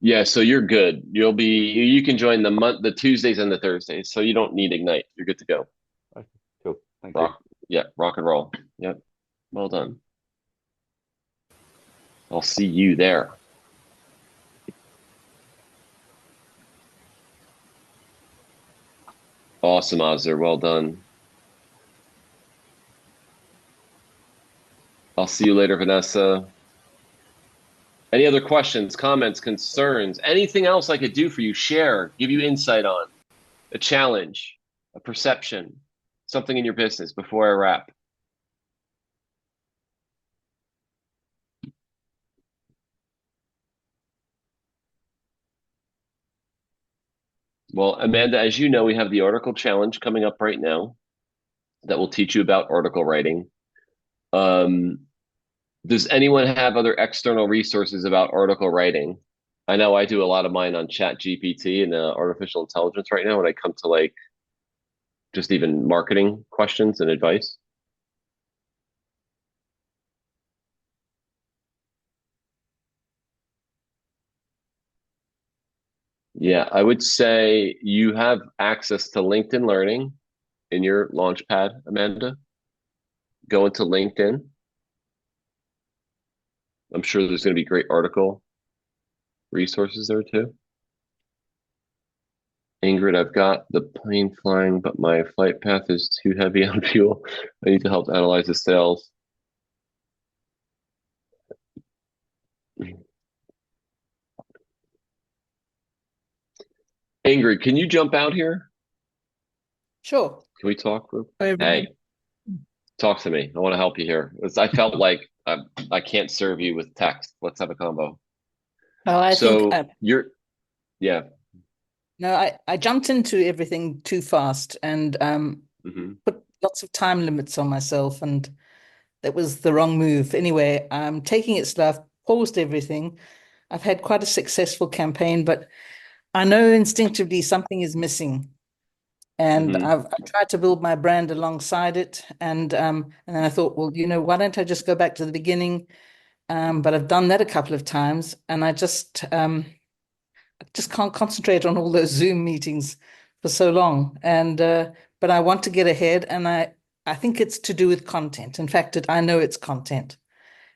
Yeah, so you're good. You can join the Tuesdays and the Thursdays, so you don't need Ignite. You're good to go. Okay, cool. Thank you. Yeah, rock and roll. Yep. Well done. I'll see you there. Awesome, Ozzer. Well done. I'll see you later, Vanessa. Any other questions, comments, concerns, anything else I could do for you? Share, give you insight on a challenge, a perception, something in your business before I wrap. Well, Amanda, as you know, we have the article challenge coming up right now that will teach you about article writing. Does anyone have other external resources about article writing? I know I do a lot of mine on ChatGPT and artificial intelligence right now when I come to like just even marketing questions and advice. Yeah, I would say you have access to LinkedIn Learning in your Launchpad, Amanda. Go into LinkedIn. I'm sure there's going to be great article resources there too. Ingrid, I've got the plane flying, but my flight path is too heavy on fuel. I need to help analyze the sales. Ingrid, can you jump out here? Sure. Can we talk? Hi, Hey, talk to me. I want to help you here. I felt like I can't serve you with text. Let's have a combo. Well, I So think yeah. no, I jumped into everything too fast and put lots of time limits on myself, and that was the wrong move. Anyway, I'm taking it slow. I've paused everything. I've had quite a successful campaign, but I know instinctively something is missing. And I've tried to build my brand alongside it. And then I thought, well, why don't I just go back to the beginning? But I've done that a couple of times, and I just can't concentrate on all those Zoom meetings for so long. And but I want to get ahead, and I think it's to do with content. In fact, I know it's content,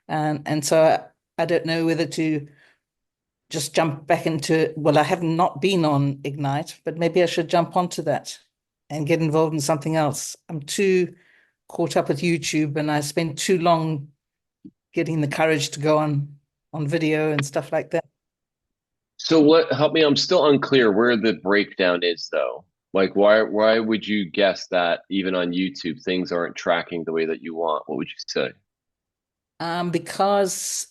and so I don't know whether to just jump back into. Well, I have not been on Ignite, but maybe I should jump onto that and get involved in something else. I'm too caught up with YouTube, and I spend too long getting the courage to go on video and stuff like that. So help me, I'm still unclear where the breakdown is though. Like why would you guess that even on YouTube things aren't tracking the way that you want? What would you say? Because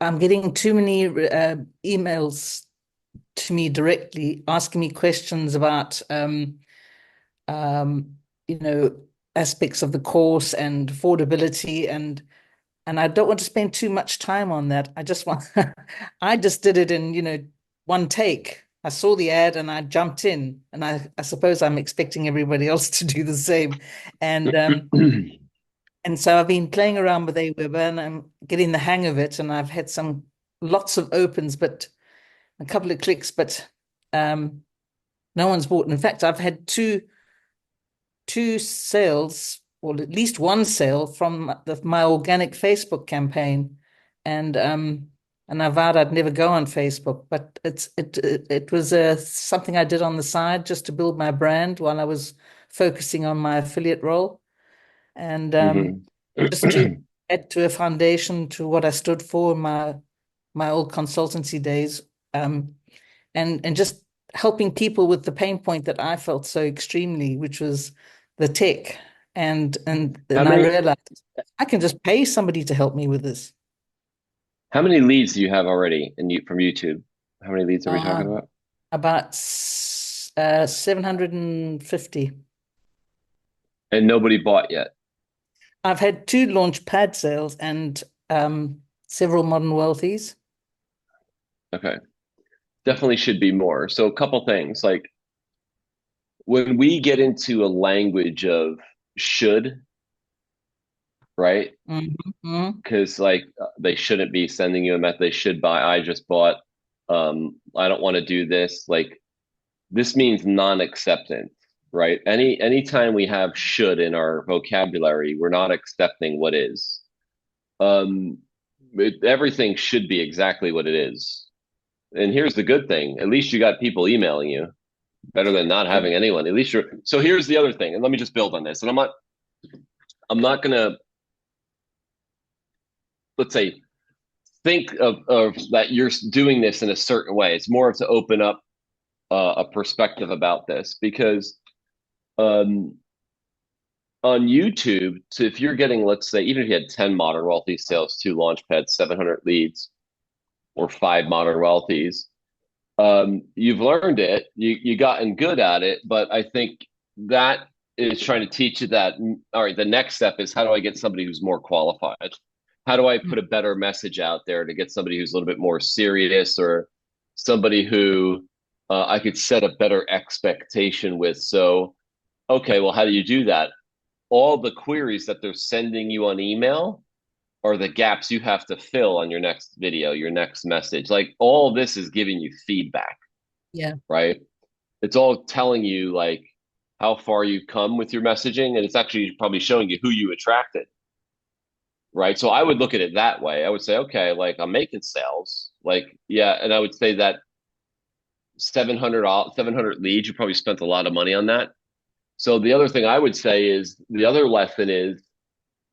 I'm getting too many emails to me directly asking me questions about aspects of the course and affordability, and I don't want to spend too much time on that. I just did it in one take. I saw the ad and I jumped in, and I suppose I'm expecting everybody else to do the same. And and so I've been playing around with Aweber, and I'm getting the hang of it, and I've had lots of opens, but a couple of clicks, but no one's bought. In fact, I've had two sales, or at least one sale from my organic Facebook campaign, and I vowed I'd never go on Facebook, but it was something I did on the side just to build my brand while I was focusing on my affiliate role, and just to add to a foundation to what I stood for in my old consultancy days, and just helping people with the pain point that I felt so extremely, which was the tech. And I realized I can just pay somebody to help me with this. How many leads do you have already from YouTube? How many leads are we talking about? About 750. And nobody bought yet? I've had 2 Launchpad sales and several Modern Wealthies. Okay. Definitely should be more. So a couple things, like when we get into a language of should, right? Because like they shouldn't be sending you a method, they should buy, I just bought, I don't want to do this. Like this means non-acceptance, right? Anytime we have should in our vocabulary, we're not accepting what is. Everything should be exactly what it is. And here's the good thing, at least you got people emailing you. Better than not having anyone. At least so here's the other thing, and let me just build on this. And I'm not gonna let's say, think of that you're doing this in a certain way. It's more of to open up a perspective about this, because on YouTube, so if you're getting, let's say, even if you had 10 Modern Wealthy sales, 2 Launchpads, 700 leads, or 5 Modern Wealthies, you've learned it, you gotten good at it, but I think that is trying to teach you that, all right, the next step is, how do I get somebody who's more qualified? How do I put a better message out there to get somebody who's a little bit more serious, or somebody who I could set a better expectation with? So, okay, well, how do you do that? All the queries that they're sending you on email are the gaps you have to fill on your next video, your next message. Like, all this is giving you feedback. Yeah. Right? It's all telling you like how far you've come with your messaging, and it's actually probably showing you who you attracted. Right? So I would look at it that way. I would say, okay, like, I'm making sales. Like, yeah, and I would say that 700 leads, you probably spent a lot of money on that. So the other thing I would say is, the other lesson is,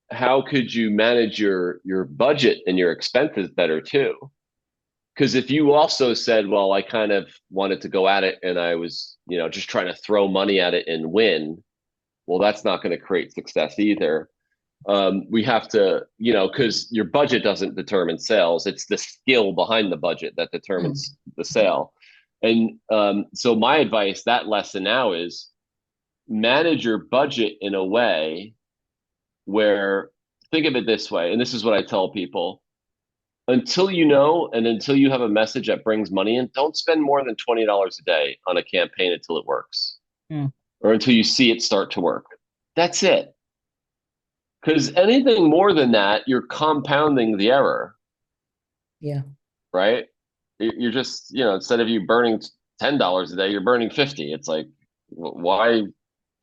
how could you manage your budget and your expenses better too? Because if you also said, well, I kind of wanted to go at it and I was, just trying to throw money at it and win, well, that's not going to create success either. We have to, because your budget doesn't determine sales. It's the skill behind the budget that determines the sale. And so my advice, that lesson now is, manage your budget in a way where, think of it this way, and this is what I tell people: until you know, and until you have a message that brings money in, don't spend more than $20 a day on a campaign until it works, or until you see it start to work. That's it. Because anything more than that, you're compounding the error. Yeah. Right? You're just, instead of you burning $10 a day, you're burning 50. It's like, why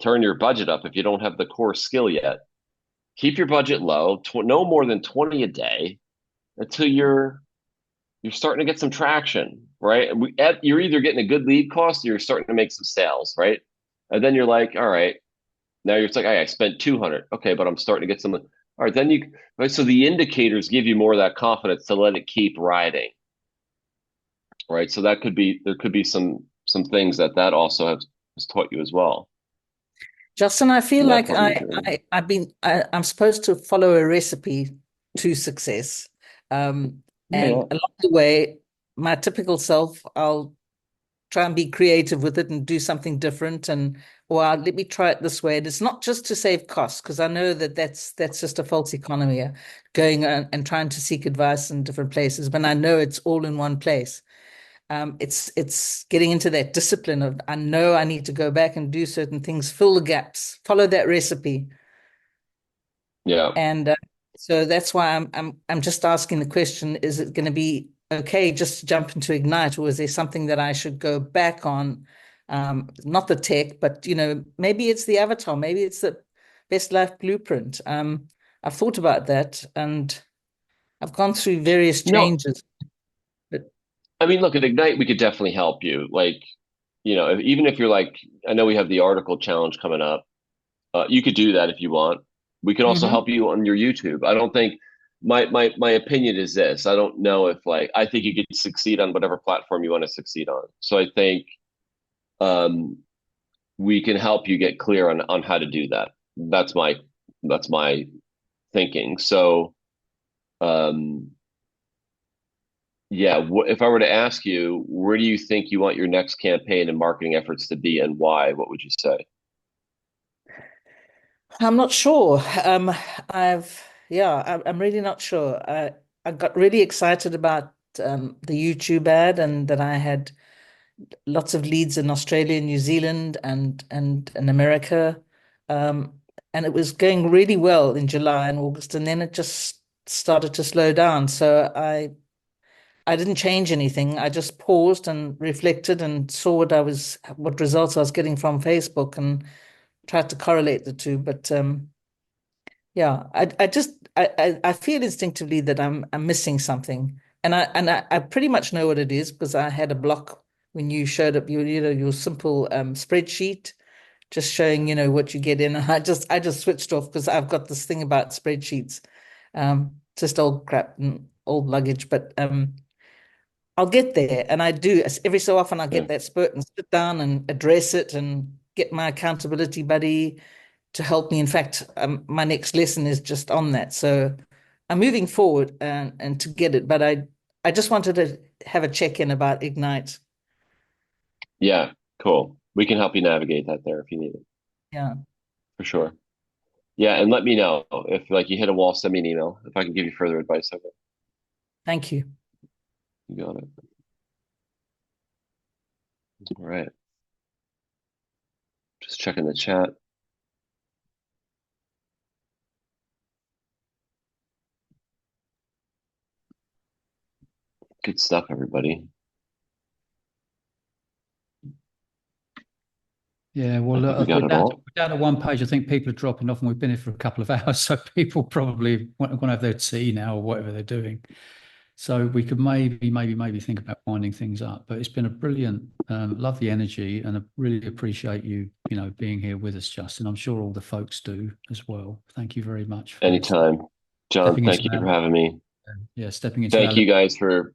turn your budget up if you don't have the core skill yet? Keep your budget low, no more than 20 a day, until you're starting to get some traction, right? You're either getting a good lead cost, or you're starting to make some sales, right? And then you're like, all right, now you're like, I spent 200. Okay, but I'm starting to get some. All right, then right? So the indicators give you more of that confidence to let it keep riding, right? So there could be some things that also has taught you as well. Justin, I feel like I'm supposed to follow a recipe to success. And along the way, my typical self, I'll try and be creative with it and do something different, or let me try it this way. And it's not just to save costs, because I know that that's just a false economy, going and trying to seek advice in different places, but I know it's all in one place. It's getting into that discipline of, I know I need to go back and do certain things, fill the gaps, follow that recipe. Yeah. And so that's why I'm just asking the question: is it going to be okay just to jump into Ignite, or is there something that I should go back on? Not the tech, but maybe it's the avatar, maybe it's the Best Life Blueprint. I've thought about that, and I've gone through various changes. I mean, look, at Ignite, we could definitely help you. Like, even if you're like, I know we have the article challenge coming up. You could do that if you want. We can also help you on your YouTube. I don't think, my opinion is this: I don't know if, like, I think you could succeed on whatever platform you want to succeed on. So I think we can help you get clear on how to do that. That's my thinking. So yeah, if I were to ask you, where do you think you want your next campaign and marketing efforts to be, and why? What would you say? I'm not sure. I'm really not sure. I got really excited about the YouTube ad, and that I had lots of leads in Australia, New Zealand, and in America, and it was going really well in July and August, and then it just started to slow down. So I didn't change anything. I just paused and reflected and saw what results I was getting from Facebook, and tried to correlate the two. But yeah, I feel instinctively that I'm missing something, and I pretty much know what it is, because I had a block when you showed up your simple spreadsheet, just showing what you get in. And I just switched off, because I've got this thing about spreadsheets. just old crap and old luggage, but I'll get there, and I do. Every so often I get that spurt and sit down and address it and get my accountability buddy to help me. In fact, my next lesson is just on that. So I'm moving forward and to get it, but I just wanted to have a check-in about Ignite. Yeah, cool. We can help you navigate that there if you need it. Yeah. For sure. Yeah, and let me know if like you hit a wall, send me an email if I can give you further advice. Okay. Thank you. You got it. All right. Just checking the chat. Good stuff, everybody. Yeah, well, we got it all. we're down to one page. I think people are dropping off, and we've been here for a couple of hours, so people probably want to have their tea now or whatever they're doing. So we could maybe think about winding things up. But it's been a brilliant, love the energy, and I really appreciate you, being here with us, Justin. I'm sure all the folks do as well. Thank you very much. Anytime, John. Thank you for having me. Yeah, stepping into. Thank you guys for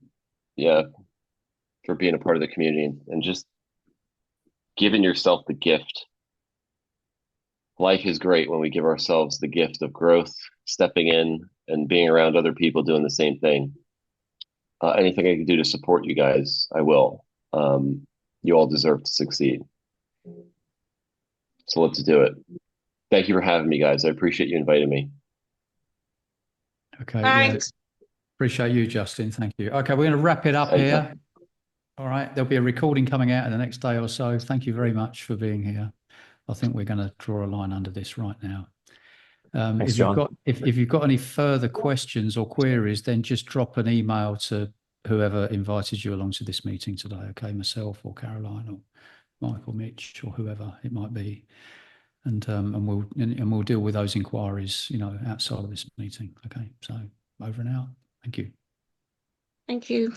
being a part of the community and just giving yourself the gift. Life is great when we give ourselves the gift of growth, stepping in and being around other people doing the same thing. Anything I can do to support you guys, I will. You all deserve to succeed. So let's do it. Thank you for having me, guys. I appreciate you inviting me. Okay. Thanks. Yeah. Appreciate you, Justin. Thank you. Okay, we're going to wrap it up here. All right. There'll be a recording coming out in the next day or so. Thank you very much for being here. I think we're going to draw a line under this right now. Thanks, if you've got any further questions or queries, then just drop an email to whoever invited you along to this meeting today. Okay, myself or Caroline or Mike or Mitch or whoever it might be, and we'll deal with those inquiries, outside of this meeting. Okay, so over and out. Thank you. Thank you.